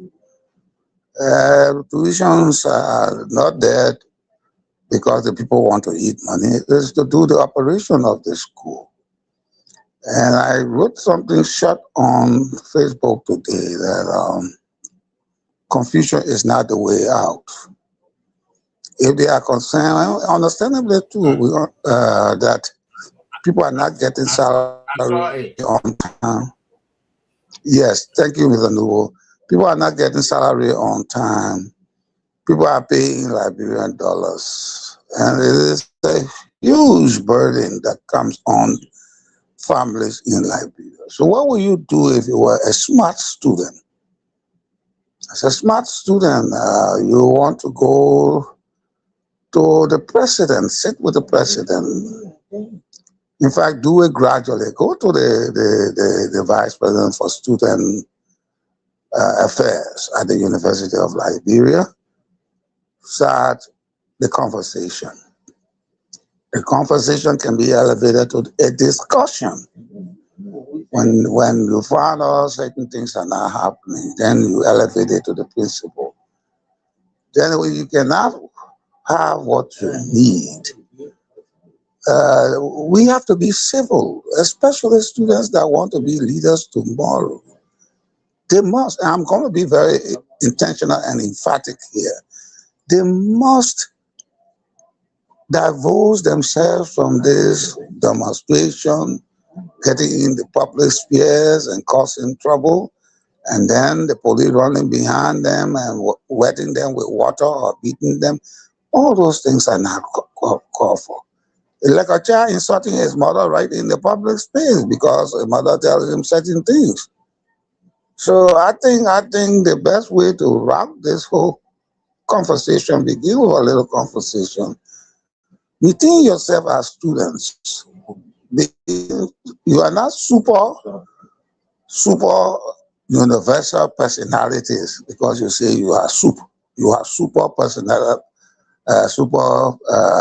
Speaker 11: Tuitions are not there because the people want to eat money. It's to do the operation of the school. And I wrote something short on Facebook today that confusion is not the way out. If they are concerned, understandably too, that people are not getting salary on time. Yes, thank you, Mr. Nubo. People are not getting salary on time. People are paying Liberian dollars. And it is a huge burden that comes on families in Liberia. So what will you do if you were a smart student? As a smart student, you want to go to the president, sit with the president. In fact, do it gradually. Go to the vice president for student affairs at the University of Liberia. Start the conversation. The conversation can be elevated to a discussion. When you find out certain things are not happening, then you elevate it to the principal. Then you cannot have what you need. We have to be civil, especially students that want to be leaders tomorrow. They must, and I'm going to be very intentional and emphatic here, they must divulge themselves from this demonstration, getting in the public spheres and causing trouble, and then the police running behind them and wetting them with water or beating them. All those things are not called for. Like a child insulting his mother right in the public space because his mother tells him certain things. So I think the best way to wrap this whole conversation, begin with a little conversation. Within yourself as students, you are not super universal personalities because you say you are super personality.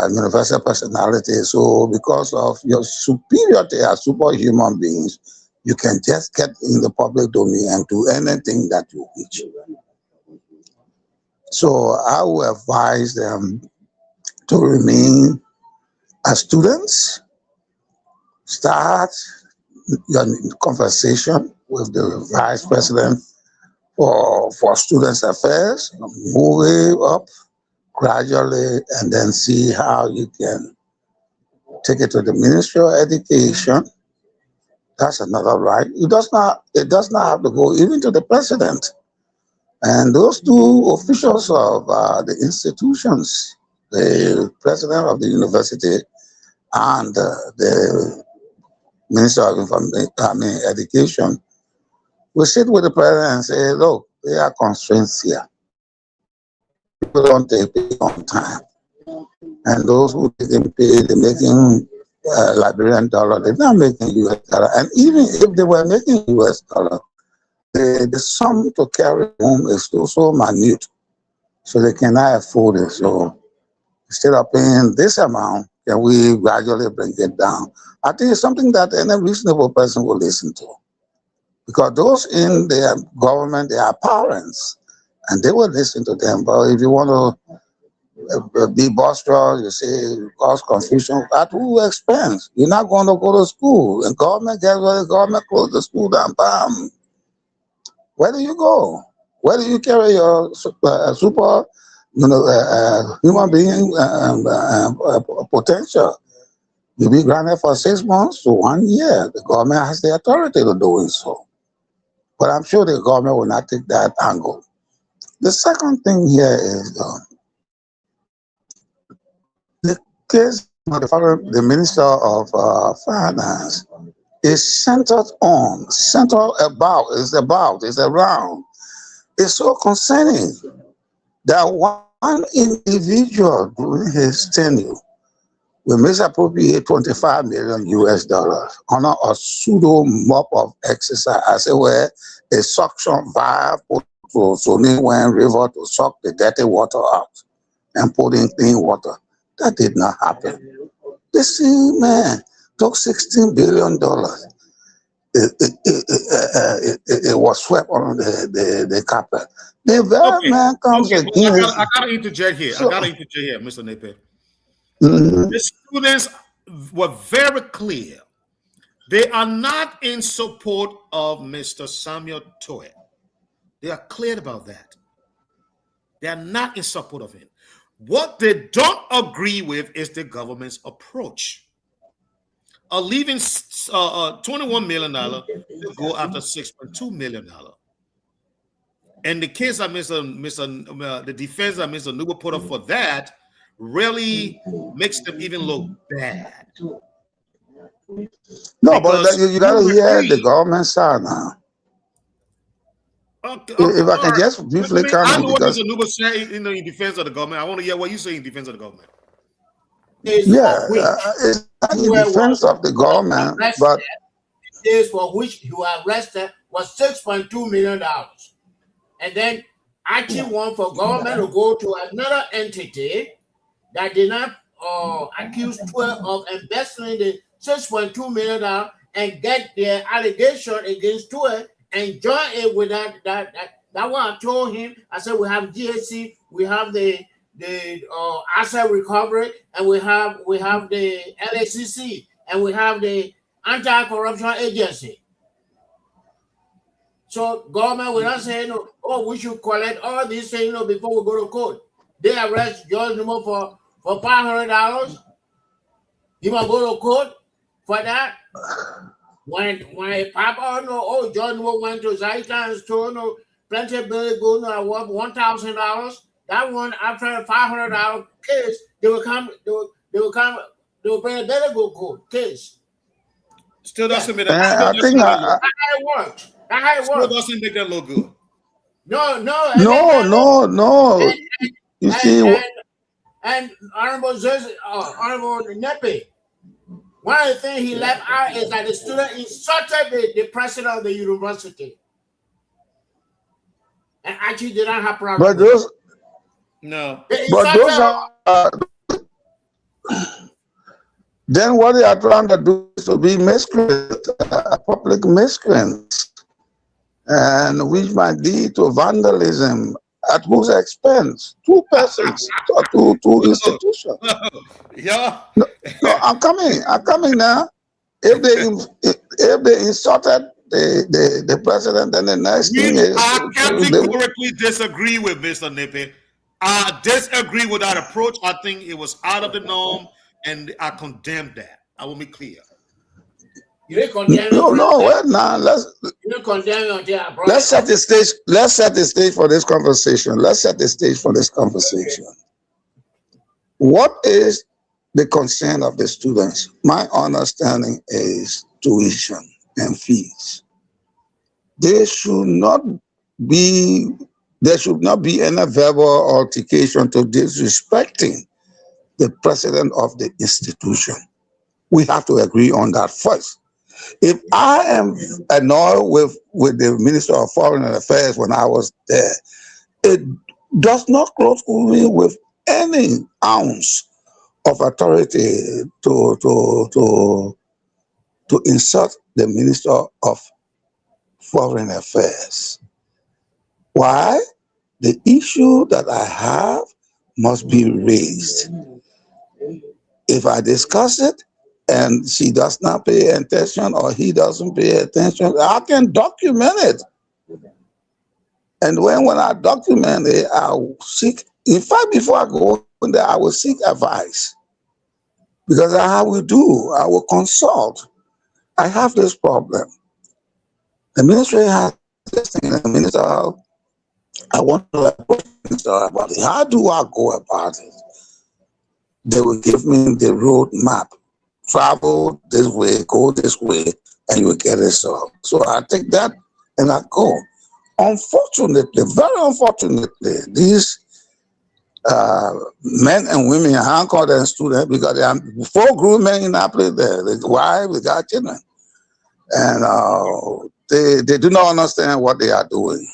Speaker 11: Universal personality. So because of your superiority as superhuman beings, you can just get in the public domain and do anything that you wish. So I will advise them to remain as students, start your conversation with the vice president for students affairs, move up gradually, and then see how you can take it to the Ministry of Education. That's another right. It does not have to go even to the president. And those two officials of the institutions, the president of the university and the Minister of Education, will sit with the president and say, look, there are constraints here. People don't take pay on time. And those who didn't pay, they're making Liberian dollar, they're not making US dollar. And even if they were making US dollar, the sum to carry home is still so minute, so they cannot afford it. So instead of paying this amount, can we gradually bring it down? I think it's something that any reasonable person will listen to. Because those in the government, they are parents, and they will listen to them. But if you want to be boisterous, you say, cause confusion, at whose expense? You're not going to go to school. And government, guess what? The government closed the school down, bam. Where do you go? Where do you carry your super human being potential? You be granted for 6 months to 1 year. The government has the authority to do so. But I'm sure the government will not take that angle. The second thing here is the case of the Minister of Finance is centered around. It's so concerning that one individual during his tenure will misappropriate $25 million under a pseudo mop of exercise, as it were, a suction valve put to Soniwen River to suck the dirty water out and put in clean water. That did not happen. The same man took $16 billion. It was swept on the carpet. The very man comes
Speaker 2: Well,
Speaker 11: against.
Speaker 2: I gotta interject here.
Speaker 11: So-
Speaker 2: Mr. Napier.
Speaker 11: Mhm.
Speaker 2: The students were very clear. They are not in support of Mr. Samuel Toye. They are clear about that. They are not in support of him. What they don't agree with is the government's approach of leaving $21 million to go after $6.2 million. And the case of the defense of Mr. Nuba put up for that really makes them even look bad.
Speaker 11: No, but
Speaker 2: Because
Speaker 11: you gotta
Speaker 2: you
Speaker 11: hear
Speaker 2: agree-
Speaker 11: the government side now. If I can just briefly
Speaker 2: I
Speaker 11: comment,
Speaker 2: know what
Speaker 11: because
Speaker 2: Mr. Nuba said in defense of the government. I want to hear what you say in defense of the government.
Speaker 11: yeah, it's not in defense of the government, but
Speaker 4: Days for which you were arrested was $6.2 million. And then actually want for government to go to another entity that did not accuse Twitter of embezzling the $6.2 million and get their allegation against Twitter and join it with that what I told him. I said we have GSC, we have the asset recovery, and we have the LACC, and we have the anti-corruption agency. So government will not say no. Oh, we should collect all these things before we go to court. They arrest George Numa for $500. He must go to court for that. When Papa George Numa went to Zaita and stole plenty of billy gold worth $1,000. That one after a $500 case, they will bring a better gold court case.
Speaker 2: Still doesn't make
Speaker 11: I
Speaker 2: that.
Speaker 11: think
Speaker 4: That's how it works. That's how it
Speaker 2: Still
Speaker 4: works.
Speaker 2: doesn't make that look good.
Speaker 11: no. You see,
Speaker 4: And Honorable Nepe, one of the things he left out is that the student insulted the president of the university. And actually did not have problem.
Speaker 11: but those,
Speaker 2: No.
Speaker 11: but those are. Then what they are trying to do is to be miscreants, public miscreants, and which might lead to vandalism at whose expense? Two persons or two institutions.
Speaker 2: Yeah.
Speaker 11: No, I'm coming now. If they insulted the president, then the next thing is
Speaker 2: I categorically disagree with Mr. Nippy. I disagree with that approach. I think it was out of the norm, and I condemn that. I will be clear.
Speaker 4: You didn't condemn
Speaker 11: no. Wait now.
Speaker 4: You didn't condemn until I brought
Speaker 11: Let's set the stage. Let's set the stage for this conversation. What is the concern of the students? My understanding is tuition and fees. There should not be any verbal altercation to disrespecting the president of the institution. We have to agree on that first. If I am annoyed with the Minister of Foreign Affairs when I was there, it does not close me with any ounce of authority to insult the Minister of Foreign Affairs. Why? The issue that I have must be raised. If I discuss it and she does not pay attention or he doesn't pay attention, I can document it. And when I document it, I will seek, in fact, before I go in there, I will seek advice. Because I will consult. I have this problem. The ministry has this thing, Minister, I want to approach the minister about it. How do I go about it? They will give me the road map. Travel this way, go this way, and you will get it solved. So I take that and I go. Unfortunately, very unfortunately, these men and women, I don't call them students because there are 4 grown men in that place there. There's wives, we got children. And they do not understand what they are doing.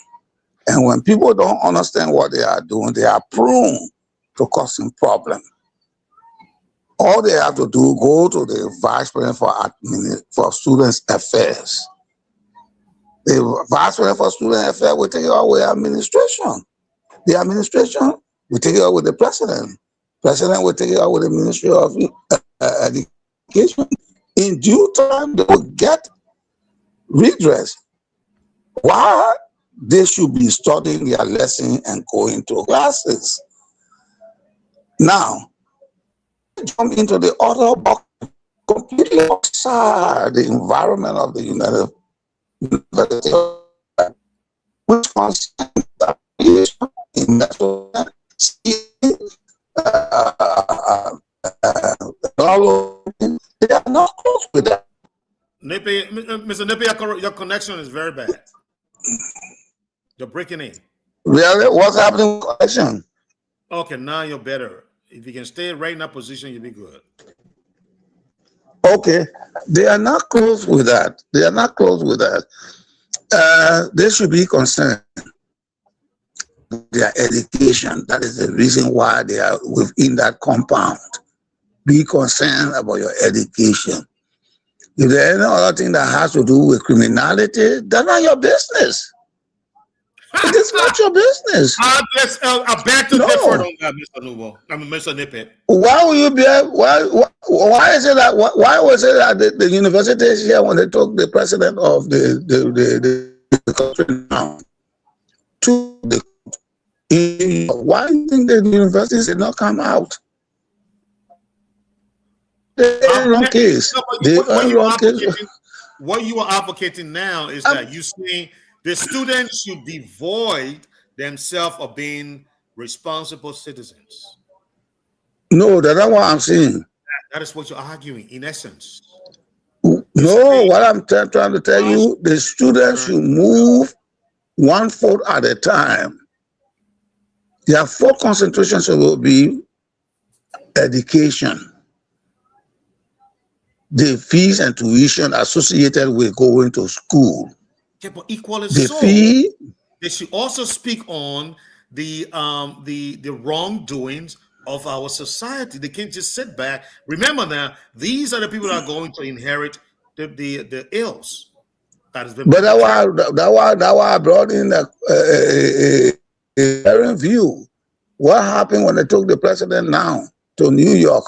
Speaker 11: And when people don't understand what they are doing, they are prone to causing problems. All they have to do, go to the vice president for students' affairs. The vice president for student affairs will take it out with administration. The administration will take it out with the president. President will take it out with the Ministry of Education. In due time, they will get redress. Why? They should be studying their lesson and going to classes. Now, jump into the other box, completely outside the environment of the United States, which concerns investment, they are not close with that.
Speaker 2: Mr. Nippy, your connection is very bad. You're breaking in.
Speaker 11: Really? What's happening with connection?
Speaker 2: Okay, now you're better. If you can stay right in that position, you'll be good.
Speaker 11: Okay, they are not close with that. They are not close with that. They should be concerned with their education. That is the reason why they are within that compound. Be concerned about your education. If there's any other thing that has to do with criminality, that's not your business. It is not your business.
Speaker 2: I beg to differ on that, Mr. Nubo. Mr. Nippet.
Speaker 11: Why will you be? Why is it that? Why was it that the universities here, when they took the president of the country now to the, why do you think the universities did not come out? The wrong case.
Speaker 2: What you are advocating now is that you see the students should devoid themselves of being responsible citizens.
Speaker 11: No, that's not what I'm saying.
Speaker 2: That is what you're arguing, in essence.
Speaker 11: No, what I'm trying to tell you, the students should move 1 foot at a time. Their 4 concentrations will be education, the fees and tuition associated with going to school.
Speaker 2: Okay, but equally
Speaker 11: the
Speaker 2: so,
Speaker 11: fee,
Speaker 2: they should also speak on the wrongdoings of our society. They can't just sit back. Remember now, these are the people that are going to inherit the ills. That has been.
Speaker 11: But that's why I brought in a parent view. What happened when they took the president now to New York?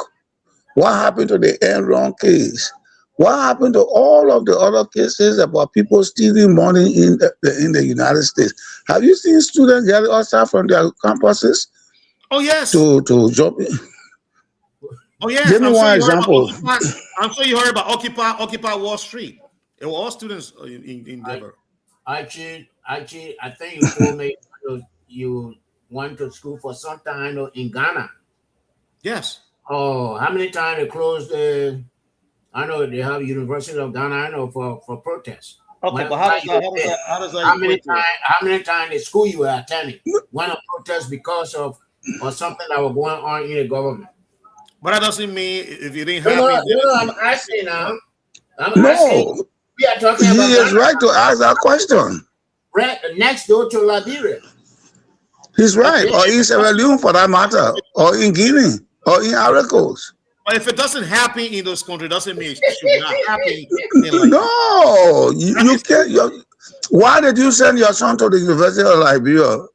Speaker 11: What happened to the Enron case? What happened to all of the other cases about people stealing money in the United States? Have you seen students get outside from their campuses?
Speaker 2: Oh yes.
Speaker 11: To jump in.
Speaker 2: Oh yes.
Speaker 11: Give me one example.
Speaker 2: I'm sure you heard about Occupy Wall Street. It were all students in Denver.
Speaker 4: Actually, I think you told me you went to school for some time in Ghana.
Speaker 2: Yes.
Speaker 4: Oh, how many times they closed the? I know they have University of Ghana. I know for protests.
Speaker 2: Okay, but how does that?
Speaker 4: How many times the school you were attending went on protest because of or something that was going on in the government?
Speaker 2: But that doesn't mean if you didn't have.
Speaker 4: No, I'm asking now. Asking, we are talking about.
Speaker 11: He is right to ask that question.
Speaker 4: Right next door to Liberia.
Speaker 11: He's right, or in Sierra Leone for that matter, or in Guinea, or in Ivory Coast.
Speaker 2: But if it doesn't happen in those countries, doesn't mean it should not happen.
Speaker 11: No, you can't. Why did you send your son to the University of Liberia?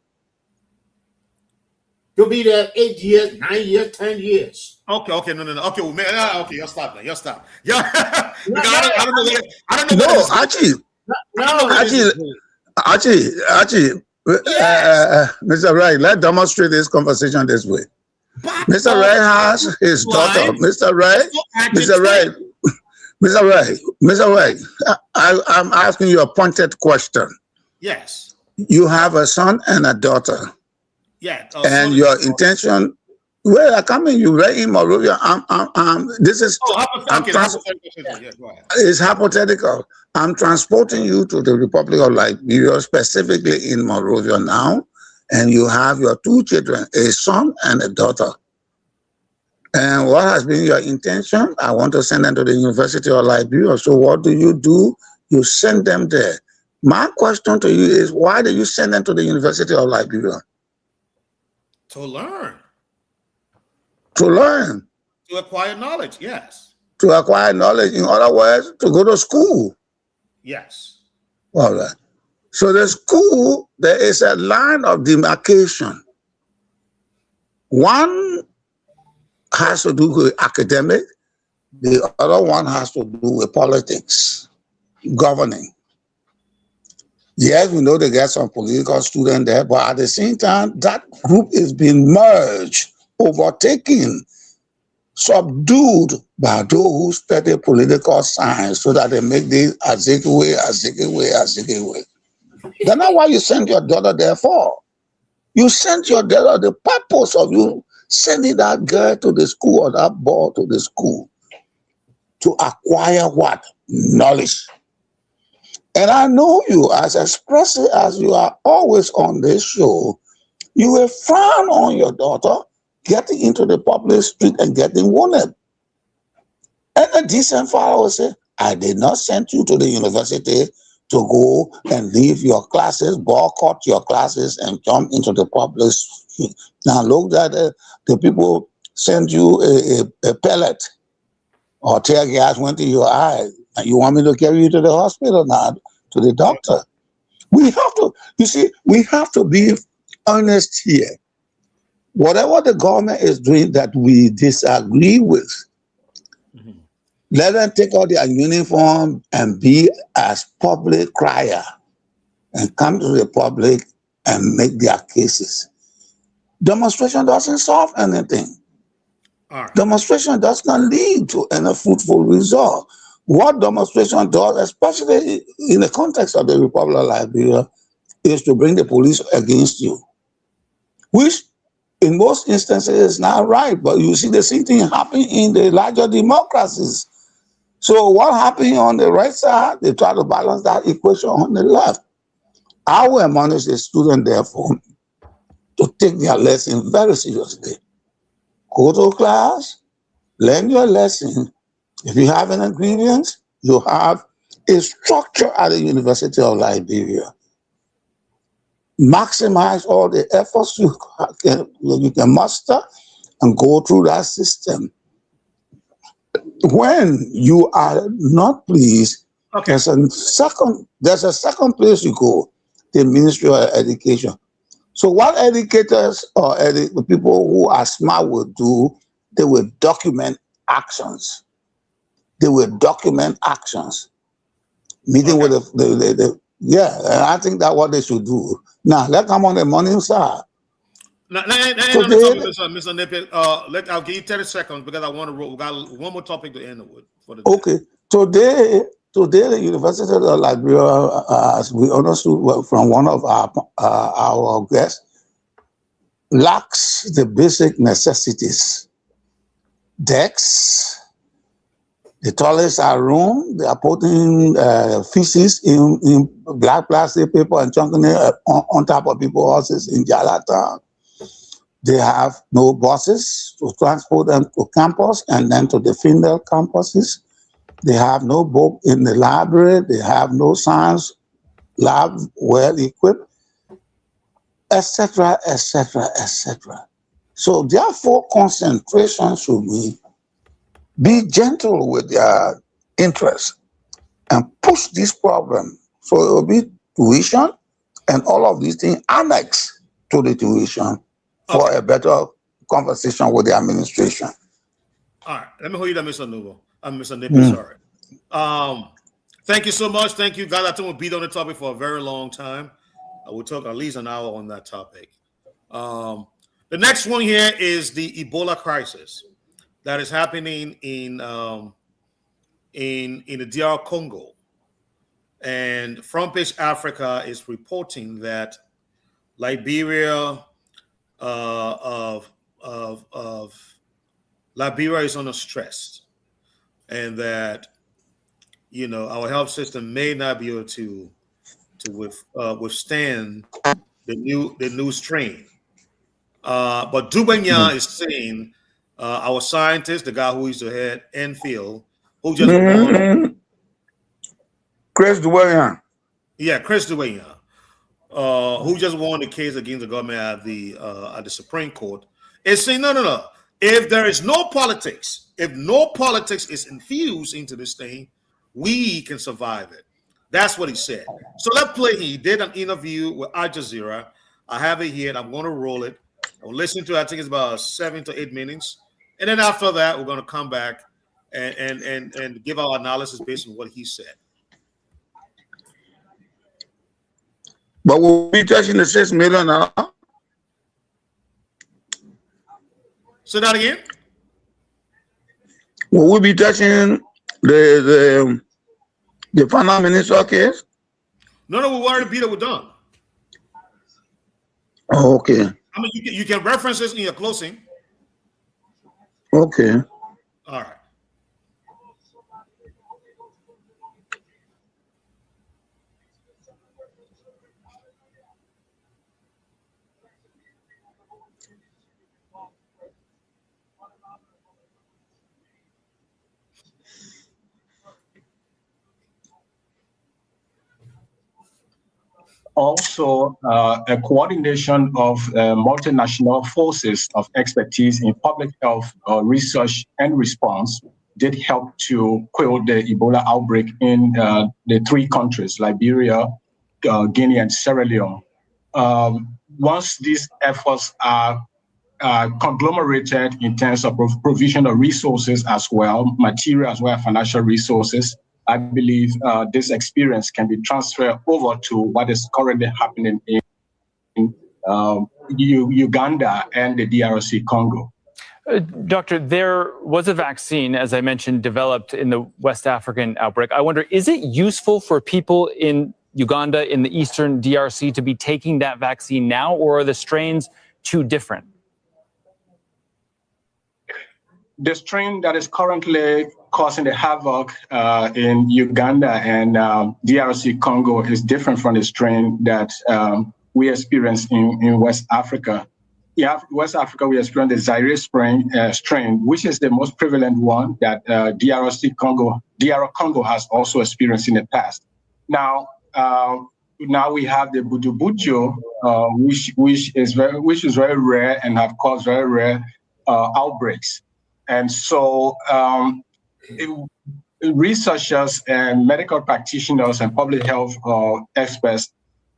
Speaker 4: To be there 8 years, 9 years, 10 years.
Speaker 2: Okay, no. Okay, okay, you'll stop that. You'll stop. Yeah, I don't know.
Speaker 11: No, Archie, Mr. Wright, let's demonstrate this conversation this way. Mr. Wright has his daughter. Mr. Wright, I'm asking you a pointed question.
Speaker 2: Yes.
Speaker 11: You have a son and a daughter,
Speaker 2: Yeah.
Speaker 11: and your intention. Well, I come in. You read in Morovia. This is.
Speaker 2: Oh,
Speaker 11: I'm
Speaker 2: okay.
Speaker 11: trans-
Speaker 2: Yeah, go ahead.
Speaker 11: It's hypothetical. I'm transporting you to the Republic of Liberia, specifically in Monrovia now, and you have your two children, a son and a daughter. And what has been your intention? I want to send them to the University of Liberia. So what do? You send them there. My question to you is, why do you send them to the University of Liberia?
Speaker 2: To learn.
Speaker 11: To learn.
Speaker 2: To acquire knowledge, yes.
Speaker 11: To acquire knowledge. In other words, to go to school.
Speaker 2: Yes.
Speaker 11: All right. So the school, there is a line of demarcation. One has to do with academic, the other one has to do with politics, governing. Yes, we know they get some political students there, but at the same time, that group is being merged, overtaken, subdued by those who study political science so that they make this Azikiwe. That's not why you send your daughter there for. You sent your daughter, the purpose of you sending that girl to the school or that boy to the school to acquire what? Knowledge. And I know you, as expressive as you are always on this show, you will frown on your daughter getting into the public street and getting wounded. And a decent father will say, I did not send you to the university to go and leave your classes, boycott your classes, and jump into the public street. Now look at the people send you a pellet or tear gas went to your eye, and you want me to carry you to the hospital now, to the doctor. We have to, you see, we have to be honest here. Whatever the government is doing that we disagree with, let them take out their uniform and be as public crier and come to the public and make their cases. Demonstration doesn't solve anything. Demonstration does not lead to any fruitful result. What demonstration does, especially in the context of the Republic of Liberia, is to bring the police against you, which in most instances is not right, but you see the same thing happen in the larger democracies. So what happened on the right side, they try to balance that equation on the left. I will admonish the student, therefore, to take their lesson very seriously. Go to class, learn your lesson. If you have an ingredient, you have a structure at the University of Liberia. Maximize all the efforts you can muster and go through that system. When you are not pleased, there's a second place you go, the Ministry of Education. So what educators or the people who are smart will do, they will document actions. They will document actions. Meeting with and I think that's what they should do. Now, let's come on the money side.
Speaker 2: Now, Mr. Nippet, I'll give you 30 seconds because we got one more topic to end with.
Speaker 11: Okay. Today, the University of Liberia, as we understood from one of our guests, lacks the basic necessities. Desks, the toilets are room. They are putting feces in black plastic paper and chunking it on top of people's houses in Jalata. They have no buses to transport them to campus and then to the female campuses. They have no book in the library. They have no science lab well equipped, etc., etc., etc. So therefore, concentration should be gentle with their interests and push this problem. So it will be tuition and all of these things annexed to the tuition for a better conversation with the administration.
Speaker 2: All right, let me hold you down, Mr. Nubo. Mr. Nippy, sorry. Thank you so much. Thank you, guys. I think we'll beat on the topic for a very long time. We'll talk at least an hour on that topic. The next one here is the Ebola crisis that is happening in the DR Congo. And Front Page Africa is reporting that Liberia of Liberia is under stress, and that our health system may not be able to withstand the new strain. But Dubanya is saying our scientist, the guy who used to head Enfield, who just won.
Speaker 11: Chris Dubanya.
Speaker 2: Yeah, Chris Dubanya, who just won the case against the government at the Supreme Court, is saying no. If there is no politics, if no politics is infused into this thing, we can survive it. That's what he said. So let's play. He did an interview with Al Jazeera. I have it here, and I'm going to roll it. I'll listen to it. I think it's about 7 to 8 minutes. And then after that, we're going to come back and give our analysis based on what he said.
Speaker 11: But we'll be touching the 6 million now.
Speaker 2: Say that again?
Speaker 11: Will we be touching the final minister case?
Speaker 2: No, we already beat it. We're done.
Speaker 11: Oh, okay.
Speaker 2: I mean, you can reference this in your closing.
Speaker 11: Okay.
Speaker 2: All right.
Speaker 12: Also, a coordination of multinational forces of expertise in public health research and response did help to quell the Ebola outbreak in the 3 countries, Liberia, Guinea, and Sierra Leone. Once these efforts are conglomerated in terms of provision of resources as well, material as well as financial resources, I believe this experience can be transferred over to what is currently happening in Uganda and the DRC Congo.
Speaker 13: Doctor, there was a vaccine, as I mentioned, developed in the West African outbreak. I wonder, is it useful for people in Uganda, in the eastern DRC, to be taking that vaccine now, or are the strains too different?
Speaker 12: The strain that is currently causing the havoc in Uganda and DRC Congo is different from the strain that we experience in West Africa. Yeah, West Africa, we experience the Zaire strain, which is the most prevalent one that DR Congo has also experienced in the past. Now we have the Buju, which is very rare and have caused very rare outbreaks. And so researchers and medical practitioners and public health experts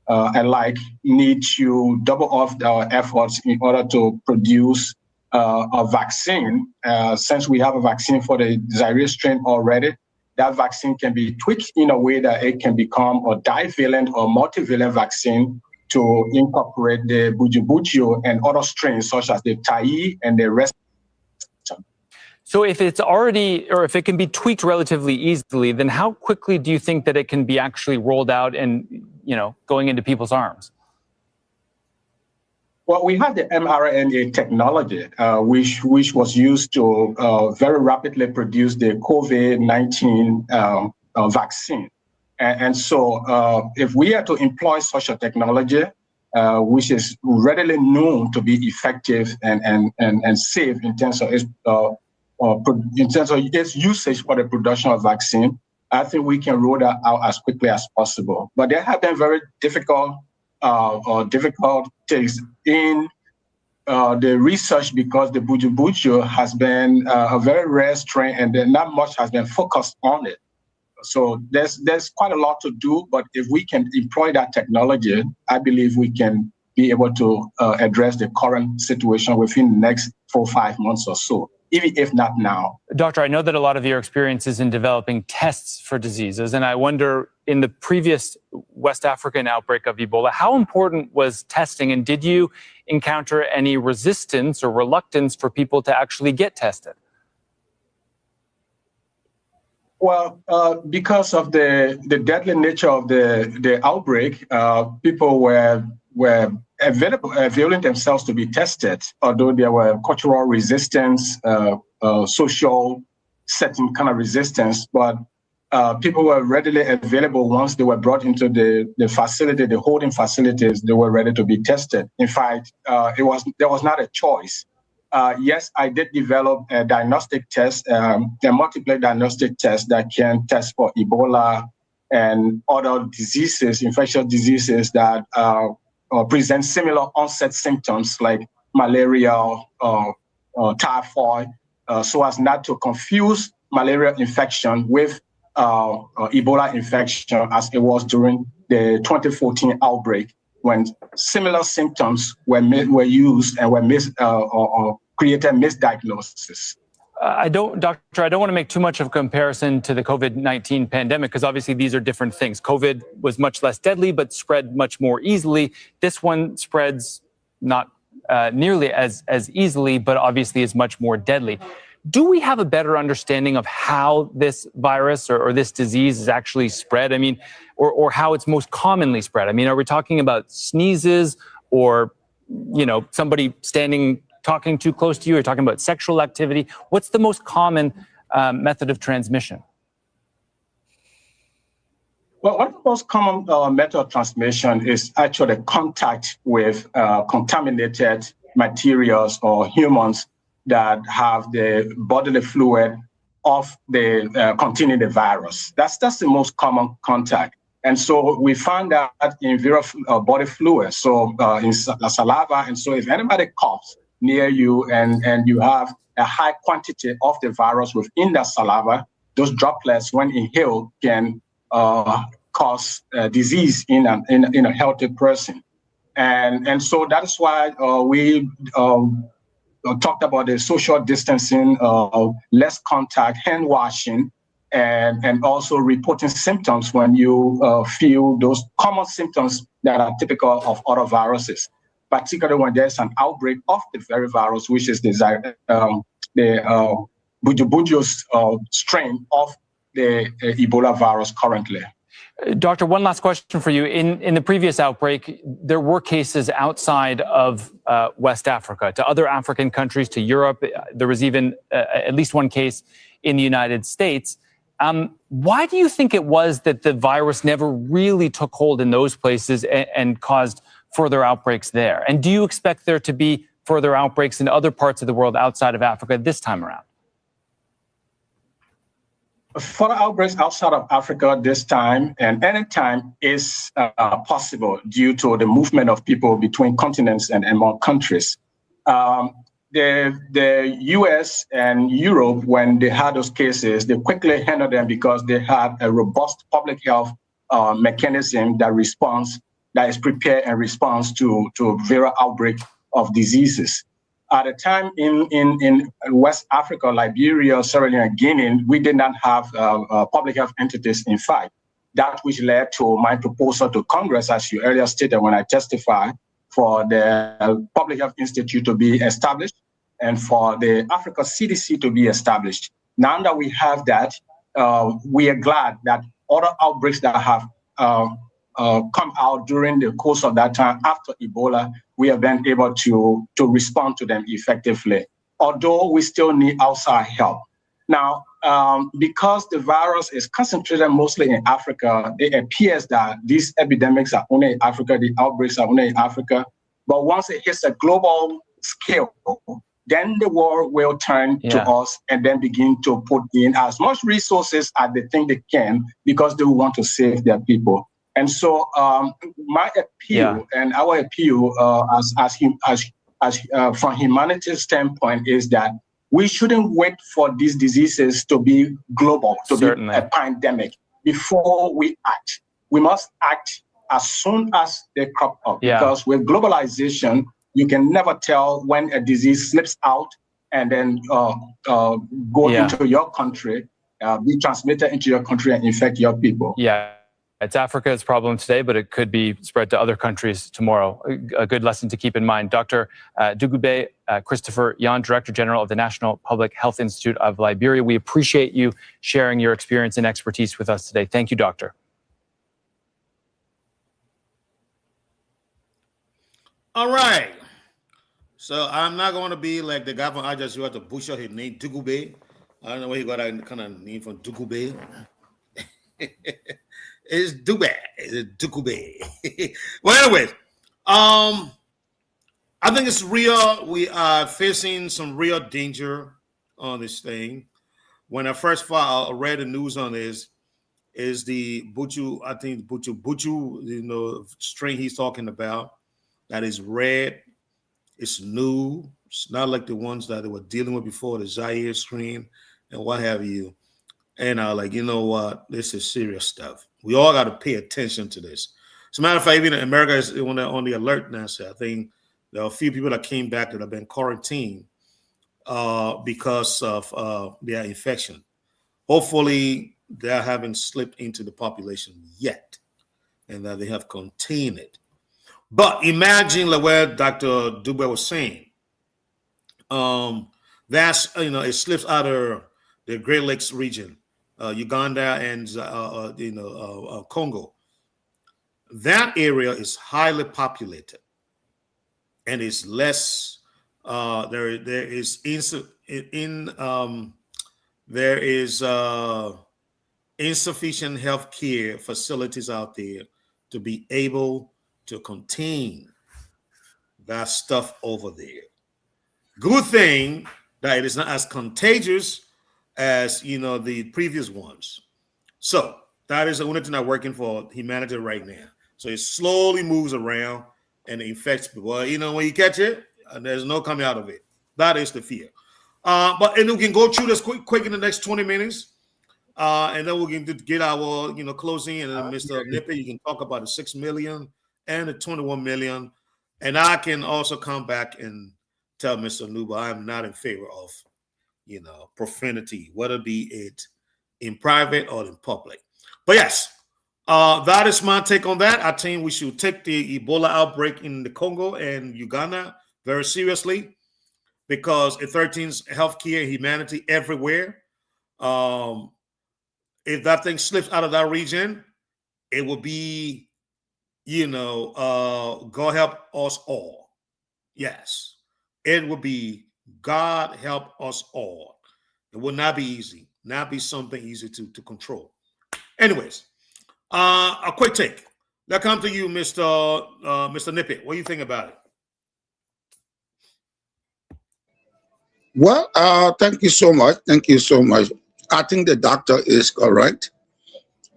Speaker 12: alike need to double up our efforts in order to produce a vaccine. Since we have a vaccine for the Zaire strain already, that vaccine can be tweaked in a way that it can become a divalent or multivalent vaccine to incorporate the Buju and other strains such as the Tai and the rest.
Speaker 13: So if it's already, or if it can be tweaked relatively easily, then how quickly do you think that it can be actually rolled out and, going into people's arms?
Speaker 12: Well, we have the mRNA technology, which was used to very rapidly produce the COVID-19 vaccine. And so if we are to employ such a technology, which is readily known to be effective and safe in terms of its usage for the production of vaccine, I think we can roll that out as quickly as possible. But there have been very difficult things in the research because the Buju has been a very rare strain and not much has been focused on it. So there's quite a lot to do, but if we can employ that technology, I believe we can be able to address the current situation within the next 4 or 5 months or so, even if not now.
Speaker 13: Doctor, I know that a lot of your experience is in developing tests for diseases, and I wonder, in the previous West African outbreak of Ebola, how important was testing, and did you encounter any resistance or reluctance for people to actually get tested?
Speaker 12: Well, because of the deadly nature of the outbreak, people were availing themselves to be tested, although there were cultural resistance, social setting kind of resistance, but people were readily available once they were brought into the facility, the holding facilities, they were ready to be tested. In fact, there was not a choice. Yes, I did develop a diagnostic test, a multiple diagnostic test that can test for Ebola and other diseases, infectious diseases that present similar onset symptoms like malaria or typhoid, so as not to confuse malaria infection with Ebola infection as it was during the 2014 outbreak, when similar symptoms were used and were or created misdiagnosis.
Speaker 13: Doctor, I don't want to make too much of a comparison to the COVID-19 pandemic, because obviously these are different things. COVID was much less deadly, but spread much more easily. This one spreads not nearly as easily, but obviously is much more deadly. Do we have a better understanding of how this virus or this disease is actually spread? I mean, or how it's most commonly spread? I mean, are we talking about sneezes or, somebody talking too close to you? You're talking about sexual activity. What's the most common method of transmission?
Speaker 12: Well, one of the most common method of transmission is actually contact with contaminated materials or humans that have the bodily fluid of the containing the virus. That's the most common contact. And so we found that in various body fluids, so in saliva. And so if anybody coughs near you and you have a high quantity of the virus within the saliva, those droplets, when inhaled, can cause disease in a healthy person. And so that's why we talked about the social distancing, less contact, hand washing, and also reporting symptoms when you feel those common symptoms that are typical of other viruses, particularly when there's an outbreak of the very virus, which is the Bundibugyo strain of the Ebola virus currently.
Speaker 13: Doctor, one last question for you. In the previous outbreak, there were cases outside of West Africa, to other African countries, to Europe. There was even at least one case in the United States. Why do you think it was that the virus never really took hold in those places and caused further outbreaks there? And do you expect there to be further outbreaks in other parts of the world outside of Africa this time around?
Speaker 12: Further outbreaks outside of Africa this time and any time is possible due to the movement of people between continents and among countries. The US and Europe, when they had those cases, they quickly handled them because they had a robust public health mechanism that is prepared and responds to various outbreaks of diseases. At the time in West Africa, Liberia, Sierra Leone, and Guinea, we did not have public health entities. In fact, that which led to my proposal to Congress, as you earlier stated when I testified, for the Public Health Institute to be established and for the Africa CDC to be established. Now that we have that, we are glad that other outbreaks that have come out during the course of that time after Ebola, we have been able to respond to them effectively, although we still need outside help. Now, because the virus is concentrated mostly in Africa, it appears that these epidemics are only in Africa, the outbreaks are only in Africa. But once it hits a global scale, then the world will turn to us and then begin to put in as much resources as they think they can because they want to save their people. And so my appeal and our appeal from humanity's standpoint is that we shouldn't wait for these diseases to be global, to be a pandemic before we act. We must act as soon as they crop up because with globalization, you can never tell when a disease slips out and then go into your country, be transmitted into your country and infect your people.
Speaker 13: Yeah. It's Africa's problem today, but it could be spread to other countries tomorrow. A good lesson to keep in mind. Dr. Dugube Christopher Yan, Director General of the National Public Health Institute of Liberia. We appreciate you sharing your experience and expertise with us today. Thank you, Doctor.
Speaker 2: All right. So I'm not going to be like the guy from Ajax who had to butcher his name, Dugube. I don't know where he got that kind of name from, Dugube. It's Dube. It's Dugube. Well, anyways, I think it's real. We are facing some real danger on this thing. When I first read the news on this, is the Buchu, I think Buchu, strain he's talking about. That is red. It's new. It's not like the ones that they were dealing with before, the Zaire strain and what have you. And I like, you know what? This is serious stuff. We all got to pay attention to this. As a matter of fact, even America is on the alert now. So I think there are a few people that came back that have been quarantined because of their infection. Hopefully, they haven't slipped into the population yet and that they have contained it. But imagine like where Dr. Dube was saying, that's, it slips out of the Great Lakes region, Uganda and, Congo. That area is highly populated and is less, there is insufficient health care facilities out there to be able to contain that stuff over there. Good thing that it is not as contagious as the previous ones. So that is the only thing that's working for humanity right now. So it slowly moves around and it infects people. Well, when you catch it, there's no coming out of it. That is the fear. But we can go through this quick in the next 20 minutes. And then we can get our closing. And then Mr. Nippy, you can talk about the 6 million and the 21 million. And I can also come back and tell Mr. Nuba I'm not in favor of, profanity, whether be it in private or in public. But yes, that is my take on that. I think we should take the Ebola outbreak in the Congo and Uganda very seriously because it threatens healthcare, humanity everywhere. If that thing slips out of that region, it will be God help us all. Yes, it will be God help us all. It will not be easy, not be something easy to control. Anyways, a quick take. Let's come to you, Mr. Nippy. What do you think about it?
Speaker 11: Well, thank you so much. Thank you so much. I think the doctor is correct.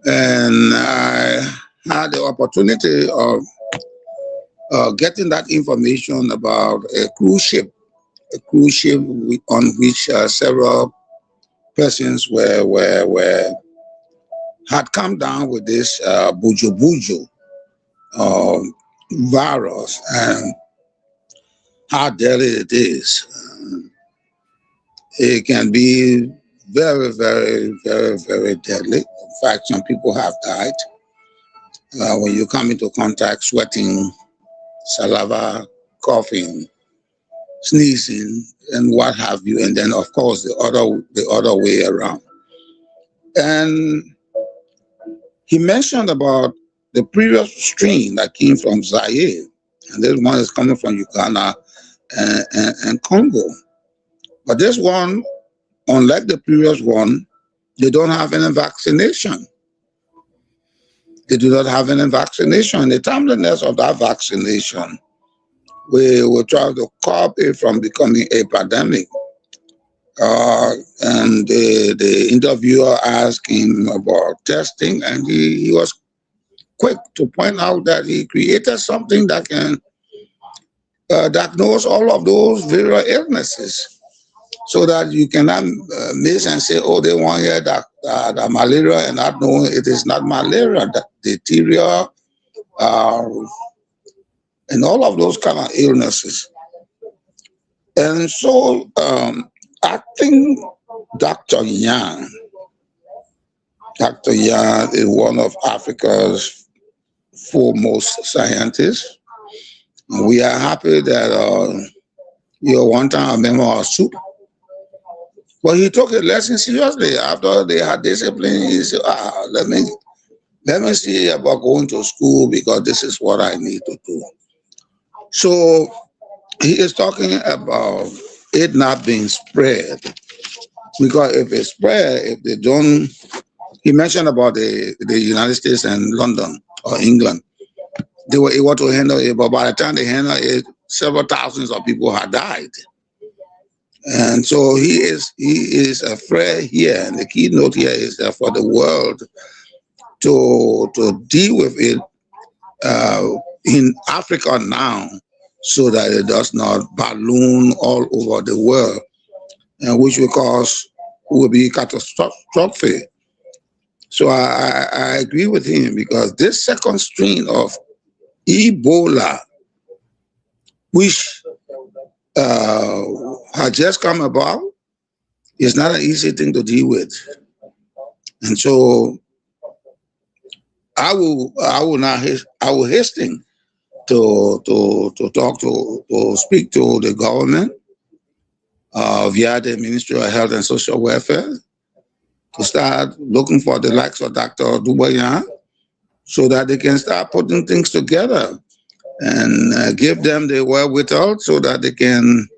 Speaker 11: And I had the opportunity of getting that information about a cruise ship on which several persons had come down with this buju virus and how deadly it is. It can be very, very, very, very deadly. In fact, some people have died when you come into contact, sweating, saliva, coughing, sneezing, and what have you. And then, of course, the other way around. And he mentioned about the previous strain that came from Zaire, and this one is coming from Uganda and Congo. But this one, unlike the previous one, they don't have any vaccination. They do not have any vaccination. The timeliness of that vaccination, we will try to curb it from becoming a pandemic. And the interviewer asked him about testing, and he was quick to point out that he created something that can diagnose all of those various illnesses, so that you cannot miss and say, oh, they want here that malaria, and not knowing it is not malaria, that diphtheria, and all of those kind of illnesses. And so I think Dr. Yang Dr. Yard is one of Africa's foremost scientists. We are happy that you're one time a member of SOUP. But he took a lesson seriously. After they had discipline, he said, let me see about going to school because this is what I need to do. So he is talking about it not being spread. Because if it's spread, if they don't, he mentioned about the United States and London or England. They were able to handle it, but by the time they handled it, several thousands of people had died. And so he is afraid here, and the keynote here is that for the world to deal with it in Africa now, so that it does not balloon all over the world, and which will be catastrophic. So I agree with him because this second strain of Ebola, which had just come about, is not an easy thing to deal with. And so I will hasten to speak to the government via the Ministry of Health and Social Welfare to start looking for the likes of Dr. Doumbouya so that they can start putting things together and give them the wherewithal so that they can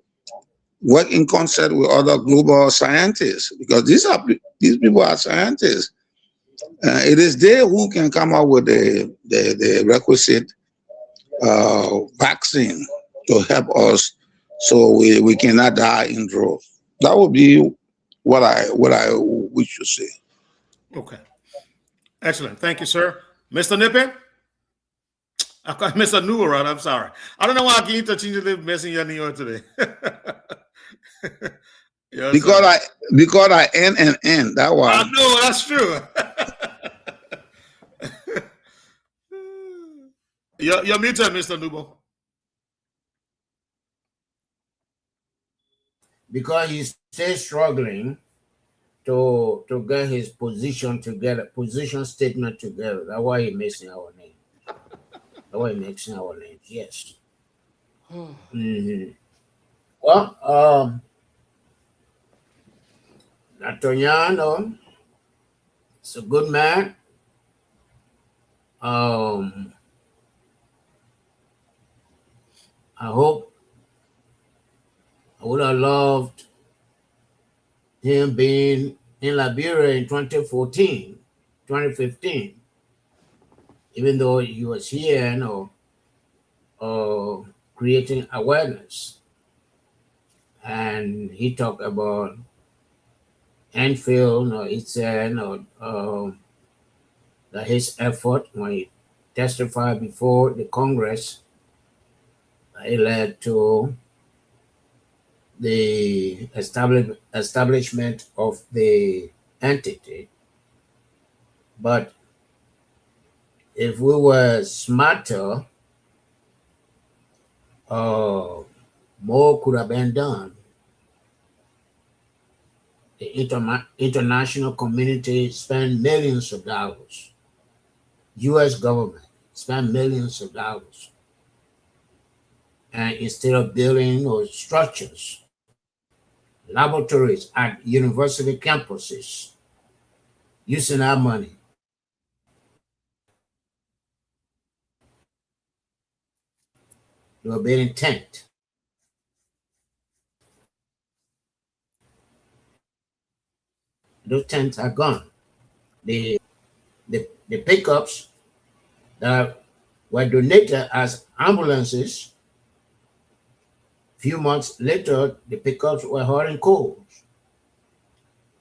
Speaker 11: work in concert with other global scientists, because these people are scientists. It is they who can come up with the requisite vaccine to help us so we cannot die in droves. That would be what I wish to say.
Speaker 2: Okay. Excellent. Thank you, sir. Mr. Nippon? Mr. Nuwaran, I'm sorry. I don't know why I keep interchangeably messing your name today. Yes,
Speaker 11: because I N. That one.
Speaker 2: I know, that's true. You're muted, Mr. Nubo.
Speaker 4: Because he's still struggling to get his position together, position statement together. That's why he's missing our name. That's why he's mixing our names. Yes. Mm-hmm. Well, Natonyano is a good man. I hope I would have loved him being in Liberia in 2015, even though he was here, creating awareness. And he talked about Enfield, he said, that his effort when he testified before the Congress, it led to the establishment of the entity. But if we were smarter, more could have been done. The international community spent millions of dollars. U.S. government spent millions of dollars. And instead of building those structures, laboratories at university campuses, using our money, they were building tents. Those tents are gone. The pickups that were donated as ambulances, few months later, the pickups were hot and cold.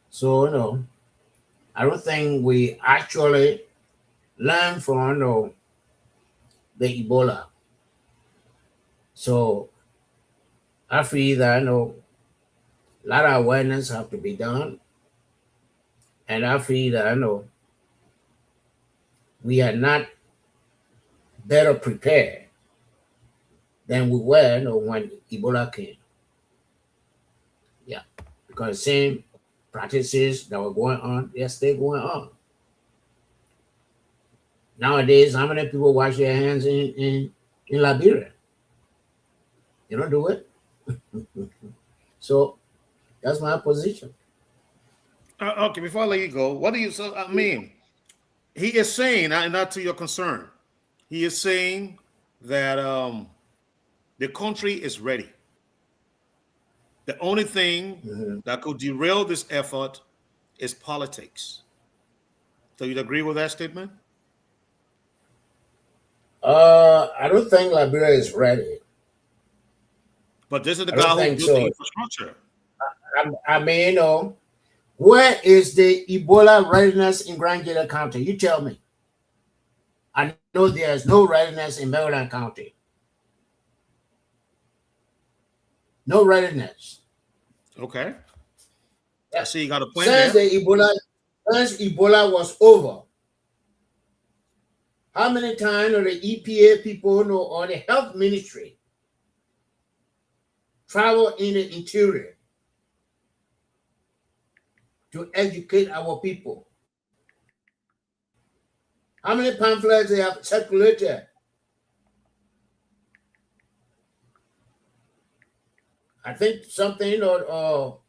Speaker 4: So, I don't think we actually learned from the Ebola. So, I feel that a lot of awareness have to be done. And I feel that we are not better prepared than we were when Ebola came. Yeah, because same practices that were going on, they're still going on. Nowadays, how many people wash their hands in Liberia? You don't do it. So that's my position.
Speaker 2: Okay, before I let you go, what do you? So I mean, he is saying, and not to your concern, he is saying that the country is ready. The only thing that could derail this effort is politics. So you'd agree with that statement?
Speaker 4: I don't think Liberia is ready.
Speaker 2: But this is the guy who built the infrastructure.
Speaker 4: I mean, you know, where is the Ebola readiness in Grand Gator County? You tell me. I know there's no readiness in Maryland County. No readiness.
Speaker 2: Okay. I see you got a point
Speaker 4: Since
Speaker 2: there.
Speaker 4: since Ebola was over, how many times are the EPA people or the health ministry travel in the interior to educate our people? How many pamphlets they have circulated? I think something Mr.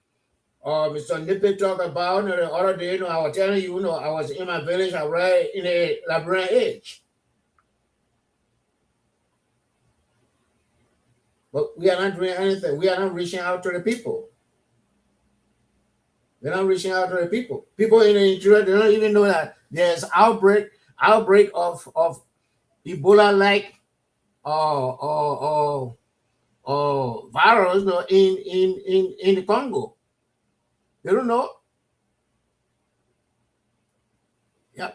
Speaker 4: Nippet talked about the other day. I was telling you, I was in my village. I read in a Liberian age. But we are not doing anything. We are not reaching out to the people. We're not reaching out to the people. People in the interior, they don't even know that there's outbreak of Ebola-like virus in the Congo. They don't know. Yeah.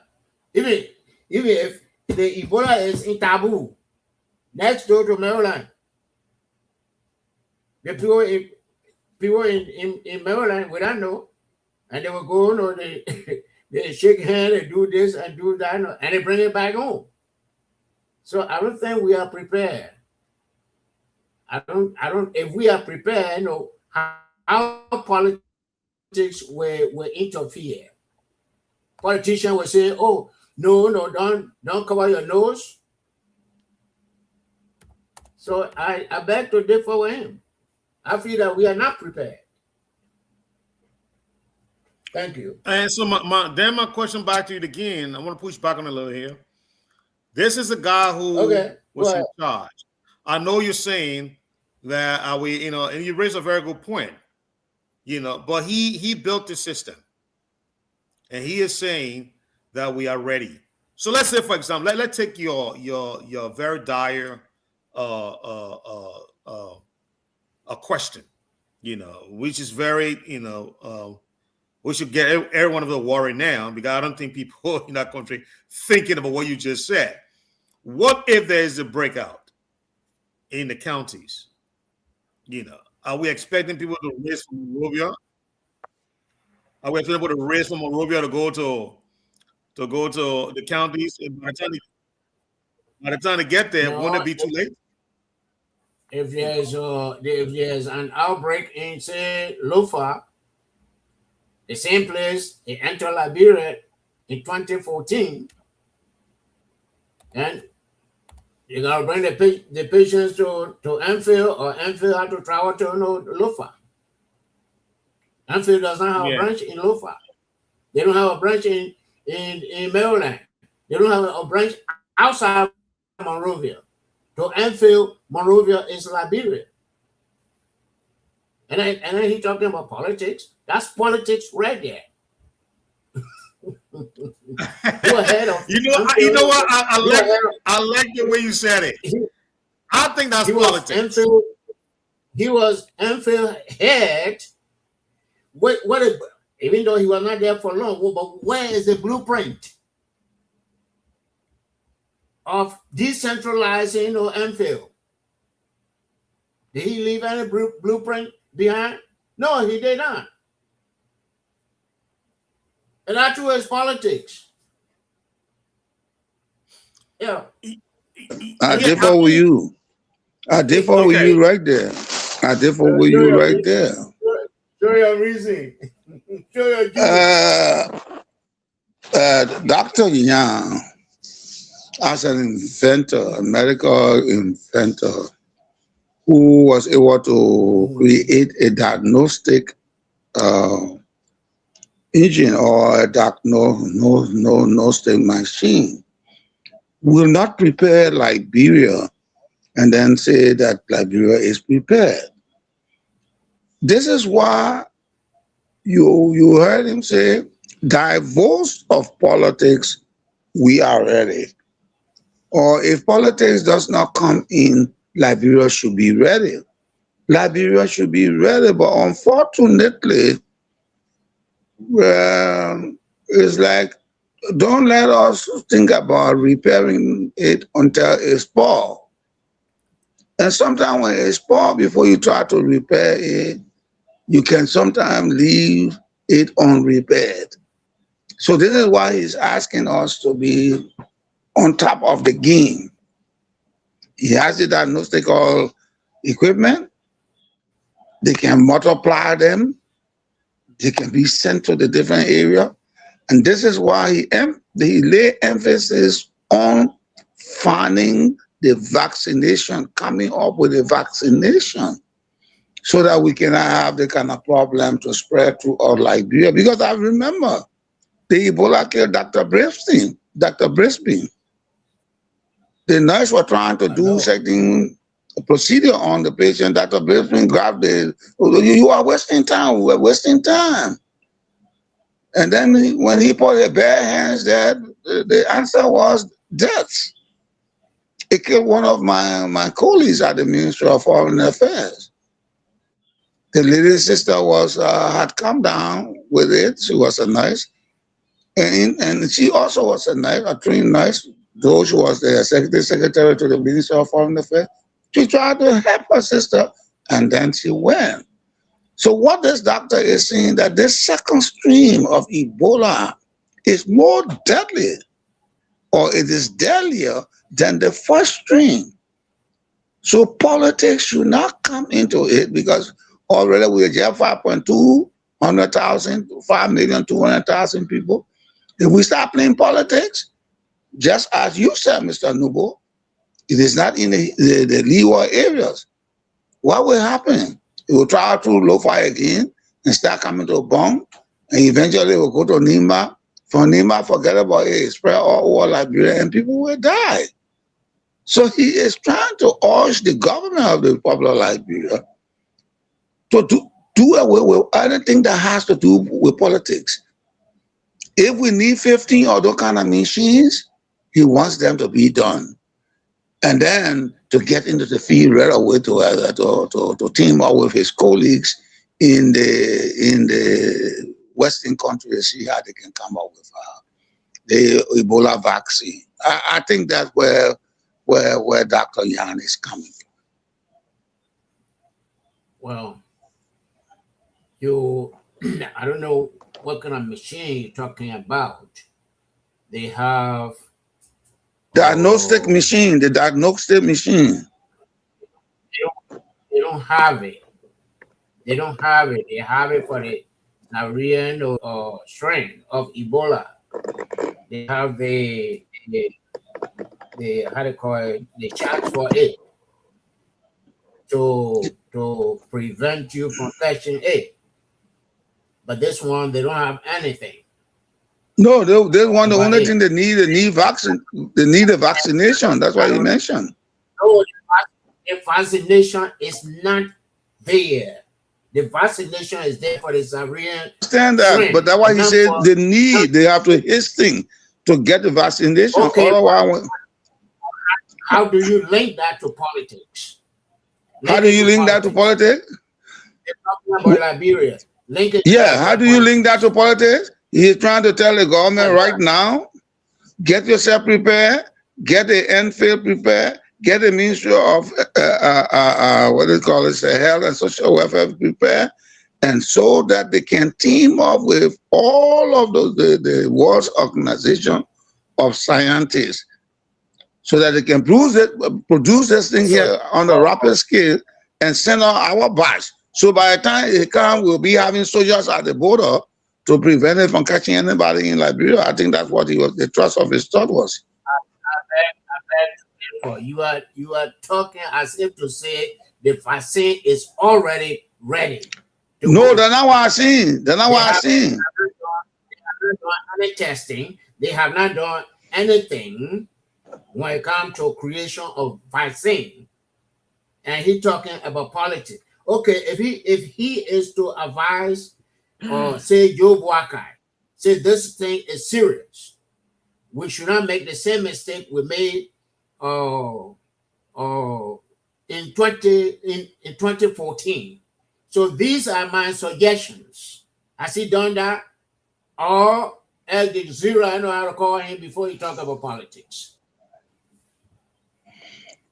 Speaker 4: Even if the Ebola is in Taboo, next door to Maryland, the people in Maryland, we don't know, and they will go, they shake hands, they do this and do that, and they bring it back home. So I don't think we are prepared. I don't. If we are prepared, how politics will interfere. Politicians will say, "Oh, no, don't cover your nose." So I beg to differ with him. I feel that we are not prepared. Thank you.
Speaker 2: And so my question back to you again. I want to push back on a little here. This is a guy who was in charge. I know you're saying that and you raise a very good point, but he built the system, and he is saying that we are ready. So let's say, for example, let's take your very dire a question, which is very, we should get everyone of the worry now, because I don't think people in that country thinking about what you just said. What if there is a breakout in the counties? Are we expecting people to race from Monrovia? Are we expecting people to race from Monrovia to go to the counties? And by the time they get there, won't it be too late?
Speaker 4: If there's an outbreak in, say, Lofa, the same place they entered Liberia in 2014, and you gotta bring the patients to Enfield, or Enfield have to travel to Lofa. Enfield does not have a branch in Lofa. They don't have a branch in Maryland. They don't have a branch outside Monrovia. To Enfield, Monrovia is Liberia. And then he talking about politics. That's politics right there. Go ahead.
Speaker 2: You know what? I like the way you said it. I think that's politics.
Speaker 4: He was Enfield head. Even though he was not there for long, but where is the blueprint of decentralizing Enfield? Did he leave any blueprint behind? No, he did not. And that too is politics. Yeah.
Speaker 11: I differ with you. I differ with you right there. I differ with you right there.
Speaker 4: Show your reason. Show your
Speaker 11: Dr. Young, as an inventor, a medical inventor, who was able to create a diagnostic engine or a diagnostic machine, will not prepare Liberia and then say that Liberia is prepared. This is why you heard him say, divorce of politics, we are ready. Or if politics does not come in, Liberia should be ready. Liberia should be ready, but unfortunately, it's like, don't let us think about repairing it until it's spoiled. And sometimes when it's spoiled, before you try to repair it, you can sometimes leave it unrepaired. So this is why he's asking us to be on top of the game. He has the diagnostical equipment. They can multiply them. They can be sent to the different area. And this is why he lay emphasis on finding the vaccination, coming up with a vaccination, so that we cannot have the kind of problem to spread throughout Liberia. Because I remember the Ebola killed Dr. Brisbane. The nurse was trying to do something, a procedure on the patient. Dr. Brisbane grabbed you are wasting time, we're wasting time. And then when he put his bare hands there, the answer was death. It killed one of my colleagues at the Ministry of Foreign Affairs. The little sister had come down with it. She was a nurse. And she also was a nurse, a trained nurse, though she was the executive secretary to the Ministry of Foreign Affairs. She tried to help her sister, and then she went. So what this doctor is saying, that this second stream of Ebola is more deadly, or it is deadlier than the first stream. So politics should not come into it, because already we have 5,200,000 people. If we start playing politics, just as you said, Mr. Nubo, it is not in the leeward areas. What will happen? It will try to Lofa again and start coming to Bong, and eventually it will go to Nima. From Nima, forget about it, spread all over Liberia, and people will die. So he is trying to urge the government of the Republic of Liberia to do away with anything that has to do with politics. If we need 15 or those kind of machines, he wants them to be done. And then to get into the field right away to team up with his colleagues in the Western countries, see how they can come up with the Ebola vaccine. I think that's where Dr. Yan is coming from.
Speaker 4: Well, I don't know what kind of machine you're talking about. They have
Speaker 11: diagnostic machine, the diagnostic machine.
Speaker 4: They don't have it. They don't have it. They have it for the Nigerian or strain of Ebola. They have the how to call it, the chance for it to prevent you from catching it. But this one, they don't have anything.
Speaker 11: No, they want the only thing they need a vaccination. That's why you mentioned.
Speaker 4: No, the vaccination is not there. The vaccination is there for the Syrian.
Speaker 11: I understand that, but that's why he said they have to hasten to get the vaccination.
Speaker 4: Okay,
Speaker 11: otherwise,
Speaker 4: how do you link that to politics?
Speaker 11: How do you link that to politics?
Speaker 4: They're talking about Liberia. Link it.
Speaker 11: Yeah, how do you link that to politics? He's trying to tell the government right now, get yourself prepared, get the NFIL prepared, get the Ministry of Health and Social Welfare prepared, and so that they can team up with all of the world's organization of scientists, so that they can produce this thing here on a rapid scale and send out our batch. So by the time it comes, we'll be having soldiers at the border to prevent it from catching anybody in Liberia. I think that's what the thrust of his thought was.
Speaker 4: You are talking as if to say the vaccine is already ready.
Speaker 11: No, that's not what I'm saying. That's not what I'm saying.
Speaker 4: They have not done any testing. They have not done anything when it comes to creation of vaccine. And he talking about politics. Okay, if he is to advise or say Joe Boakai, say this thing is serious, we should not make the same mistake we made in 2014. So these are my suggestions. Has he done that? Or El Zero, I know how to call him before he talk about politics.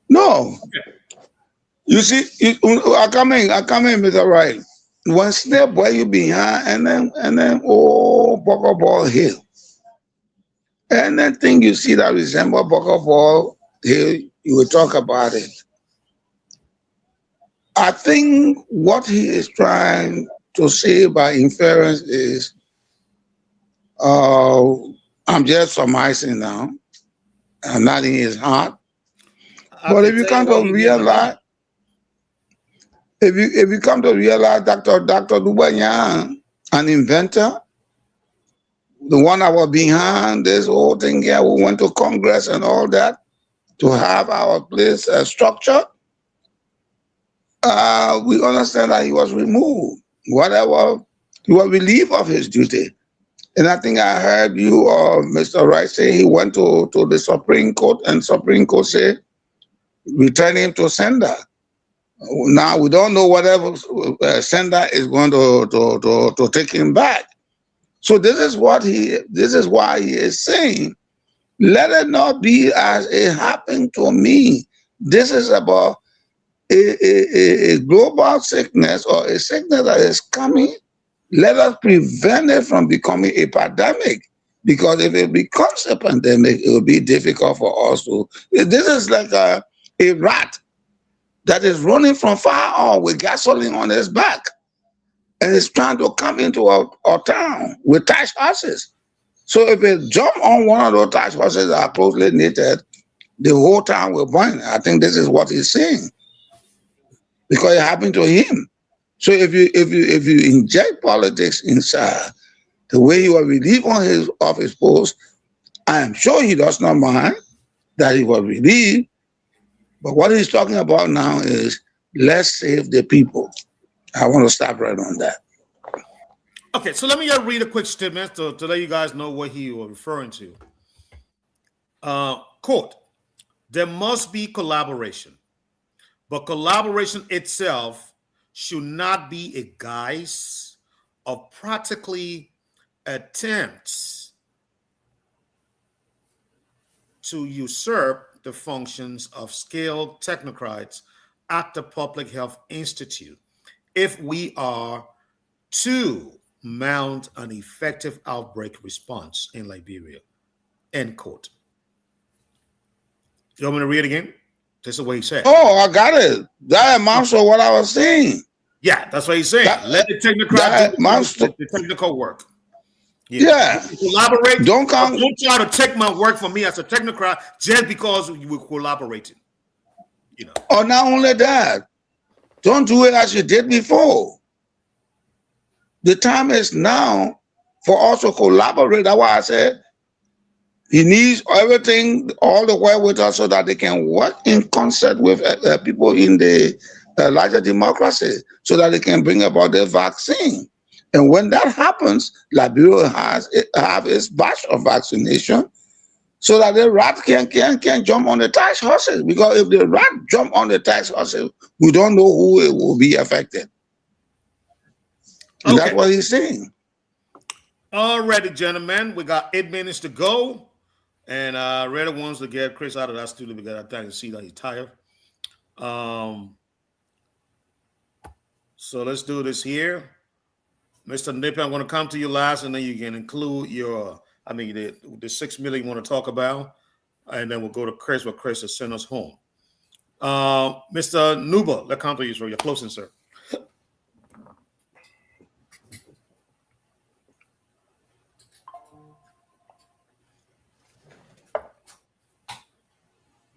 Speaker 11: No. You see, I come in, Mr. Right. One step where you behind, and then Boko Ball Hill. And then thing you see that resemble Boko Ball Hill, you will talk about it. I think what he is trying to say by inference is, I'm just surmising now, I'm not in his heart. But if you come to realize, if you come to realize Dr. Dubanyan, an inventor, the one that was behind this whole thing here, we went to Congress and all that to have our place structured, we understand that he was removed. Whatever, he was relieved of his duty. And I think I heard you or Mr. Wright say he went to the Supreme Court, and Supreme Court said, return him to sender. Now we don't know whatever sender is going to take him back. So this is why he is saying, let it not be as it happened to me. This is about a global sickness or a sickness that is coming. Let us prevent it from becoming a pandemic. Because if it becomes a pandemic, it will be difficult for us to. This is like a rat that is running from far off with gasoline on his back, and it's trying to come into our town with tax horses. So if it jump on one of those tax horses that are closely knitted, the whole town will burn. I think this is what he's saying, because it happened to him. So if you inject politics inside, the way he was relieved of his post, I am sure he does not mind that he was relieved. But what he's talking about now is, let's save the people. I want to stop right on that.
Speaker 2: Okay, so let me just read a quick statement to let you guys know what he was referring to. Quote, there must be collaboration, but collaboration itself should not be a guise of practically attempts to usurp the functions of skilled technocrats at the Public Health Institute if we are to mount an effective outbreak response in Liberia. End quote. You want me to read it again? This is what he said.
Speaker 11: Oh, I got it. That amounts to what I was saying.
Speaker 2: Yeah, that's what he's saying. Let the technocrats do the technical work.
Speaker 11: Yeah.
Speaker 2: Collaborate. Don't try to take my work from me as a technocrat just because we're collaborating. You know.
Speaker 11: Or not only that, don't do it as you did before. The time is now for us to collaborate. That's why I said he needs everything all the way with us so that they can work in concert with people in the larger democracy so that they can bring about the vaccine. And when that happens, Liberia have its batch of vaccination so that the rat can jump on the tax horses. Because if the rat jump on the tax horses, we don't know who it will be affected. And that's what he's saying.
Speaker 2: All righty, gentlemen. We got 8 minutes to go. And I really wants to get Chris out of that studio because I can see that he's tired. So let's do this here. Mr. Nipper, I'm going to come to you last, and then you can include the 6 million you want to talk about, and then we'll go to Chris, but Chris will send us home. Mr. Nuba, let's come to you for your closing, sir.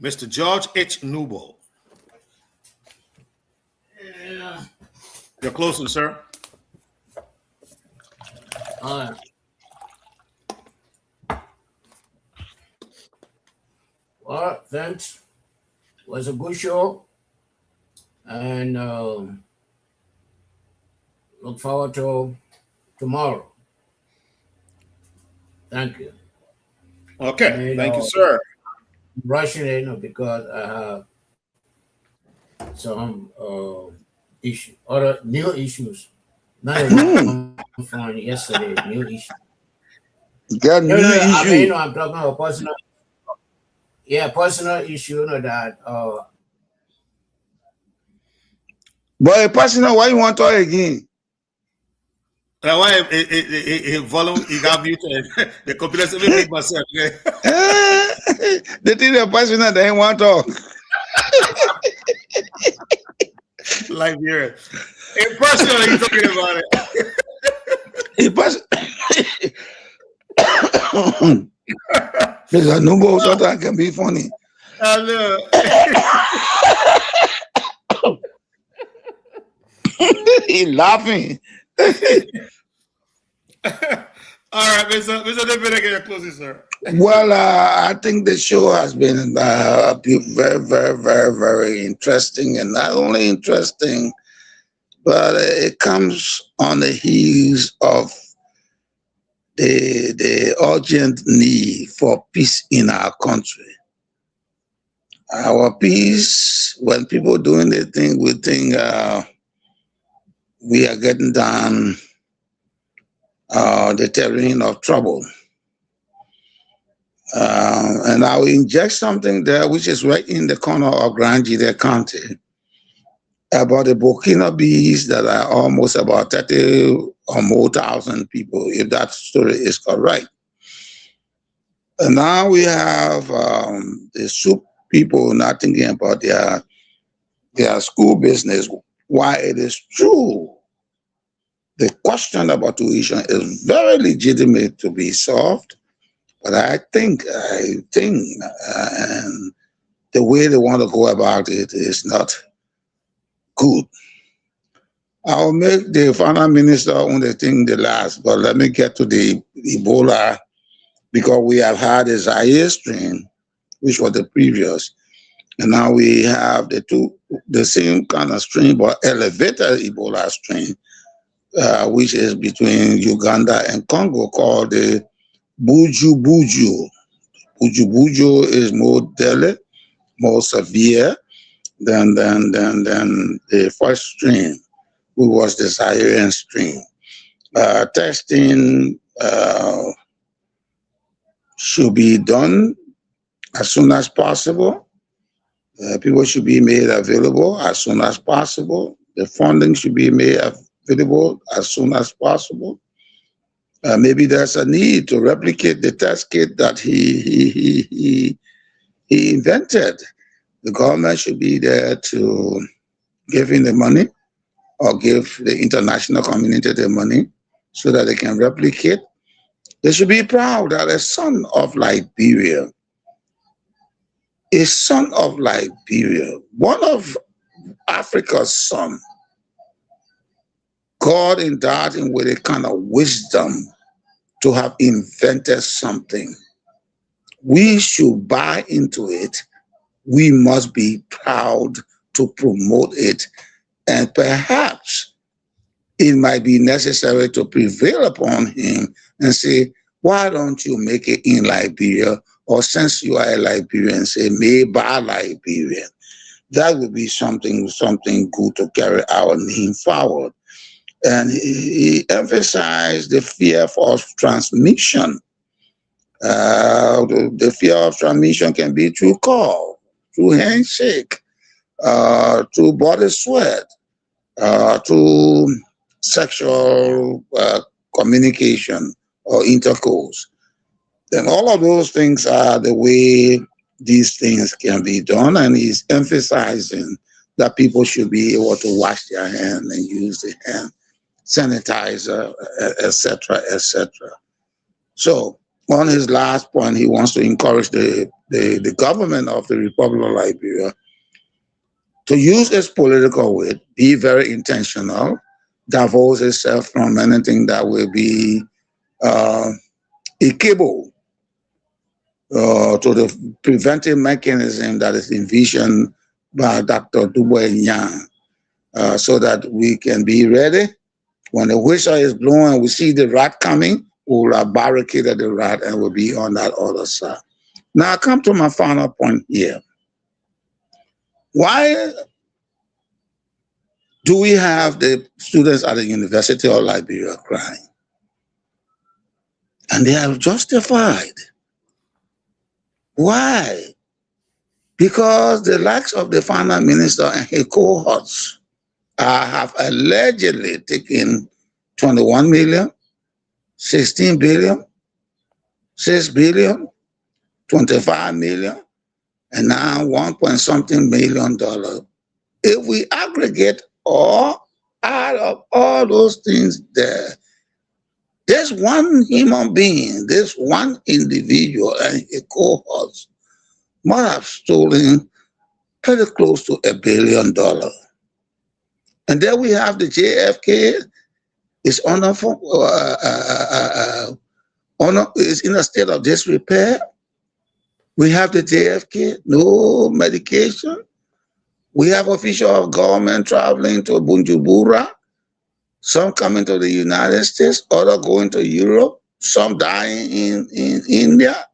Speaker 2: Mr. George H. Newbold.
Speaker 4: Yeah.
Speaker 2: You're closing, sir.
Speaker 4: All right. Well, thanks. It was a good show. And look forward to tomorrow. Thank you.
Speaker 2: Okay.
Speaker 4: And,
Speaker 2: Thank you, sir.
Speaker 4: Rushing in because I have some other new issues. None of them from yesterday. New issues.
Speaker 11: Got new
Speaker 4: I mean,
Speaker 11: issue.
Speaker 4: I'm talking about personal. Yeah, personal issue. You know that.
Speaker 11: But personal, why you want to talk again?
Speaker 2: That's why volume he got muted. The computer said, "Let me make myself."
Speaker 11: The thing that personal, they ain't want to talk.
Speaker 2: Like here, in personal, he's talking about it.
Speaker 11: There's no more sometimes can be funny.
Speaker 2: I know.
Speaker 11: He laughing.
Speaker 2: All right, Mr. David, your closing, sir.
Speaker 11: Well, I think the show has been very, very, very, very interesting, and not only interesting, but it comes on the heels of the urgent need for peace in our country. Our peace, when people doing their thing, we think we are getting down the terrain of trouble. And I will inject something there, which is right in the corner of Grand Jide County, about the Burkinabes that are almost about 30 or more thousand people, if that story is correct. And now we have the soup people not thinking about their school business. Why it is true, the question about tuition is very legitimate to be solved. But I think and the way they want to go about it is not good. I'll make the final minister on the thing the last, but let me get to the Ebola, because we have had a Zaire strain, which was the previous, and now we have the same kind of strain, but elevated Ebola strain, which is between Uganda and Congo, called the Buju Buju. Buju Buju is more deadly, more severe than the first strain, which was the Zairean strain. Testing should be done as soon as possible. People should be made available as soon as possible. The funding should be made available as soon as possible. Maybe there's a need to replicate the test kit that he invented. The government should be there to give him the money or give the international community the money so that they can replicate. They should be proud that a son of Liberia, one of Africa's son, God endowed him with a kind of wisdom to have invented something. We should buy into it. We must be proud to promote it. And perhaps it might be necessary to prevail upon him and say, why don't you make it in Liberia? Or since you are a Liberian, say, made by Liberian. That would be something good to carry our name forward. And he emphasized the fear of transmission. The fear of transmission can be through call, through handshake, through body sweat, through sexual communication or intercourse. Then all of those things are the way these things can be done, and he's emphasizing that people should be able to wash their hands and use the hand sanitizer, etc., etc. So on his last point, he wants to encourage the government of the Republic of Liberia to use its political weight, be very intentional, divorce itself from anything that will be a cable to the preventive mechanism that is envisioned by Dr. Dubois Yang, so that we can be ready. When the whistle is blowing, we see the rat coming, we will have barricaded the rat and will be on that other side. Now I come to my final point here. Why do we have the students at the University of Liberia crying? And they are justified. Why? Because the likes of the finance minister and his cohorts have allegedly taken 21 million, 16 billion, 6 billion, 25 million, and now 1 point something million dollars. If we aggregate all out of all those things there, there's one human being, this one individual and his cohorts might have stolen pretty close to $1 billion. And then we have the JFK, is is in a state of disrepair. We have the JFK, no medication. We have officials of government traveling to Bujumbura, some coming to the United States, others going to Europe, some dying in India.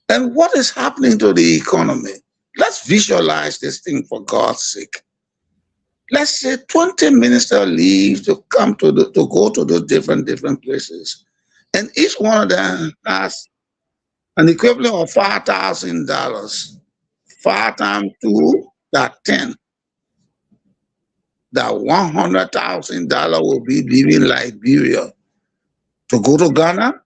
Speaker 11: And what is happening to the economy? Let's visualize this thing for God's sake. Let's say 20 ministers leave to come to go to those different places. And each one of them has an equivalent of $5,000. 5 times 2, that's 10. That $100,000 will be leaving Liberia to go to Ghana,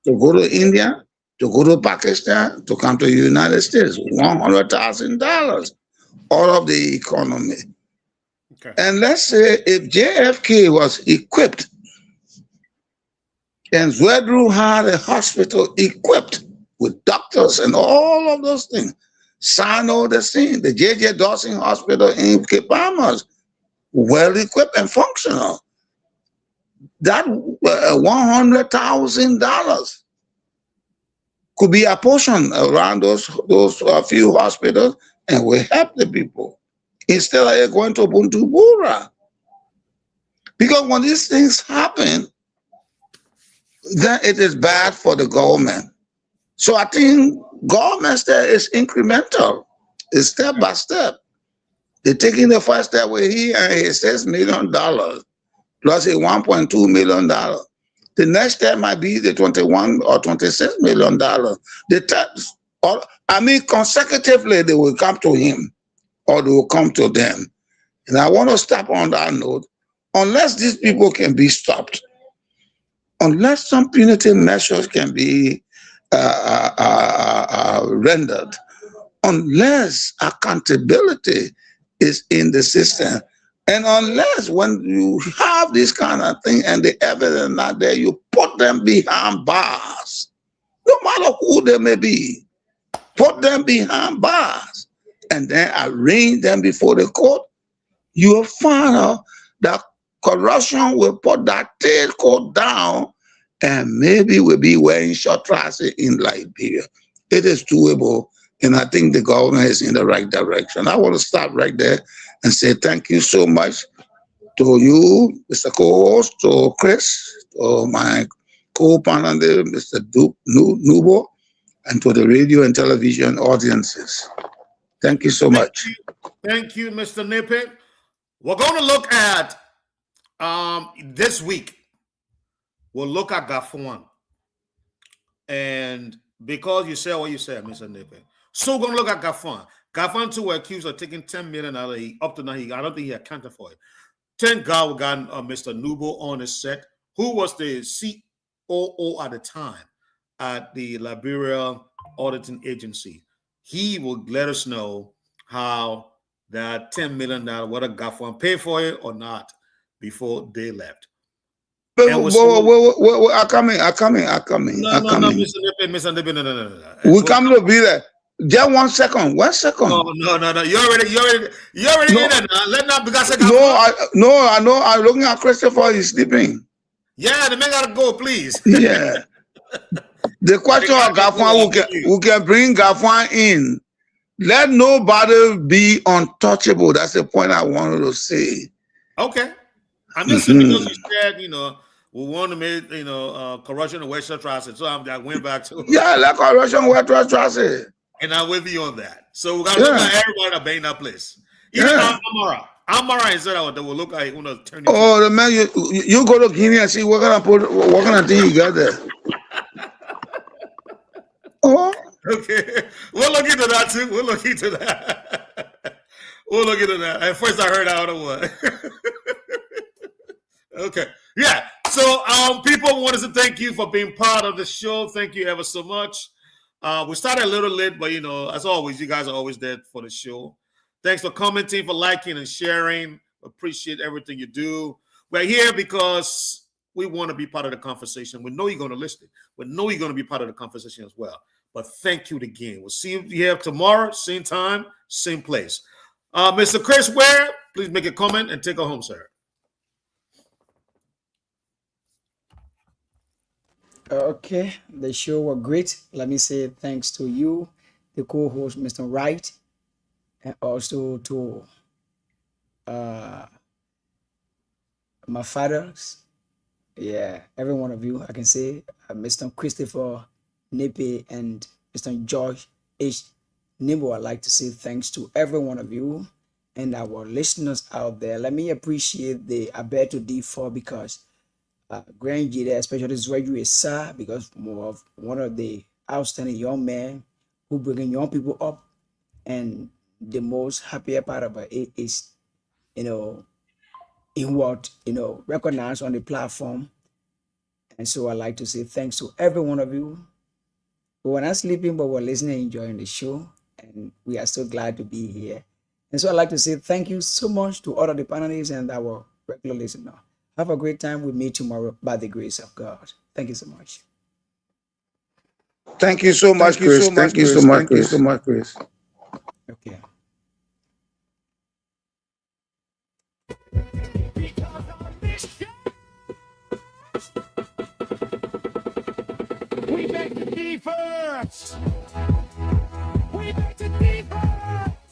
Speaker 11: to go to India, to go to Pakistan, to come to the United States. $100,000 all of the economy. Okay. And let's say if JFK was equipped and Zwedru had a hospital equipped with doctors and all of those things, Sano the same, the J.J. Dawson Hospital in Cape Palmas, well equipped and functional. That $100,000 could be apportioned around those few hospitals and will help the people instead of going to Bujumbura. Because when these things happen, then it is bad for the government. So I think government there is incremental, it's step by step. They're taking the first step with he and his $6 million plus a $1.2 million. The next step might be the $21 or $26 million. Consecutively they will come to him or they will come to them. And I want to stop on that note. Unless these people can be stopped, unless some punitive measures can be rendered, unless accountability is in the system, and unless when you have this kind of thing and the evidence not there, you put them behind bars, no matter who they may be, put them behind bars, and then arrange them before the court, you will find out that corruption will put that tail coat down, and maybe we'll be wearing short trousers in Liberia. It is doable, and I think the government is in the right direction. I want to stop right there and say thank you so much to you, Mr. Co-host, to Chris, to my co-panel, Mr. Nubo, and to the radio and television audiences. Thank you so much.
Speaker 2: Thank you, Mr. Nippet. We're going to look at this week. We'll look at Gafwan. And because you said what you said, Mr. Nippet. So we're going to look at Gafwan. Gafwan too were accused of taking $10 million out of up to now. I don't think he accounted for it. Thank God we got Mr. Nubo on his set, who was the COO at the time at the Liberia Auditing Agency. He will let us know how that $10 million, whether Gafwan paid for it or not, before they left.
Speaker 11: I coming.
Speaker 2: No, Mr. Nippin, no.
Speaker 11: We come to be there. Just 1 second. 1 second.
Speaker 2: No. You already in there now. Let not because
Speaker 11: I know. I'm looking at Christopher. He's sleeping.
Speaker 2: Yeah, the man gotta go, please.
Speaker 11: Yeah. The question of Gafwan, who can bring Gafwan in. Let nobody be untouchable. That's the point I wanted to say.
Speaker 2: Okay. I'm just saying because you said, we want to make, corruption and Western Trust. So I went back to
Speaker 11: yeah, like corruption, Western Trust.
Speaker 2: And I'm with you on that. So we got to look at everybody that be in that place. Even Amara is that they will look at turn.
Speaker 11: Oh, the man, you go to Guinea and see what kind of thing you got there. Oh.
Speaker 2: Okay, we'll look into that too. We'll look into that. At first, I heard out of what. Okay, yeah. So, people wanted to thank you for being part of the show. Thank you ever so much. We started a little late, but as always, you guys are always there for the show. Thanks for commenting, for liking and sharing. Appreciate everything you do. We're here because we want to be part of the conversation. We know you're going to listen. We know you're going to be part of the conversation as well. But thank you again. We'll see you here tomorrow, same time, same place. Mr. Chris Ware, please make a comment and take her home, sir.
Speaker 3: Okay, the show was great. Let me say thanks to you, the co-host, Mr. Wright, and also to my fathers. Yeah, every one of you, I can say, Mr. Christopher Nippy and Mr. George H. Nimbo. I'd like to say thanks to every one of you and our listeners out there. Let me appreciate the Alberto D4 because Grand Jida, especially this graduate sir, because of one of the outstanding young men who bringing young people up, and the most happier part about it is, in what recognized on the platform. And so I'd like to say thanks to every one of you. We were not sleeping, but we're listening and enjoying the show. And we are so glad to be here. And so I'd like to say thank you so much to all of the panelists and our regular listeners. Have a great time. We'll meet tomorrow by the grace of God. Thank you so much.
Speaker 11: Thank you so much, Chris. Thank you so much, Chris.
Speaker 3: Okay.
Speaker 1: We make the defense.